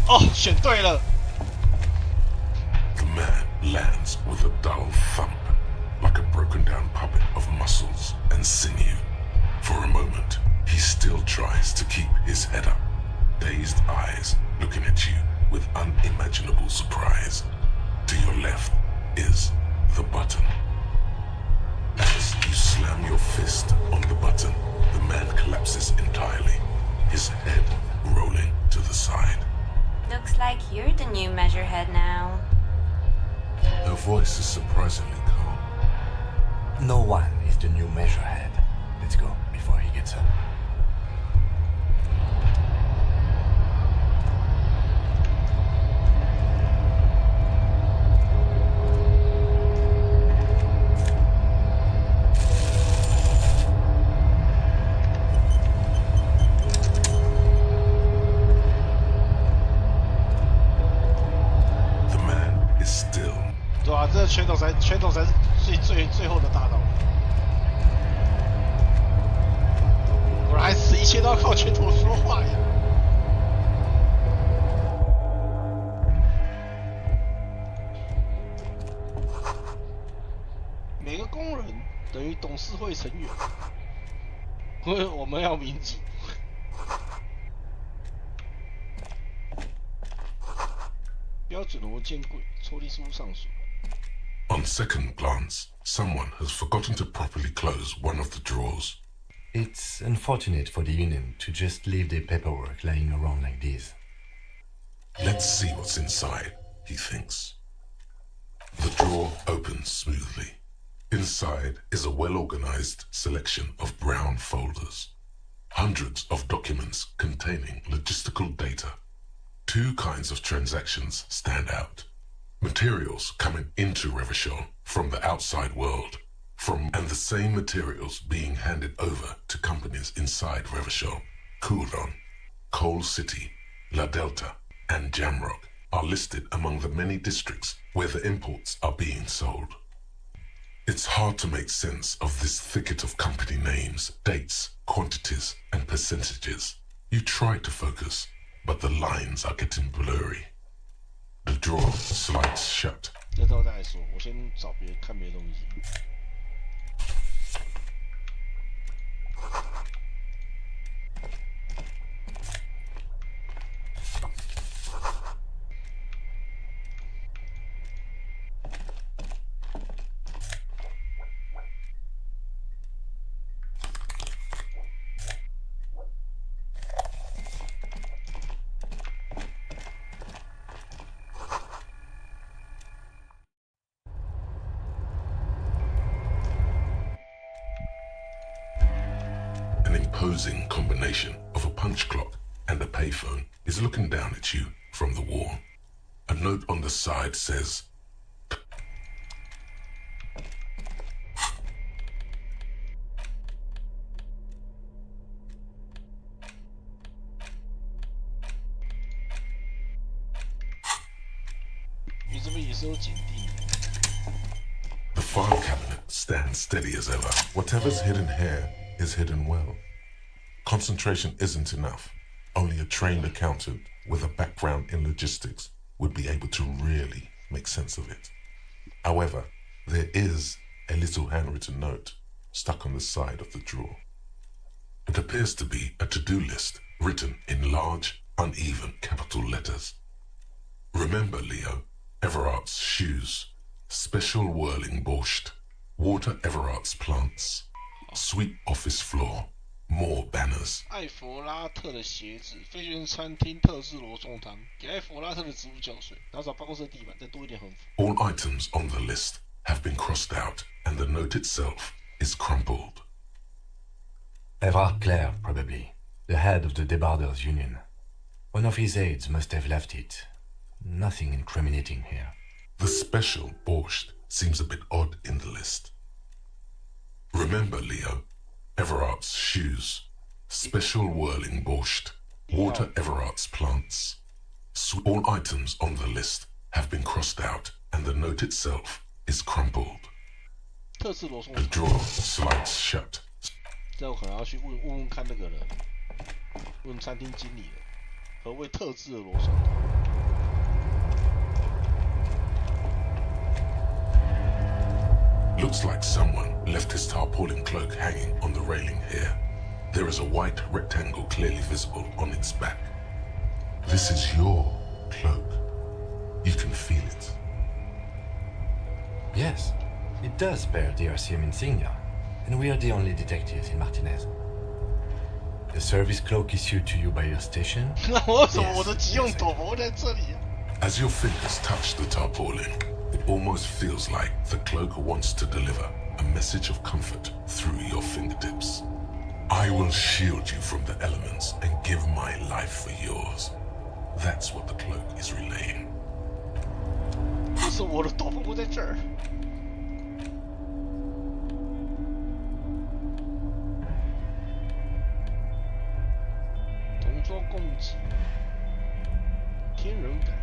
Oh, 选对了。 The man lands with a dull thump, like a broken down puppet of muscles and sinew. For a moment, he still tries to keep his head up, dazed eyes looking at you with unimaginable surprise. To your left is the button. As you slam your fist on the button, the man collapses entirely, his head rolling to the side. Looks like you're the new measurehead now. Her voice is surprisingly calm. No one is the new measurehead. Let's go before he gets up. The man is still. 对吧、这拳头才是最后的大道理。果然死一切都要靠拳头说话呀。每个工人等于董事会成员，因为我们要民主。标准的文件柜，抽屉书上锁。 On second glance, someone has forgotten to properly close one of the drawers. It's unfortunate for the union to just leave their paperwork lying around like this. Let's see what's inside, he thinks. The drawer opens smoothly. Inside is a well-organized selection of brown folders. Hundreds of documents containing logistical data. Two kinds of transactions stand out. Materials coming into Revachol from the outside world and the same materials being handed over to companies inside Revachol, Coulon, Coal City, La Delta, and Jamrock are listed among the many districts where the imports are being sold. It's hard to make sense of this thicket of company names, dates, quantities, and percentages. You try to focus, but the lines are getting blurry. The drawer slides shut. 这到再来说，我先找看别的东西。An imposing combination of a punch clock and a payphone is looking down at you from the wall. A note on the side says, The file cabinet stands steady as ever. Whatever's hidden here is hidden well. Concentration isn't enough. Only a trained accountant with a background in logistics would be able to really make sense of it. However, there is a little handwritten note stuck on the side of the drawer. It appears to be a to-do list written in large, uneven capital letters. Remember, Leo, Everart's shoes, special whirling borscht, water Everart's plants, sweep office floor, more banners. 艾弗拉特的鞋子，飞旋餐厅特制罗宋汤，给艾弗拉特的植物浇水，打扫办公室的地板，再多一点横幅。All items on the list have been crossed out, and the note itself is crumpled. Everard Clare, probably, the head of the Debarders Union. One of his aides must have left it. Nothing incriminating here. The special borscht seems a bit odd in the list. Remember, Leo, Everart's shoes, special whirling borscht, water Everart's plants. All items on the list have been crossed out, and the note itself is crumpled. 特制罗宋 The 汤， drawer slides shut. 这我可能要去问看那个人，问餐厅经理了，何谓特制的罗宋汤？ Looks like someone left his tarpaulin cloak hanging on the railing here. There is a white rectangle clearly visible on its back. This is your cloak. You can feel it. Yes, it does bear the RCM insignia, and we are the only detectives in Martinez. The service cloak issued to you by your station? 那为什么我的急用斗篷在这里啊？ As your fingers touch the tarpaulin, it almost feels like the cloak wants to deliver a message of comfort through your fingertips. I will shield you from the elements and give my life for yours. That's what the cloak is relaying. 为什么我的斗篷会在这儿？同桌共给，天人感应。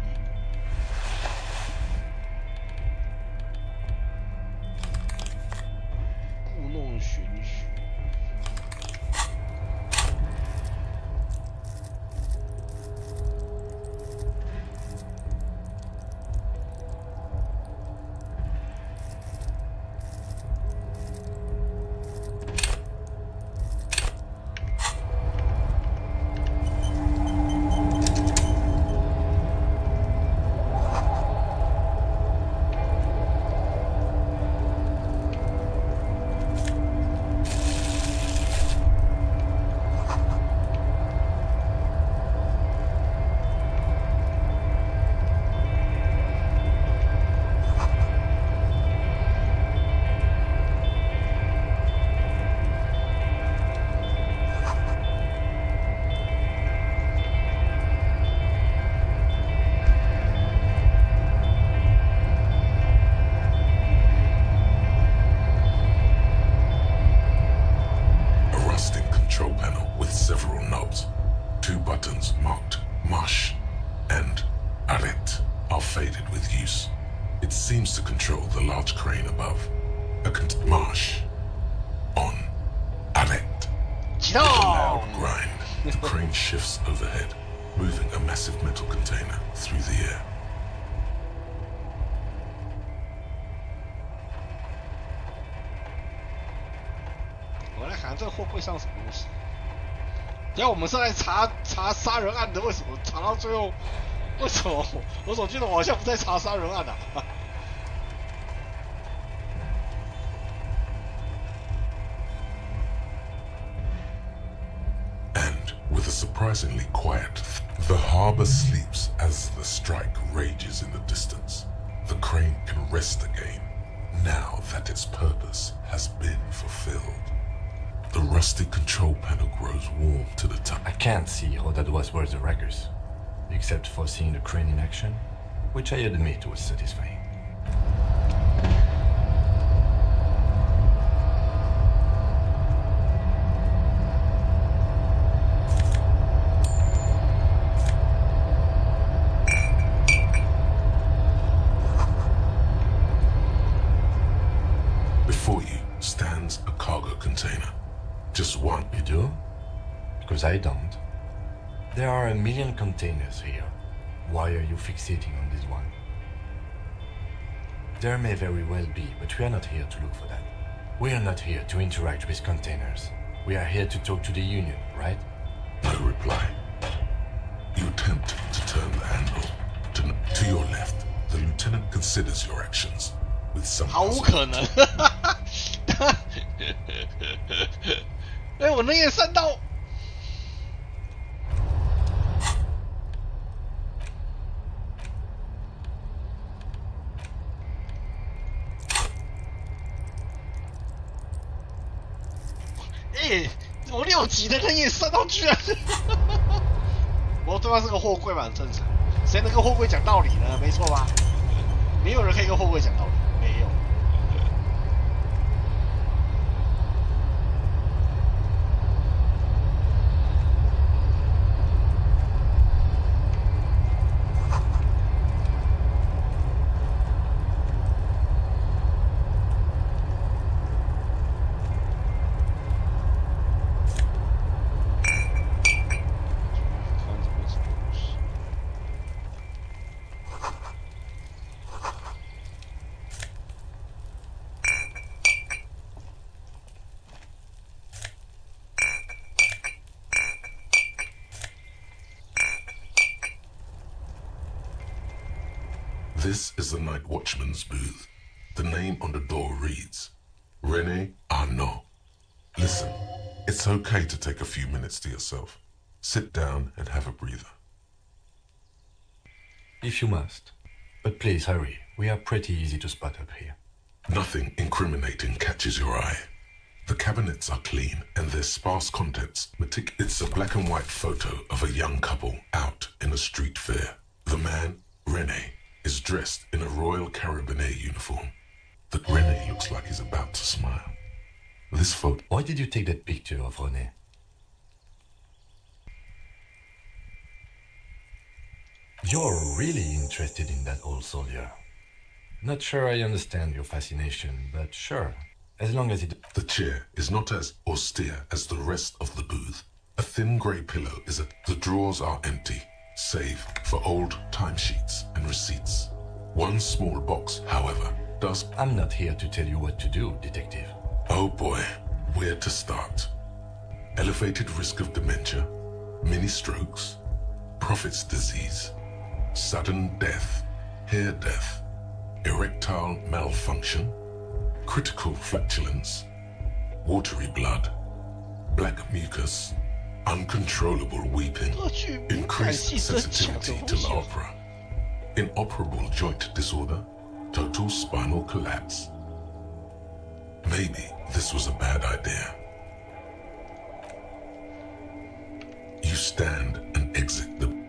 故弄玄虚。It seems to control the large crane above. Marsh. On. Alect. With a loud grind, the crane shifts overhead, moving a massive metal container through the air. 我来看这个货柜上什么东西。等下我们是来查杀人案的，为什么查到最后？为什么我总觉得我好像不在查杀人案啊？And with a surprisingly quiet, the harbor sleeps as the strike rages in the distance. The crane can rest again, now that its purpose has been fulfilled. The rusty control panel grows warm to the touch. I can't see how that was worth the wreckers, except for seeing the crane in action, which I admit was satisfying. Before you stands a cargo container. Just one. You do? Because I don't. There are a million containers here. Why are you fixating on this one? There may very well be, but we are not here to look for that. We are not here to interact with containers. We are here to talk to the Union, right? No reply. You attempt to turn the handle. To your left, the lieutenant considers your actions with some 毫无可能。哎，我能也闪到。哎，我6级的人也闪到居然。我对方是个货柜嘛，很正常。谁能跟货柜讲道理呢？没错吧？没有人可以跟货柜讲道理，没有。This is the night watchman's booth. The name on the door reads, René Arnaud. Listen, it's okay to take a few minutes to yourself. Sit down and have a breather. If you must. But please hurry. We are pretty easy to spot up here. Nothing incriminating catches your eye. The cabinets are clean and their sparse contents. It's a black and white photo of a young couple out in a street fair. The man, René, is dressed in a Royal Carabinier uniform. The René looks like he's about to smile. This photo... Why did you take that picture of René? You're really interested in that old soldier. Not sure I understand your fascination, but sure, as long as it... The chair is not as austere as the rest of the booth. A thin grey pillow is the drawers are empty, save for old timesheets and receipts. One small box, however, does... I'm not here to tell you what to do, detective. Oh boy, where to start? Elevated risk of dementia, mini strokes, prophet's disease, sudden death, hair death, erectile malfunction, critical flatulence, watery blood, black mucus, uncontrollable weeping, increased sensitivity to opera, inoperable joint disorder, total spinal collapse. Maybe this was a bad idea. You stand and exit the...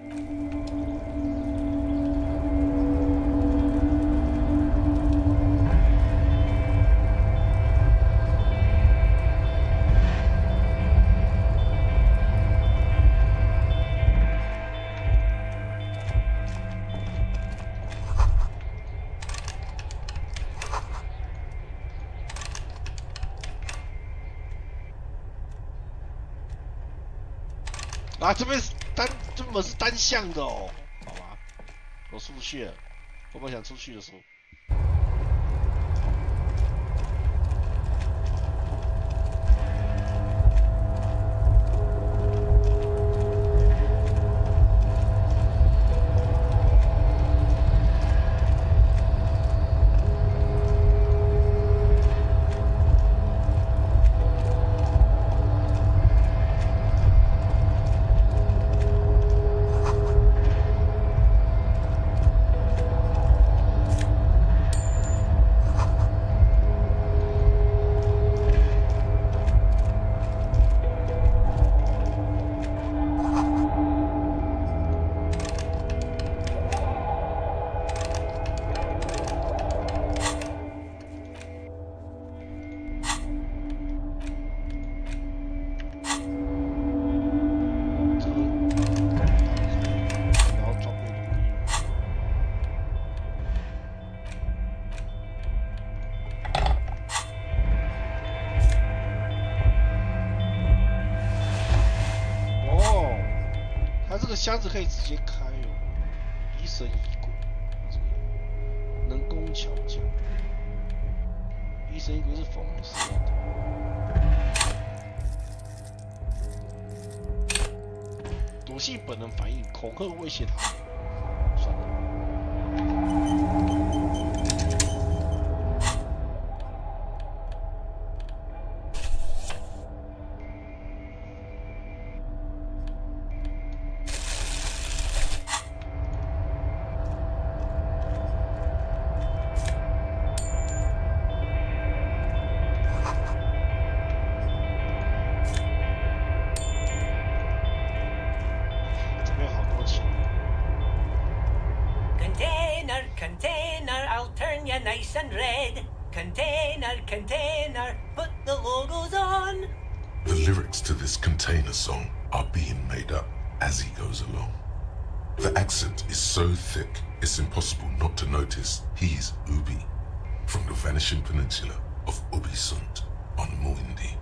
啊，这边是这门是单向的哦。好吧，我出不去了。我本想出去的时候。箱子可以直接开哦，疑神疑鬼，这个能工巧匠，疑神疑鬼是粉红色的，躲性本能反应，恐吓威胁他们，算了。Nice and red. Container, container, put the logos on. The lyrics to this container song are being made up as he goes along. The accent is so thick, it's impossible not to notice he's Ubi, from the vanishing peninsula of Ubisund on Muindi.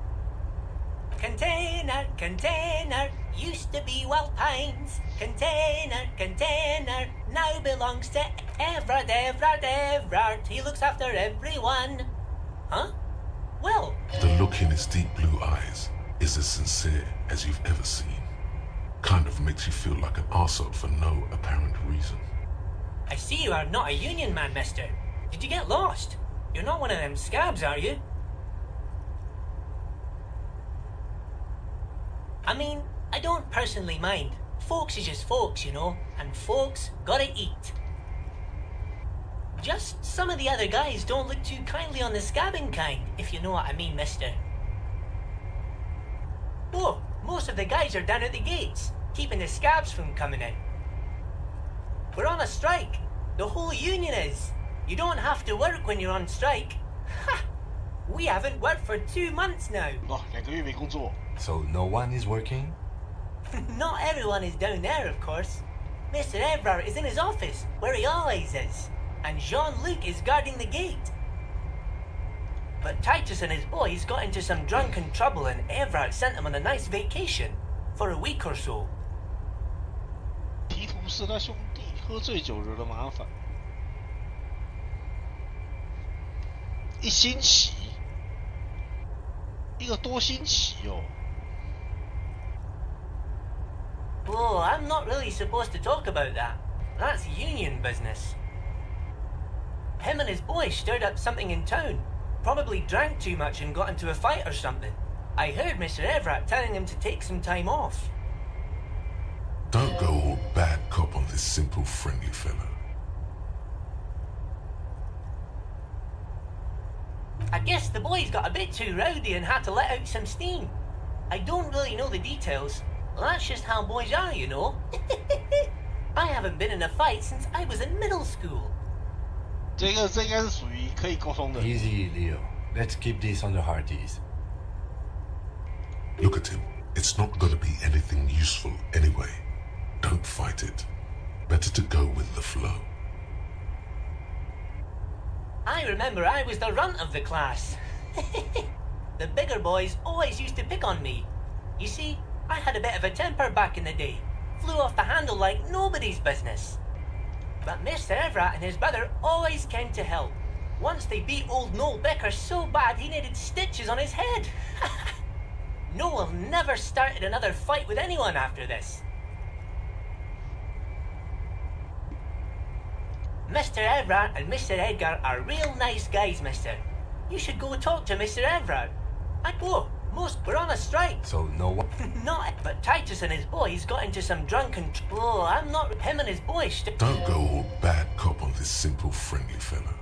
Container, container, used to be Wild Pines. Container, container, now belongs to Everard, Everard, Everard. He looks after everyone. Huh? Well... The look in his deep blue eyes is as sincere as you've ever seen. Kind of makes you feel like an arsehole for no apparent reason. I see you are not a union man, mister. Did you get lost? You're not one of them scabs, are you? I mean, I don't personally mind. Folks is just folks, you know, and folks gotta eat. Just some of the other guys don't look too kindly on the scabbing kind, if you know what I mean, mister. Oh, most of the guys are down at the gates, keeping the scabs from coming in. We're on a strike. The whole union is. You don't have to work when you're on strike. Ha! We haven't worked for 2 months now. So no one is working? Not everyone is down there, of course. Mr. Everard is in his office, where he always is. And Jean-Luc is guarding the gate. But Titus and his boys got into some drunken trouble and Everard sent them on a nice vacation. For a week or so. 提图是他兄弟喝醉酒惹的麻烦。1星期，1个多星期哦。Oh, I'm not really supposed to talk about that. That's union business. Him and his boys stirred up something in town. Probably drank too much and got into a fight or something. I heard Mr. Everett telling him to take some time off. Don't go all bad cop on this simple, friendly fellow. I guess the boys got a bit too rowdy and had to let out some steam. I don't really know the details. That's just how boys are, you know. I haven't been in a fight since I was in middle school. 这个应该是属于可以沟通的。Easy, Leo. Let's keep this on the hard ease. Look at him. It's not going to be anything useful anyway. Don't fight it. Better to go with the flow. I remember I was the runt of the class. The bigger boys always used to pick on me. You see, I had a bit of a temper back in the day. Flew off the handle like nobody's business. But Mr. Everett and his brother always came to help. Once they beat old Noel Becker so bad he needed stitches on his head. Noel never started another fight with anyone after this. Mr. Everett and Mr. Edgar are real nice guys, mister. You should go talk to Mr. Everett. I'd go. Most were on a strike. So no one... Not, but Titus and his boys got into some drunken... Oh, I'm not... Him and his boys... Don't go all bad cop on this simple, friendly fella.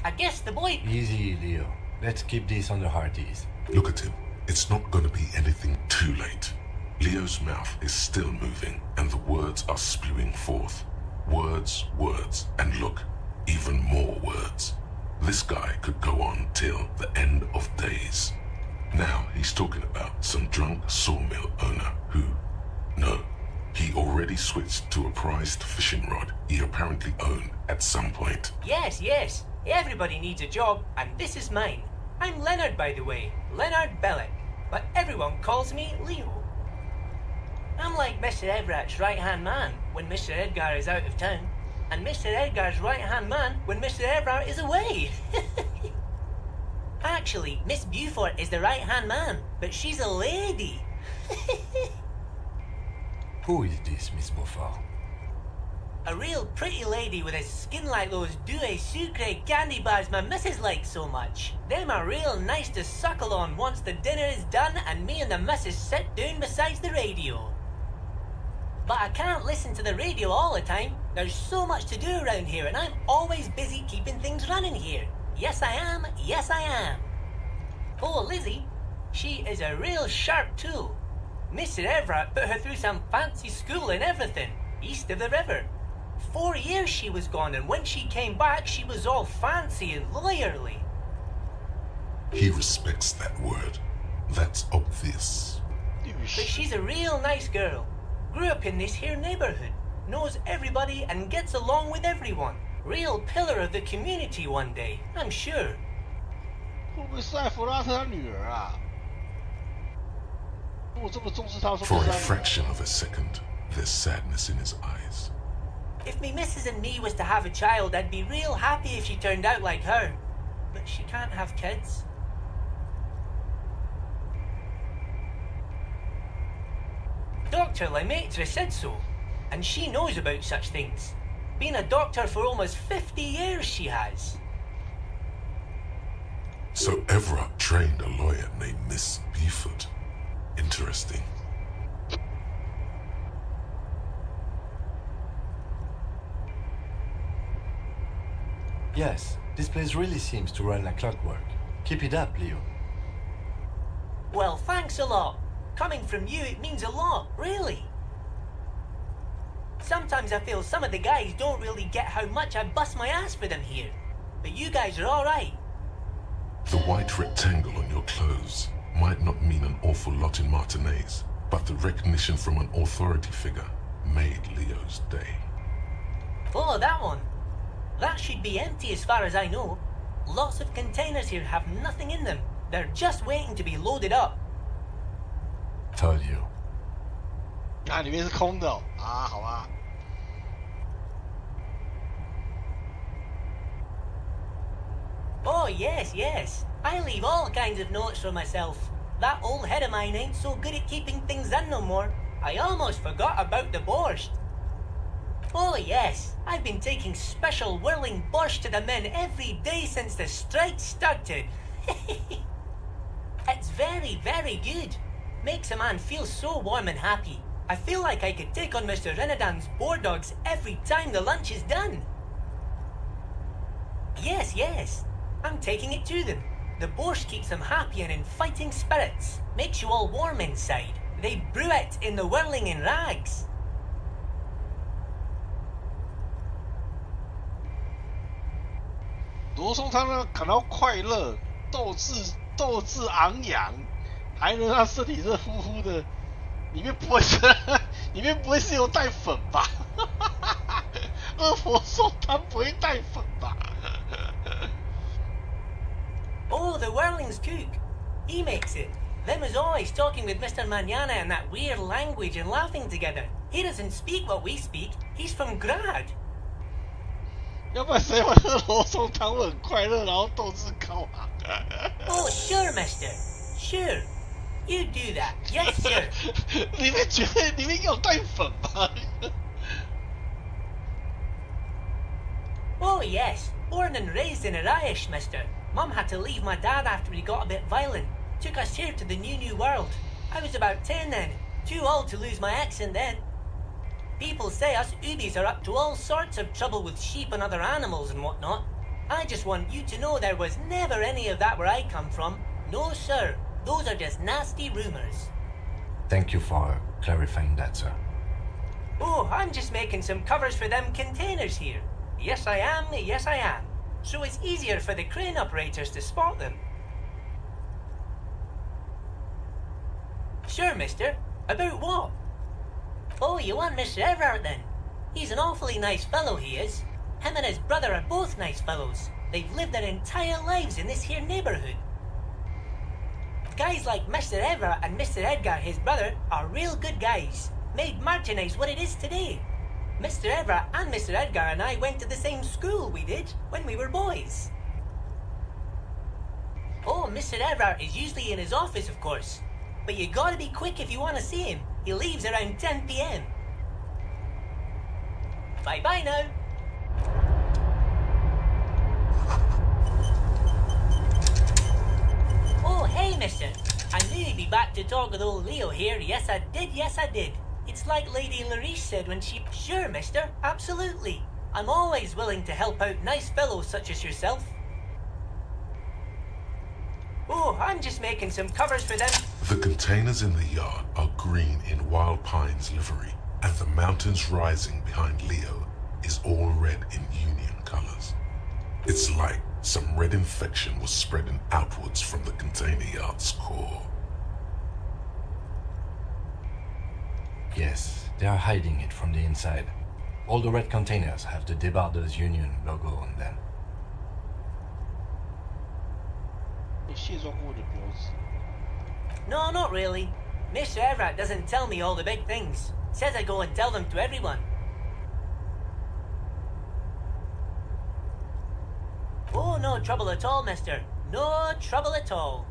I guess the boy... Easy, Leo. Let's keep this on the hard ease. Look at him. It's not going to be anything too late. Leo's mouth is still moving, and the words are spewing forth. Words, words, and look, even more words. This guy could go on till the end of days. Now he's talking about some drunk sawmill owner who... No, he already switched to a prized fishing rod he apparently owned at some point. Yes, yes. Everybody needs a job, and this is mine. I'm Leonard, by the way. Leonard Bellick. But everyone calls me Leo. I'm like Mr. Everett's right-hand man when Mr. Edgar is out of town, and Mr. Edgar's right-hand man when Mr. Everett is away. Actually, Miss Beaufort is the right-hand man, but she's a lady. Who is this, Miss Beaufort? A real pretty lady with a skin like those Douai Sucre candy bars my missus likes so much. Them are real nice to suckle on once the dinner is done and me and the missus sit down beside the radio. But I can't listen to the radio all the time. There's so much to do around here and I'm always busy keeping things running here. Yes I am, yes I am. Oh, Lizzie, she is a real sharp tool. Mr. Everett put her through some fancy school and everything, east of the river. 4 years she was gone, and when she came back, she was all fancy and lawyerly. He respects that word. That's obvious. But she's a real nice girl. Grew up in this here neighborhood. Knows everybody and gets along with everyone. Real pillar of the community one day, I'm sure. 会不会是艾弗拉特他女儿啊？如果这么重视他，说 For 不 a 是他女儿 fraction of a second, there's sadness in his eyes. If me missus and me was to have a child, I'd be real happy if she turned out like her. But she can't have kids. Dr. Lemaitre said so, and she knows about such things. Been a doctor for almost 50 years, she has. So Everett trained a lawyer named Miss Beaufort. Interesting. Yes, this place really seems to run like clockwork. Keep it up, Leo. Well, thanks a lot. Coming from you, it means a lot, really. Sometimes I feel some of the guys don't really get how much I bust my ass for them here. But you guys are alright. The white rectangle on your clothes might not mean an awful lot in Martinez, but the recognition from an authority figure made Leo's day. Oh, that one. That should be empty as far as I know. Lots of containers here have nothing in them. They're just waiting to be loaded up. Told you. 啊，里面是空的哦啊，好吧。Oh, yes, yes. I leave all kinds of notes for myself. That old head of mine ain't so good at keeping things in no more. I almost forgot about the borscht. Oh, yes. I've been taking special whirling borscht to the men every day since the strike started. It's very, very good. Makes a man feel so warm and happy. I feel like I could take on Mr. Renadan's boar dogs every time the lunch is done. Yes, yes. I'm taking it to them. The borscht keeps them happy and in fighting spirits. Makes you all warm inside. They brew it in the whirling in rags. 罗松他呢感到快乐，斗志昂扬，还能让身体热乎乎的。里面不会是有带粉吧？恶佛寿汤不会带粉吧？ Oh, the whirling's cook. He makes it. Them is always talking with Mr. Manana in that weird language and laughing together. He doesn't speak what we speak. He's from Grad. 要不然谁会喝罗宋汤会很快乐，然后斗志高昂？Oh, sure, mister. Sure. You do that. Yes, sir. 里面觉得里面有带粉吗？ Oh, yes. Born and raised in Irish, mister. Mum had to leave my dad after he got a bit violent. Took us here to the new world. I was about 10 then. Too old to lose my accent then. People say us Ubis are up to all sorts of trouble with sheep and other animals and whatnot. I just want you to know there was never any of that where I come from. No, sir. Those are just nasty rumors. Thank you for clarifying that, sir. Oh, I'm just making some covers for them containers here. Yes, I am. Yes, I am. So it's easier for the crane operators to spot them. Sure, mister. About what? Oh, you want Mr. Everard then? He's an awfully nice fellow, he is. Him and his brother are both nice fellows. They've lived their entire lives in this here neighbourhood. Guys like Mr. Everard and Mr. Edgar, his brother, are real good guys. Made Martinez what it is today. Mr. Everard and Mr. Edgar and I went to the same school, we did, when we were boys. Oh, Mr. Everard is usually in his office, of course. But you gotta be quick if you want to see him. He leaves around 10 p.m. Bye-bye now. Oh, hey, mister. I knew you'd be back to talk with old Leo here. Yes, I did. Yes, I did. It's like Lady Larice said when she... Sure, mister. Absolutely. I'm always willing to help out nice fellows such as yourself. Oh, I'm just making some covers for them. The containers in the yard are green in Wild Pine's livery, and the mountains rising behind Leo is all red in Union colors. It's like some red infection was spreading outwards from the container yard's core. Yes, they are hiding it from the inside. All the red containers have the Debarders Union logo on them. No, not really. Mr. Everett doesn't tell me all the big things. Says I go and tell them to everyone. Oh, no trouble at all, mister. No trouble at all.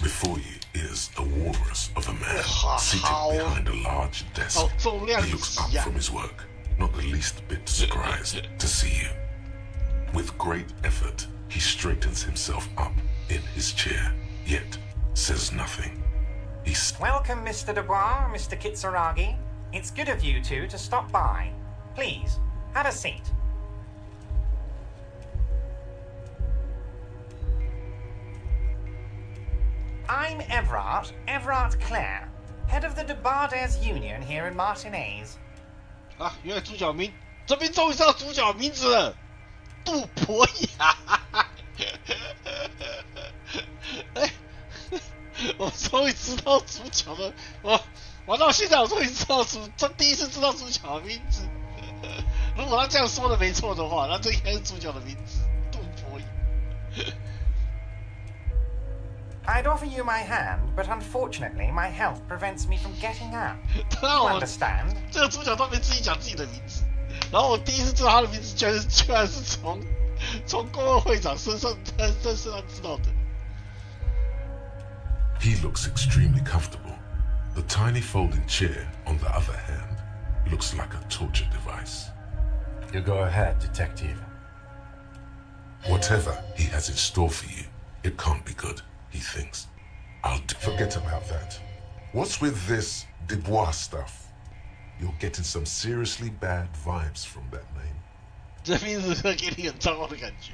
Before you is a walrus of a man seated behind a large desk. He looks up from his work, not the least bit surprised to see you. With great effort, he straightens himself up in his chair, yet says nothing. Welcome, Mr. Dubois, Mr. Kitsuragi. It's good of you two to stop by. Please, have a seat. I'm Everard Clare, head of the Debarders Union here in Martinez. 啊，原来主角名，这边终于知道主角名字了，杜博雅。哎，我终于知道主角的，我到现在我终于知道第一次知道主角的名字。如果他这样说的没错的话，那这应该是主角的名字，杜博雅。I'd offer you my hand, but unfortunately my health prevents me from getting up. You understand? 这个主角都没自己讲自己的名字，然后我第一次知道他的名字，居然是从工会会长身上知道的。He looks extremely comfortable. The tiny folding chair, on the other hand, looks like a torture device. You go ahead, detective. Whatever he has in store for you, it can't be good, he thinks. Forget about that. What's with this Dubois stuff? You're getting some seriously bad vibes from that name. 这名字会给你很糟糕的感觉。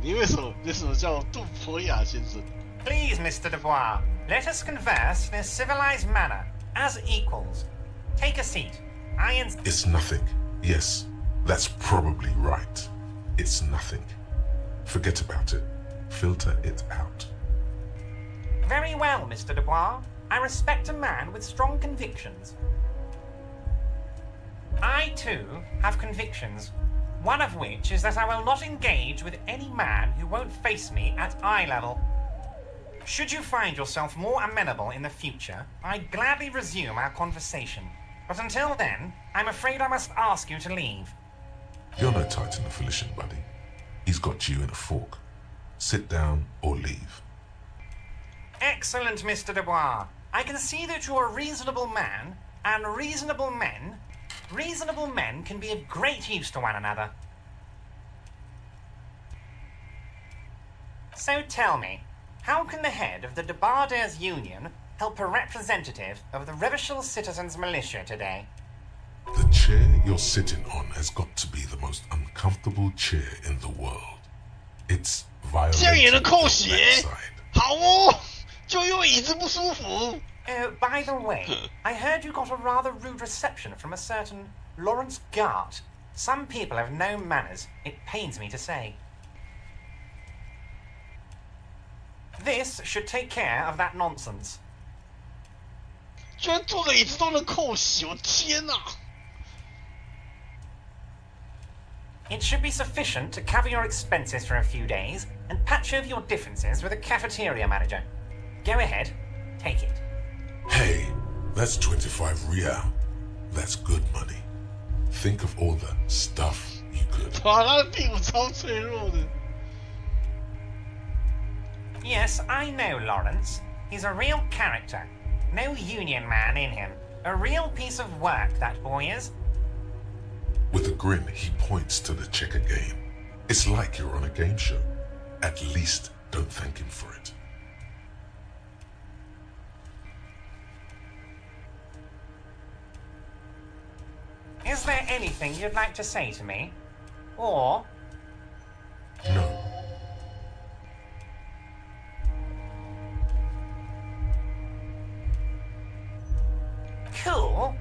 你为什么叫杜博雅先生 Please, Mr. Dubois, let us converse in a civilized manner, as equals. Take a seat. It's nothing. Yes, that's probably right. It's nothing. Forget about it. Filter it out. Very well, Mr. Dubois. I respect a man with strong convictions. I, too, have convictions. One of which is that I will not engage with any man who won't face me at eye level. Should you find yourself more amenable in the future, I'd gladly resume our conversation. But until then, I'm afraid I must ask you to leave. You're no Titan of Felician, buddy. He's got you in a fork. Sit down or leave. Excellent, Mr. Dubois. I can see that you're a reasonable man, and reasonable men can be of great use to one another. So tell me, how can the head of the Debarders Union help a representative of the Revachol Citizens Militia today? The chair you're sitting on has got to be the most uncomfortable chair in the world. It's 这样也能 violating 扣 your 血 backside. 好哦，就因为椅子不舒服。By the way, I heard you got a rather rude reception from a certain Lawrence Gart. Some people have no manners, it pains me to say. This should take care of that nonsense. 居然坐个椅子都能扣血，我天哪！ It should be sufficient to cover your expenses for a few days and patch over your differences with a cafeteria manager. Go ahead, take it. Hey, that's 25 real. That's good money. Think of all the stuff you could. 哇，他的屁股超脆弱的。 Yes, I know Lawrence. He's a real character. No union man in him. A real piece of work, that boy is. With a grin, he points to the checker game. It's like you're on a game show. At least don't thank him for it. Is there anything you'd like to say to me? Or... No. Cool?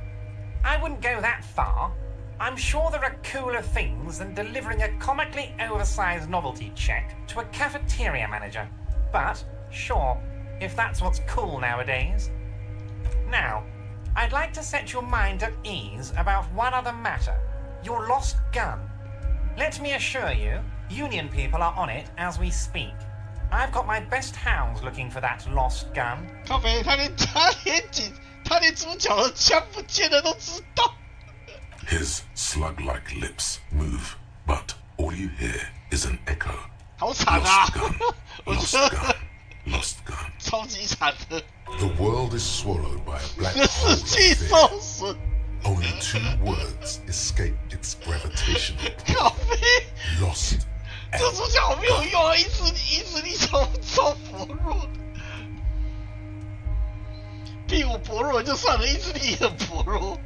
I wouldn't go that far. I'm sure there are cooler things than delivering a comically oversized novelty check to a cafeteria manager. But, sure, if that's what's cool nowadays. Now, I'd like to set your mind at ease about one other matter. Your lost gun. Let me assure you, Union people are on it as we speak. I've got my best hounds looking for that lost gun. 靠北，他连主角的枪不见了都知道。 His slug-like lips move, but all you hear is an echo. 好惨啊！ Lost gun, 我 lost 觉得 gun, lost gun. 超级惨的。 The world is swallowed by a black 这 hole 世 of 纪 fear. 受损， Only 2 words escape its gravitational pull. 靠北， Lost 这 and 主角好没有用啊！意志力超薄弱的，屁股薄弱就算了，意志力也很薄弱。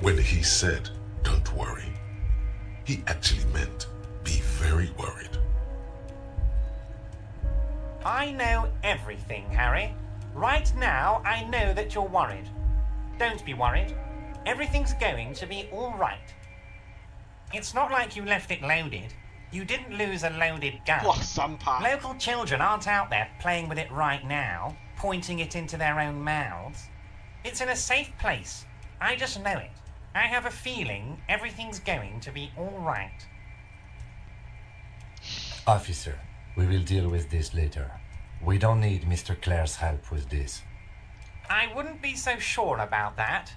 When he said, "Don't worry," he actually meant, "Be very worried." I know everything, Harry. Right now, I know that you're worried. Don't be worried. Everything's going to be all right. It's not like you left it loaded. You didn't lose a loaded gun. 哇，3趴。 Local children aren't out there playing with it right now, pointing it into their own mouths. It's in a safe place. I just know it. I have a feeling everything's going to be all right. Officer, we will deal with this later. We don't need Mr. Clare's help with this. I wouldn't be so sure about that.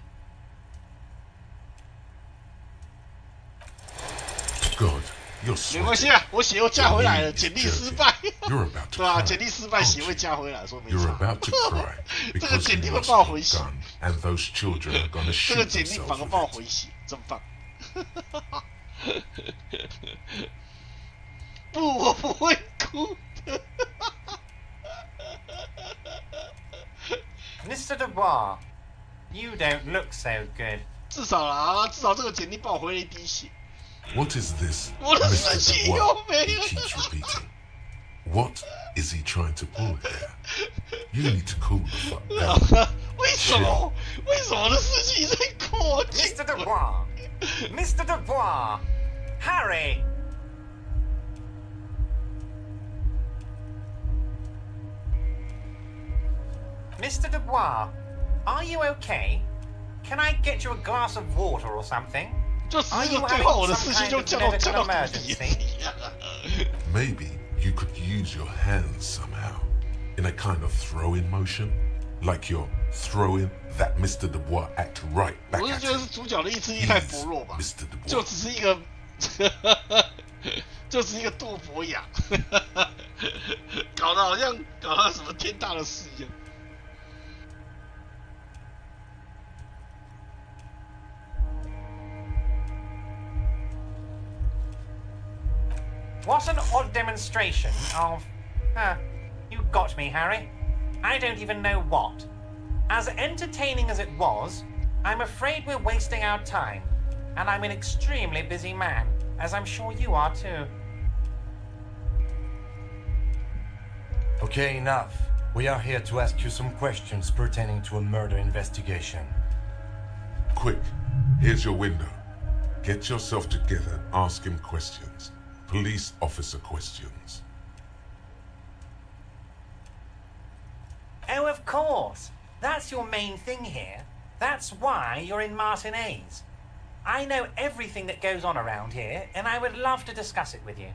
God, you're 没关系 sweating. 啊，我血又加回来了，简历失败。 You're about to 对啊， cry. 简历失败，血会加回来，说没 You're 差。 about to cry 这个 because 简历 you 会 lost 帮我 your 回血， gun, and those children are gonna 这 shoot 个简历 themselves 反而帮我 with 回 it. 血，真棒。不，我不会哭的。 Mr. Dubois, you don't look so good. 至少啦，至少这个简历帮我回了一滴血。What is this 我的事 Mr. 情 Dubois 又没 he 了。 keeps repeating? What is he trying to pull here? You need to cool the fuck down. 为什么？为什么的事情在扩进？ Mr. Dubois! Mr. Dubois! Harry! Mr. Dubois, are you okay? Can I get you a glass of water or something? 就只 Are 是 you 个对 having 话，我的 some 事情 kind 就 of 降到 medical 谷底 emergency? 了。 Maybe you could use your hands somehow, in a kind of throw-in motion, like you're throwing that Mr. Dubois act right back 我是 at 觉得 you. 是主角的意志力太薄弱吧， Mr. Dubois. 就只是一个，就只是一个杜博雅，搞得好像搞到什么天大的事一样。 What an odd demonstration of... you got me, Harry. I don't even know what. As entertaining as it was, I'm afraid we're wasting our time. And I'm an extremely busy man, as I'm sure you are too. Okay, enough. We are here to ask you some questions pertaining to a murder investigation. Quick, here's your window. Get yourself together and ask him questions. Police officer questions. Oh, of course. That's your main thing here. That's why you're in Martinez. I know everything that goes on around here, and I would love to discuss it with you.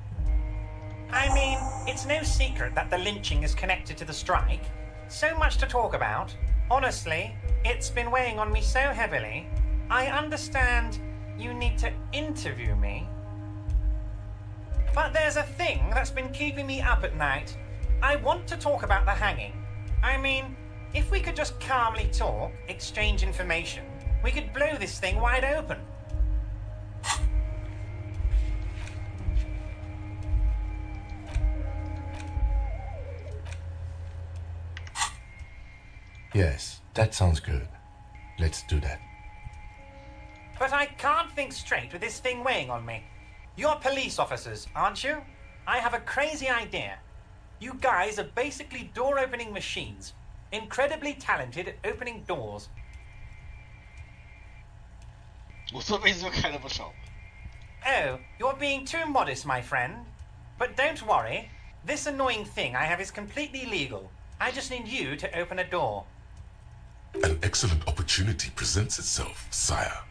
I mean, it's no secret that the lynching is connected to the strike. So much to talk about. Honestly, it's been weighing on me so heavily. I understand you need to interview me. But there's a thing that's been keeping me up at night. I want to talk about the hanging. I mean, if we could just calmly talk, exchange information, we could blow this thing wide open. Yes, that sounds good. Let's do that. But I can't think straight with this thing weighing on me. You're police officers, aren't you? I have a crazy idea. You guys are basically door-opening machines. Incredibly talented at opening doors. 我这辈子就开了不少。 Oh, you're being too modest, my friend. But don't worry. This annoying thing I have is completely legal. I just need you to open a door. An excellent opportunity presents itself, sire.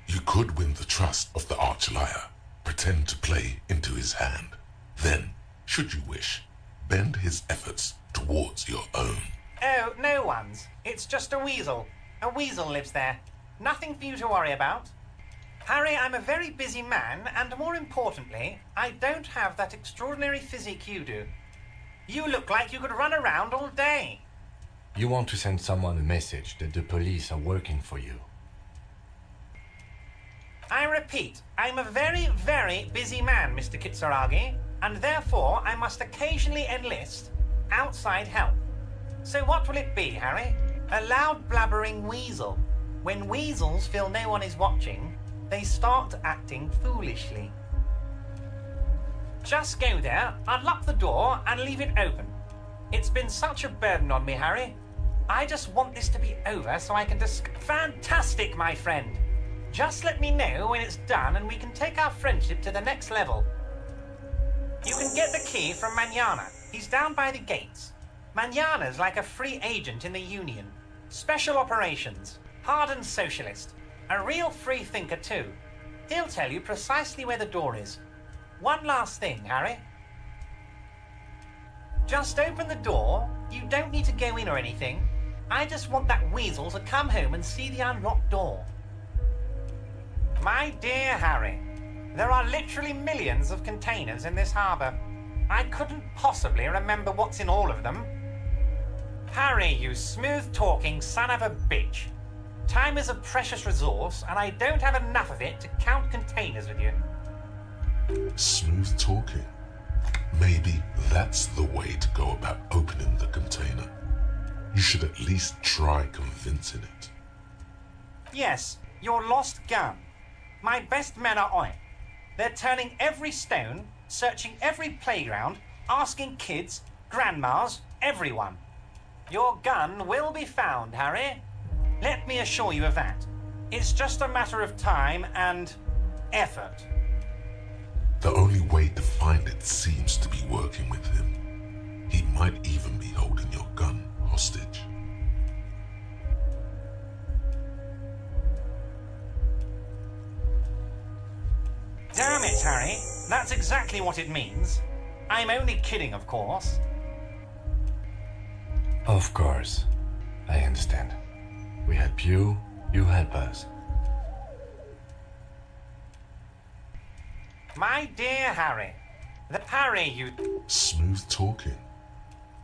You could win the trust of the arch-liar, pretend to play into his hand. Then, should you wish, bend his efforts towards your own. Oh, no one's. It's just a weasel. A weasel lives there. Nothing for you to worry about. Harry, I'm a very busy man, and more importantly, I don't have that extraordinary physique you do. You look like you could run around all day. You want to send someone a message that the police are working for you. I repeat, I'm a very, very busy man, Mr. Kitsuragi, and therefore I must occasionally enlist outside help. So what will it be, Harry? A loud blabbering weasel. When weasels feel no one is watching, they start acting foolishly. Just go there, unlock the door, and leave it open. It's been such a burden on me, Harry. I just want this to be over so I can Fantastic, my friend! Just let me know when it's done and we can take our friendship to the next level. You can get the key from Manana. He's down by the gates. Manana's like a free agent in the Union. Special operations. Hardened socialist. A real free thinker too. He'll tell you precisely where the door is. One last thing, Harry. Just open the door. You don't need to go in or anything. I just want that weasel to come home and see the unlocked door. My dear Harry, there are literally millions of containers in this harbour. I couldn't possibly remember what's in all of them. Harry, you smooth-talking son of a bitch. Time is a precious resource, and I don't have enough of it to count containers with you. Smooth talking. Maybe that's the way to go about opening the container. You should at least try convincing it. Yes, your lost gun. My best men are on it. They're turning every stone, searching every playground, asking kids, grandmas, everyone. Your gun will be found, Harry. Let me assure you of that. It's just a matter of time and effort. The only way to find it seems to be working with him. He might even be holding your gun hostage. Damn it, Harry. That's exactly what it means. I'm only kidding, of course. Of course. I understand. We help you, you help us. My dear Harry, the Harry you... Smooth talking.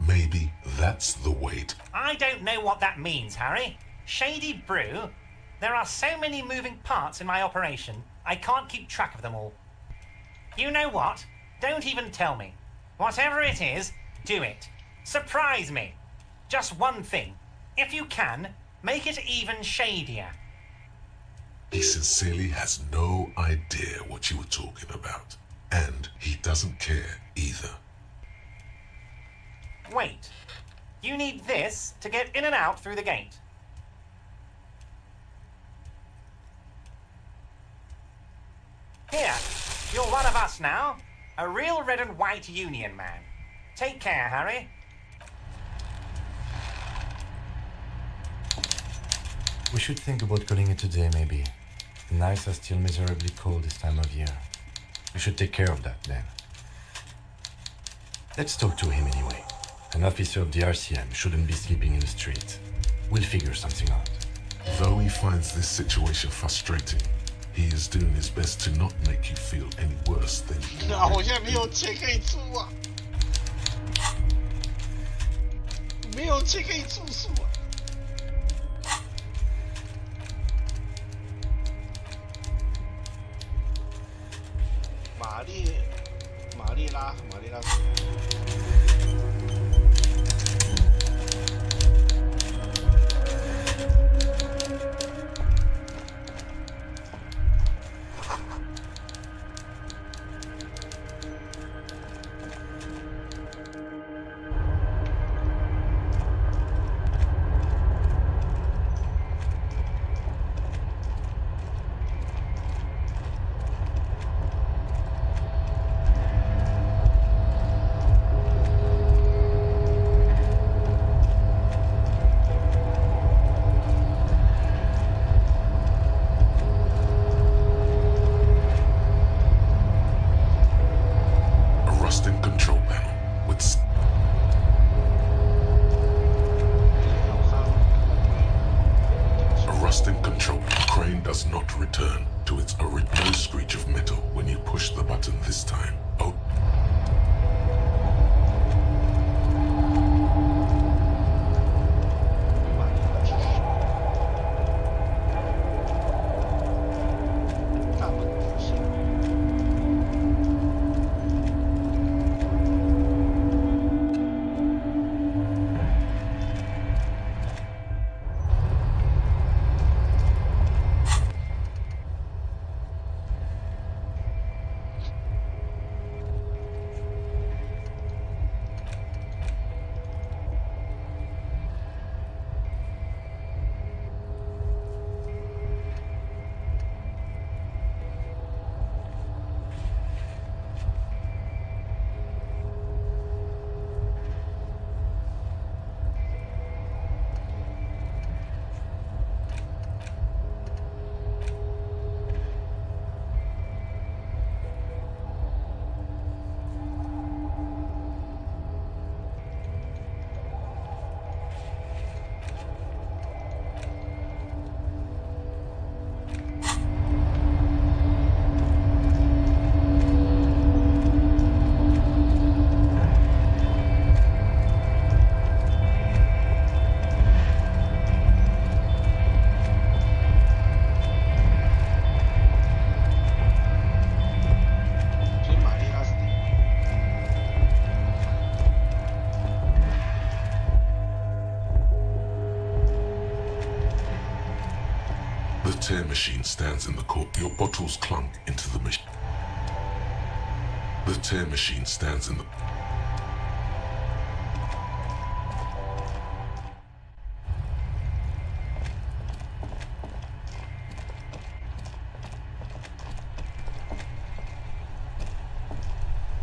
Maybe that's the way to... I don't know what that means, Harry. Shady brew? There are so many moving parts in my operation, I can't keep track of them all. You know what? Don't even tell me. Whatever it is, do it. Surprise me. Just one thing. If you can, make it even shadier. He sincerely has no idea what you were talking about. And he doesn't care either. Wait. You need this to get in and out through the gate. Here, you're one of us now. A real red and white union man. Take care, Harry. We should think about calling it a day, maybe. The nights are still miserably cold this time of year. We should take care of that then. Let's talk to him anyway. An officer of the RCM shouldn't be sleeping in the street. We'll figure something out. Though he finds this situation frustrating, he is doing his best to not make you feel any worse than you啊，我现在没有钱可以出啊，没有钱可以住宿啊。玛丽拉。The tear machine stands in the court. Your bottles clunk into the machine. The tear machine stands in the...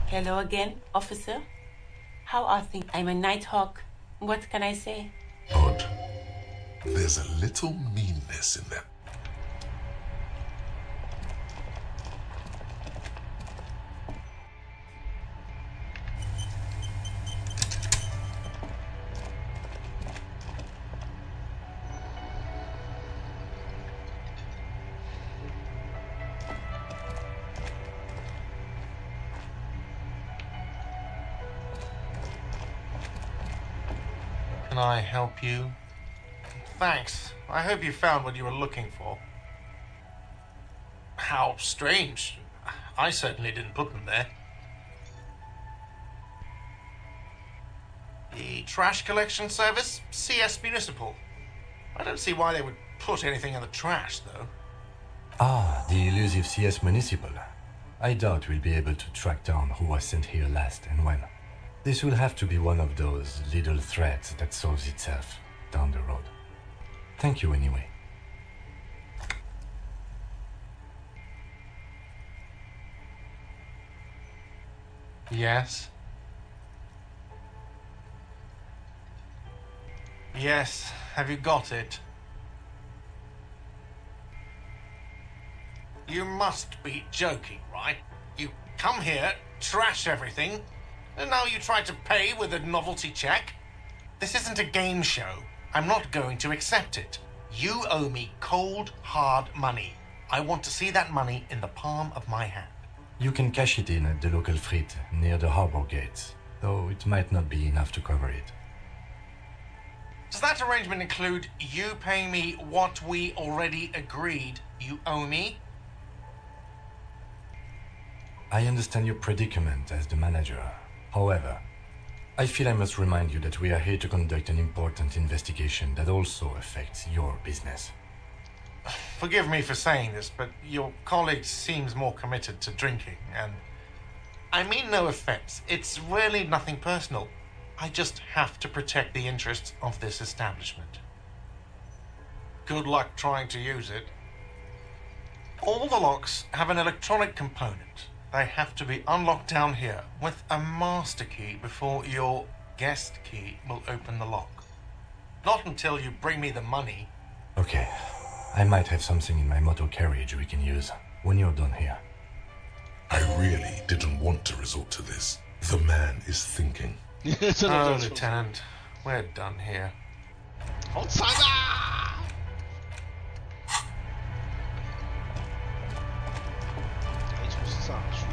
Hello again, officer. How are things? I'm a Nighthawk. What can I say? Odd. There's a little meanness in that. Can I help you? Thanks. I hope you found what you were looking for. How strange. I certainly didn't put them there. The trash collection service? CS Municipal. I don't see why they would put anything in the trash, though. Ah, the elusive CS Municipal. I doubt we'll be able to track down who was sent here last and when. This will have to be one of those little threads that solves itself down the road. Thank you anyway. Yes? Yes, have you got it? You must be joking, right? You come here, trash everything, and now you try to pay with a novelty check? This isn't a game show. I'm not going to accept it. You owe me cold, hard money. I want to see that money in the palm of my hand. You can cash it in at the local frit near the harbor gates, though it might not be enough to cover it. Does that arrangement include you paying me what we already agreed you owe me? I understand your predicament as the manager. However, I feel I must remind you that we are here to conduct an important investigation that also affects your business. Forgive me for saying this, but your colleague seems more committed to drinking, and I mean no offense. It's really nothing personal. I just have to protect the interests of this establishment. Good luck trying to use it. All the locks have an electronic component. They have to be unlocked down here with a master key before your guest key will open the lock. Not until you bring me the money. Okay, I might have something in my motor carriage we can use when you're done here. I really didn't want to resort to this. The man is thinking. Oh, Lieutenant, we're done here. 好惨啊！ 排除上去。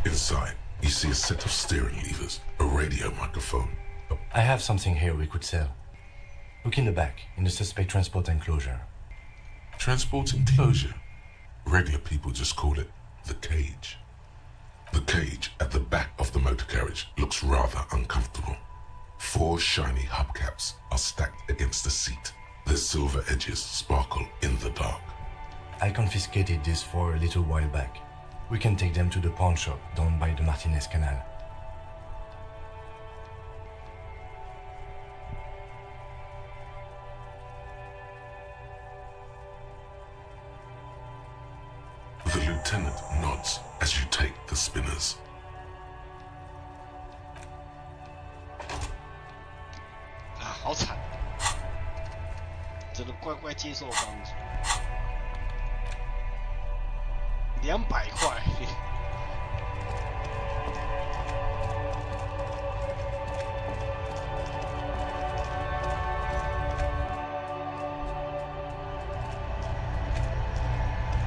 Inside, you see a set of steering levers, a radio microphone. I have something here we could sell. Look in the back, in the suspect transport enclosure. Transport enclosure? Regular people just call it the cage. The cage at the back of the motor carriage looks rather uncomfortable. 4 shiny hubcaps are stacked against the seat. Their silver edges sparkle in the dark. I confiscated these 4 a little while back. We can take them to the pawn shop down by the Martinez Canal. The lieutenant nods as you take the spinners. 啊，好惨！只能乖乖接受帮助。200块。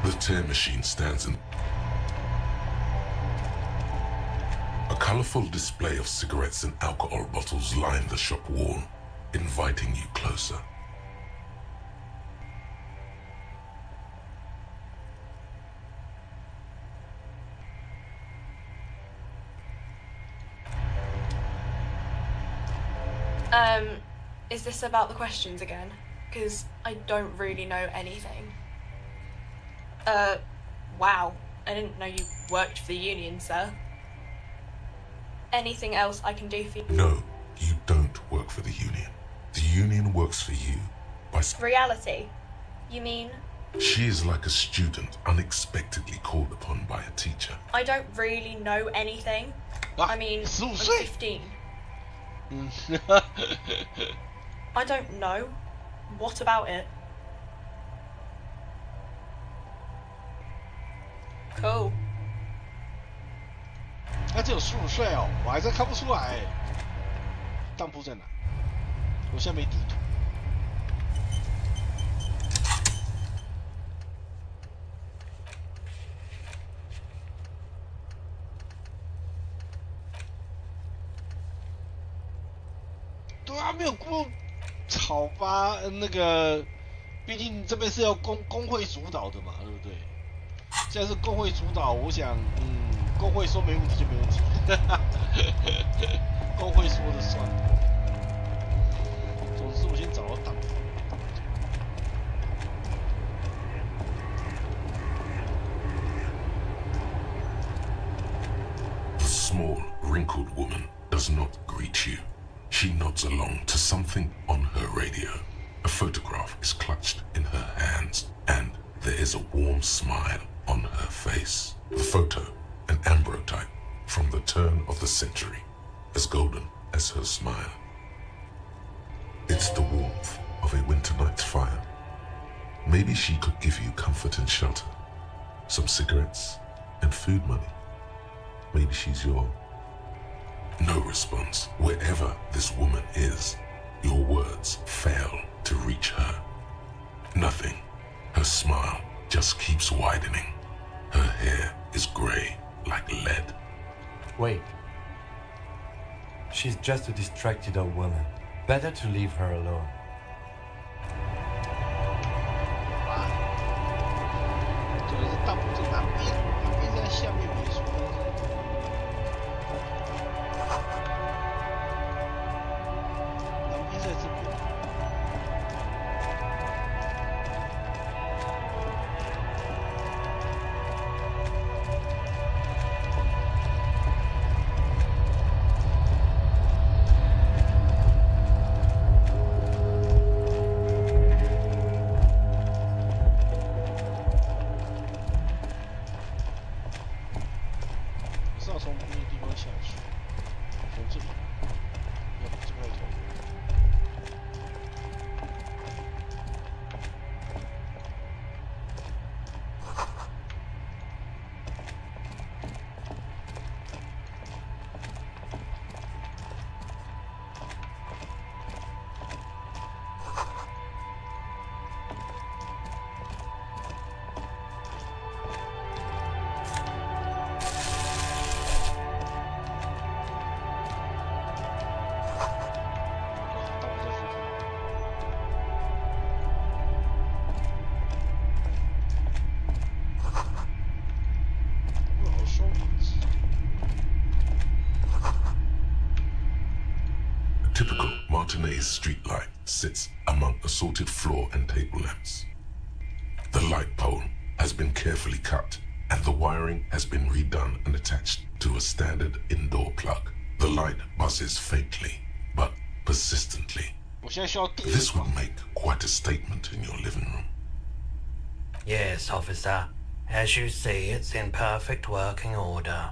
The tear machine stands in. A colorful display of cigarettes and alcohol bottles line the shop wall, inviting you closer. Is this about the questions again? Because I don't really know anything. Wow. I didn't know you worked for the union, sir. Anything else I can do for you? No, you don't work for the union. The union works for you by... Reality? You mean? She is like a student unexpectedly called upon by a teacher. I don't really know anything. I mean, I'm 15. I don't know. What about it? Cool. 他只有15岁哦，我还真看不出来。当铺在哪？我现在没地图。对啊，没有过草吧？那个，毕竟这边是要工会主导的嘛，对不对？现在是工会主导，我想，工会说没问题就没问题，工会说的算。总之，我先找到档。The small, wrinkled woman does not greet you. She nods along to something on her radio. A photograph is clutched in her hands, and there is a warm smile on her face. The photo, an ambrotype from the turn of the century, as golden as her smile. It's the warmth of a winter night's fire. Maybe she could give you comfort and shelter, some cigarettes and food money. Maybe she's your... No response. Wherever this woman is, your words fail to reach her. Nothing. Her smile just keeps widening. Her hair is gray like lead. Wait. She's just a distracted old woman. Better to leave her alone. 这个是大埔在南边，南边在下面没说。南边在这边。是要从别的地方下去，从这里，要不这块头。A typical Martinez streetlight sits among assorted floor and table lamps. The light pole has been carefully cut, and the wiring has been redone and attached to a standard indoor plug. The light buzzes faintly, but persistently. This would make quite a statement in your living room. Yes, officer. As you see, it's in perfect working order.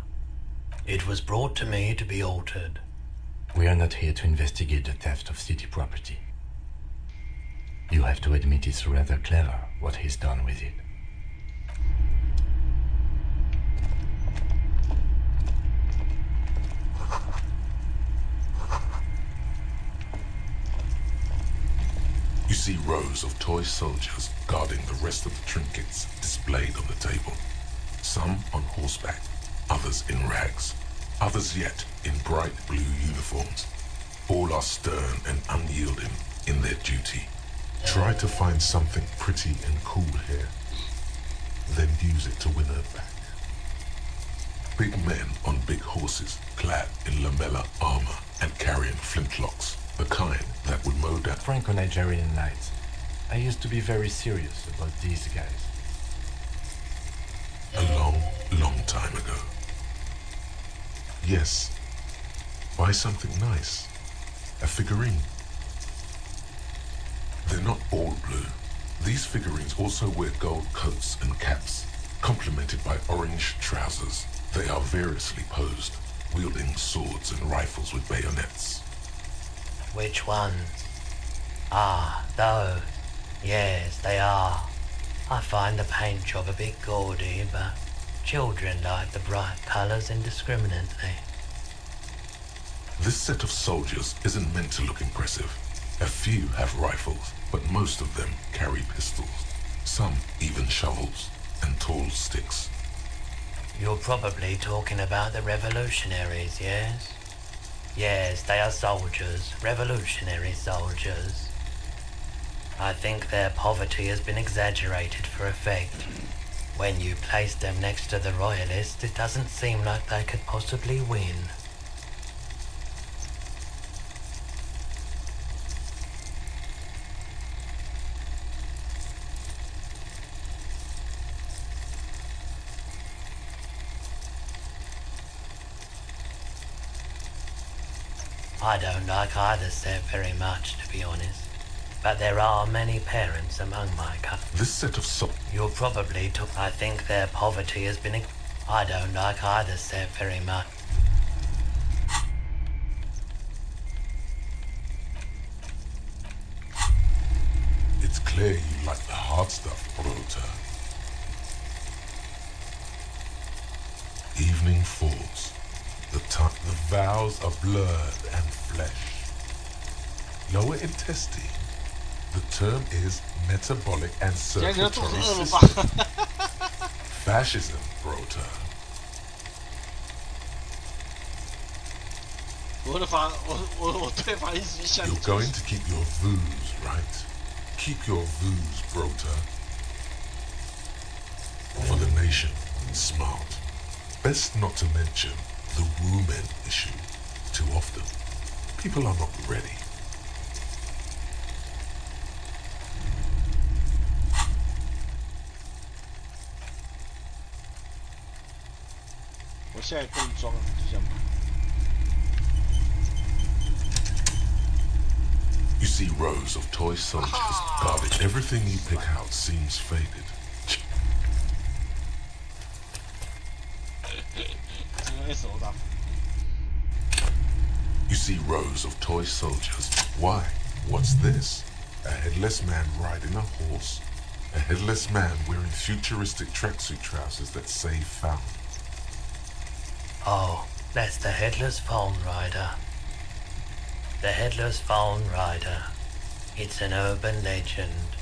It was brought to me to be altered. We are not here to investigate the theft of city property. You have to admit it's rather clever what he's done with it. You see rows of toy soldiers guarding the rest of the trinkets displayed on the table. Some on horseback, others in rags, others yet in bright blue uniforms. All are stern and unyielding in their duty. Try to find something pretty and cool here, then use it to win her back. Big men on big horses, clad in lamella armor and carrying flintlocks, the kind that would mow down Franco-Nigerian nights. I used to be very serious about these guys. a long, long time ago. Yes, buy something nice. A figurine. They're not all blue. These figurines also wear gold coats and caps, complemented by orange trousers. They are variously posed, wielding swords and rifles with bayonets. Which ones? Ah, those. Yes, they are. I find the paint job a bit gaudy, but children like the bright colours indiscriminately. This set of soldiers isn't meant to look impressive. A few have rifles, but most of them carry pistols. Some even shovels and tall sticks. You're probably talking about the revolutionaries, yes? Yes, they are soldiers, revolutionary soldiers. I think their poverty has been exaggerated for effect. When you place them next to the royalists, it doesn't seem like they could possibly win. I don't like either set very much, to be honest. But there are many parents among my This set of You're probably I think their poverty has been... I don't like either set very much. It's clear you like the hard stuff, Rota. Evening falls. The vows are blurred and flesh. Lower intestine. The term is metabolic and circulatory system. Fascism, Rota. You're going to keep your views, right? Keep your views, Rota. For the nation, smart. Best not to mention the women issue too often. People are not ready. You see rows of toy soldiers guarded. Everything you pick out seems faded. You see rows of toy soldiers. Why? What's this? A headless man riding a horse. A headless man wearing futuristic tracksuit trousers that say found. Oh, that's the Headless Phone Rider. The Headless Phone Rider. It's an urban legend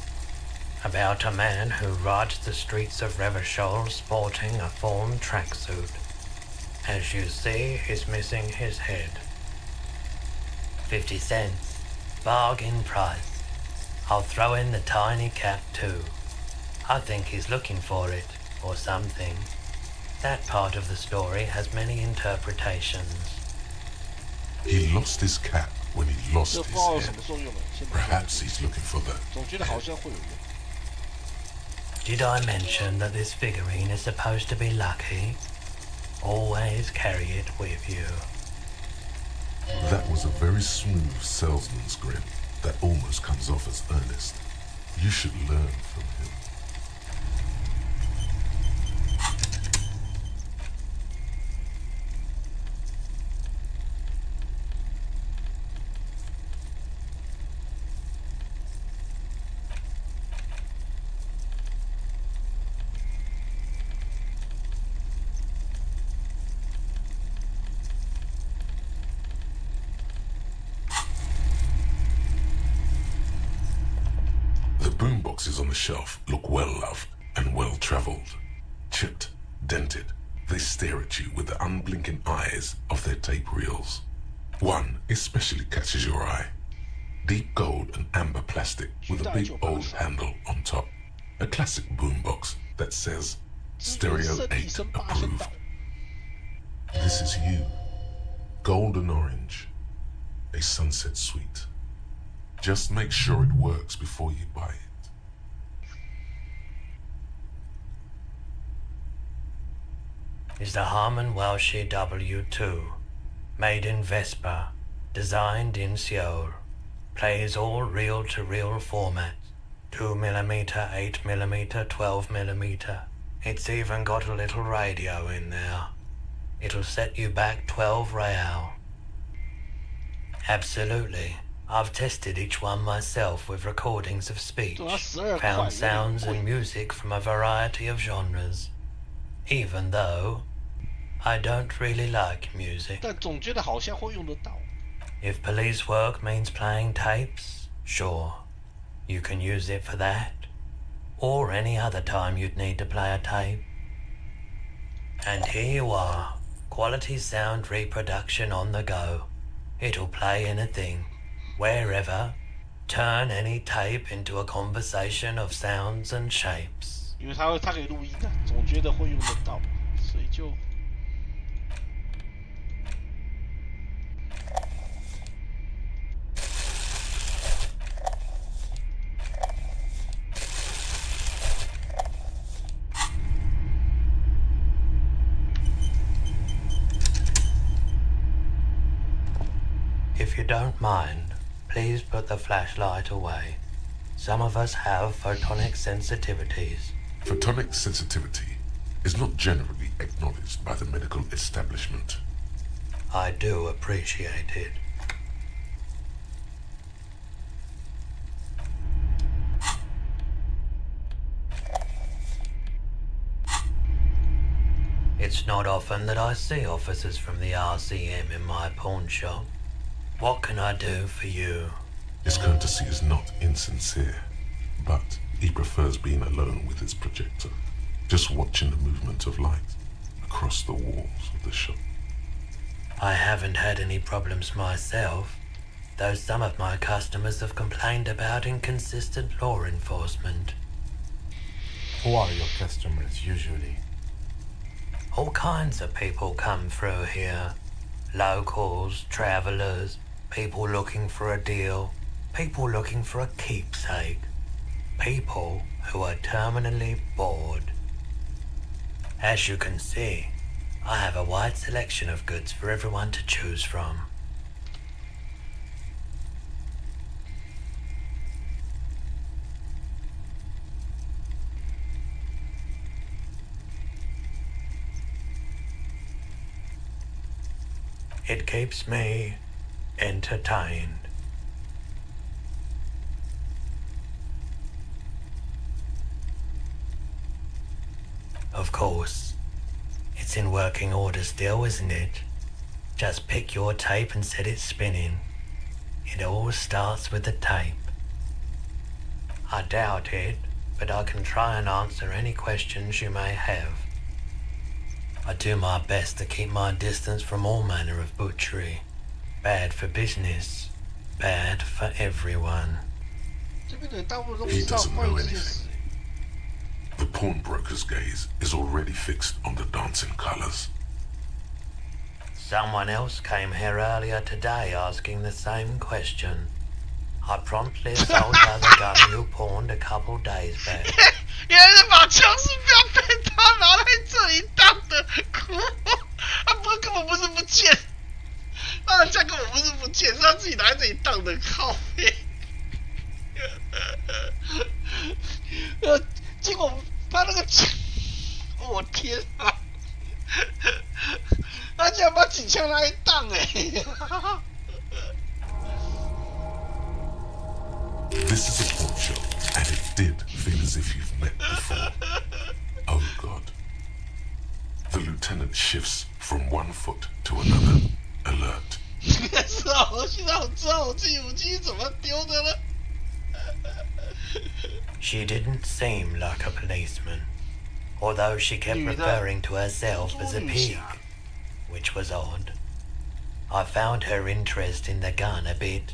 about a man who rides the streets of Revachol sporting a fawn tracksuit. As you see, he's missing his head. 50 cents. Bargain price. I'll throw in the tiny cap too. I think he's looking for it, or something. That part of the story has many interpretations. He lost his cap when he lost his head. Perhaps he's looking for the... Did I mention that this figurine is supposed to be lucky? Always carry it with you. That was a very smooth salesman's grin that almost comes off as earnest. You should learn from him. Boxes on the shelf look well-loved and well-traveled. Chipped, dented, they stare at you with the unblinking eyes of their tape reels. One especially catches your eye. Deep gold and amber plastic with a big old handle on top. A classic boombox that says, Stereo 8 approved. This is you. Gold and orange. a sunset suite. Just make sure it works before you buy it. Is the Harman Welsh W2, made in Vespa, designed in Seoul, plays all reel-to-reel formats, 2mm, 8mm, 12mm. It's even got a little radio in there. It'll set you back 12 real. Absolutely. I've tested each one myself with recordings of speech, found sounds and music from a variety of genres. Even though I don't really like music. 但总觉得好像会用得到。 If police work means playing tapes, sure, you can use it for that, or any other time you'd need to play a tape. And here you are, quality sound reproduction on the go. It'll play anything, wherever, turn any tape into a conversation of sounds and shapes. 因为它可以录音的，总觉得会用得到，所以就。 If you don't mind, please put the flashlight away. Some of us have photonic sensitivities. Photonic sensitivity is not generally acknowledged by the medical establishment. I do appreciate it. It's not often that I see officers from the RCM in my pawn shop. What can I do for you? His courtesy is not insincere, but he prefers being alone with his projector, just watching the movement of light across the walls of the shop. I haven't had any problems myself, though some of my customers have complained about inconsistent law enforcement. Who are your customers usually? All kinds of people come through here. Locals, travellers, people looking for a deal, people looking for a keepsake, people who are terminally bored. As you can see, I have a wide selection of goods for everyone to choose from. It keeps me entertained. Of course, it's in working order still, isn't it? Just pick your tape and set it spinning. It all starts with the tape. I doubt it, but I can try and answer any questions you may have. I do my best to keep my distance from all manner of butchery. Bad for business, bad for everyone. He doesn't know anything. The pawnbroker's gaze is already fixed on the dancing colors. Someone else came here earlier today asking the same question. I promptly sold her the gun you pawned a couple days back. 原来把枪是不要被他拿来这里当的，他根本不是不见，他的枪根本不是不见，是他自己拿来这里当的，靠背。结果他那个枪，我天啊！他竟然把警枪拿来当This is a pawn shop, and it did feel as if you've met before. Oh God. The lieutenant shifts from one foot to another, alert. 是啊，我现在我知道我自己武器怎么丢的了。She didn't seem like a policeman, although she kept referring to herself as a pig, which was odd. I found her interest in the gun a bit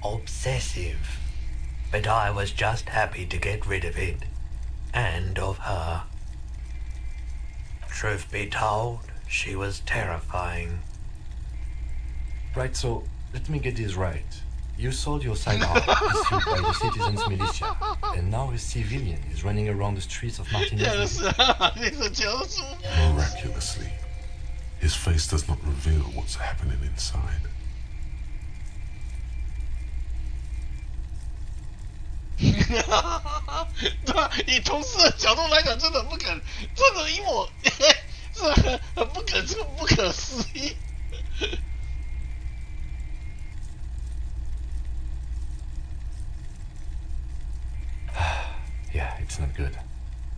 obsessive, but I was just happy to get rid of it, and of her. Truth be told, she was terrifying. Right, so Let me get this right. You sold your sidearm issued by the citizens' militia, and now a civilian is running around the streets of Martinez. Miraculously, his face does not reveal what's happening inside. 对吧？以同事的角度来讲，真的不可，真的以我，这很不可思议。Yeah, it's not good.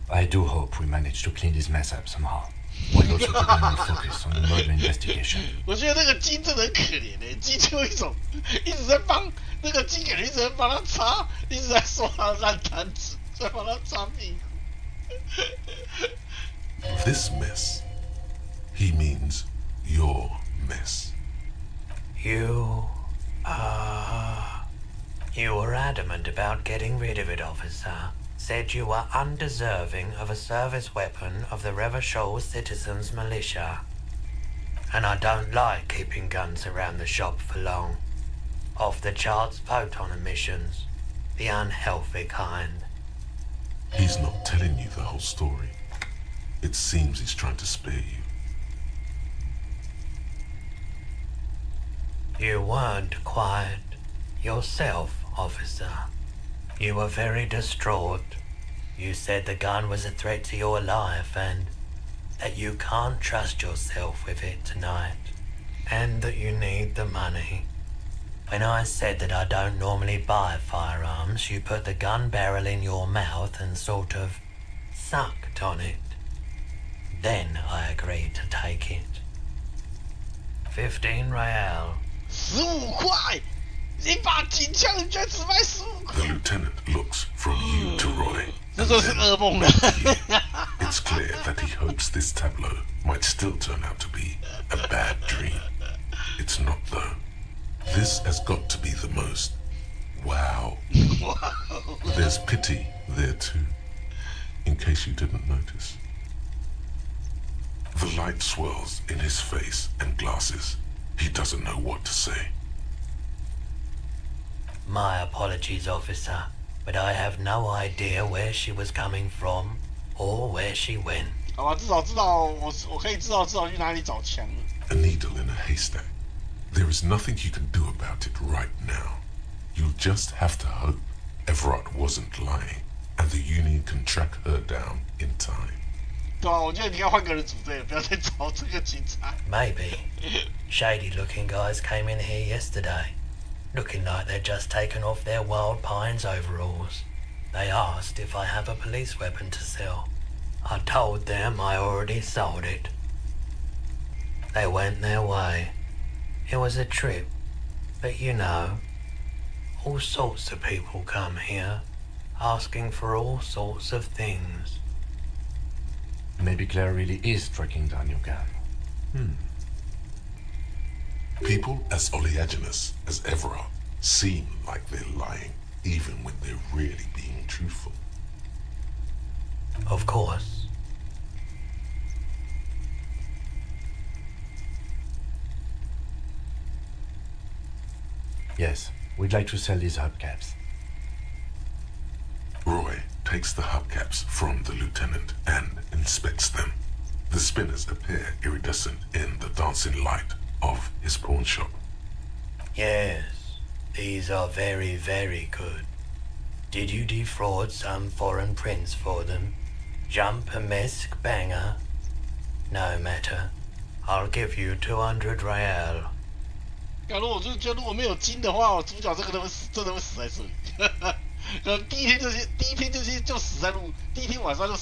I do hope we manage to clean this mess up somehow, while also keeping our focus on the murder investigation. 我觉得那个鸡真的很可怜鸡就一种一直在帮那个鸡，感觉一直在帮他擦，一直在说他的烂摊子，在帮他擦屁股。This mess, he means your mess. You were adamant about getting rid of it, officer. Said you were undeserving of a service weapon of the Revachol Citizens Militia. And I don't like keeping guns around the shop for long. Off the charts photon emissions. The unhealthy kind. He's not telling you the whole story. It seems he's trying to spare you. You weren't quiet yourself, officer. You were very distraught. You said the gun was a threat to your life and that you can't trust yourself with it tonight, and that you need the money. When I said that I don't normally buy firearms, you put the gun barrel in your mouth and sort of sucked on it. Then I agreed to take it. 15 real. 15块，一把警枪，你居然只卖15块。 The lieutenant looks from you to Roy. 这真是噩梦了。 It's clear that he hopes this tableau might still turn out to be a bad dream. It's not though. This has got to be the most. Wow. There's pity there too, in case you didn't notice. The light swirls in his face and glasses. He doesn't know what to say. My apologies, officer, but I have no idea where she was coming from or where she went. 好吧，至少知道我可以知道去哪里找枪了。 A needle in a haystack. There is nothing you can do about it right now. You'll just have to hope Everard wasn't lying, and the Union can track her down in time. 对啊，我觉得你应该换个人组队了，不要再找这个警察。 Maybe. Shady-looking guys came in here yesterday, looking like they'd just taken off their Wild Pines overalls. They asked if I have a police weapon to sell. I told them I already sold it. They went their way. It was a trip, but you know, all sorts of people come here, asking for all sorts of things. Maybe Claire really is tracking down your gun. People as oleaginous as Everard seem like they're lying, even when they're really being truthful. Of course. Yes, we'd like to sell these hubcaps. Roy takes the hubcaps from the lieutenant and inspects them. The spinners appear iridescent in the dancing light of his pawn shop. Yes, these are very, very good. Did you defraud some foreign prince for them? Jump-a-mesk banger? No matter. I'll give you 200 real. 假如我就觉得如果没有金的话，我主角这个真的会死在这里。第一天就死在路，第一天晚上就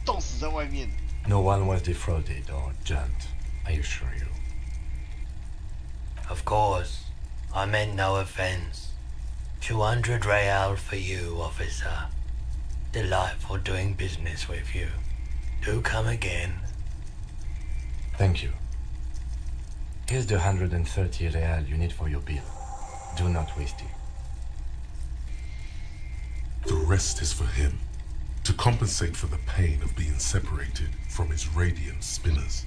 冻死在外面。No one was defrauded or jumped, I assure you. Of course. I meant no offense. 200 real for you, officer. Delightful doing business with you. Do come again. Thank you. Here's the 130 real you need for your bill. Do not waste it. The rest is for him, to compensate for the pain of being separated from his radiant spinners.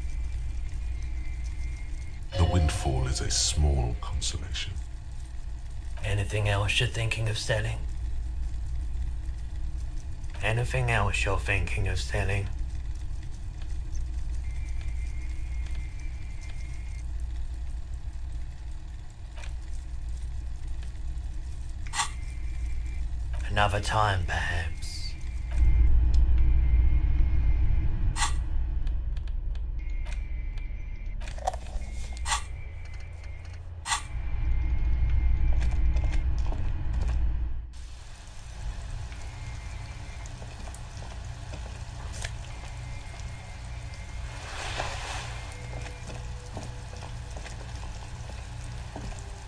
the windfall is a small consolation. Anything else you're thinking of selling? Anything else you're thinking of selling? Another time, perhaps.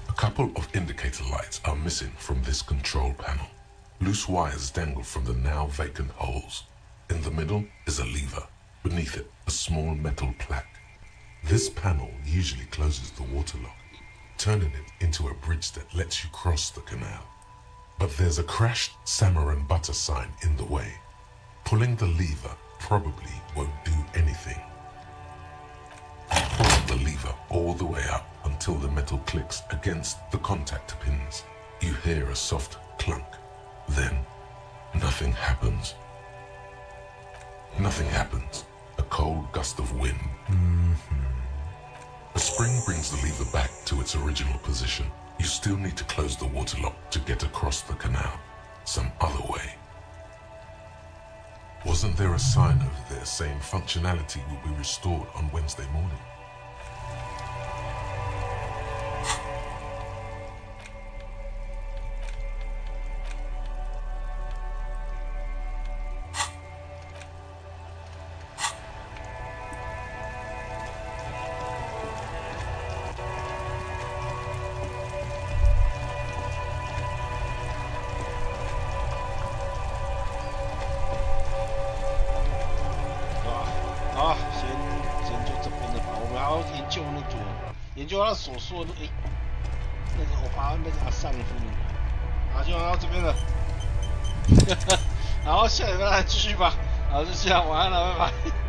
A couple of indicator lights are missing from this control panel. Loose wires dangle from the now vacant holes. In the middle is a lever. Beneath it, a small metal plaque. This panel usually closes the water lock, turning it into a bridge that lets you cross the canal. But there's a crashed salmon and butter sign in the way. Pulling the lever probably won't do anything. Pull the lever all the way up until the metal clicks against the contact pins. You hear a soft clunk. Then, nothing happens. Nothing happens. A cold gust of wind. A spring brings the lever back to its original position. You still need to close the water lock to get across the canal. Some other way. Wasn't there a sign over there saying functionality will be restored on Wednesday morning?研究他所说的，那个欧巴那个阿上夫那个，好，就到这边了，然后下礼拜来继续吧，好，就这样，晚安了，拜拜。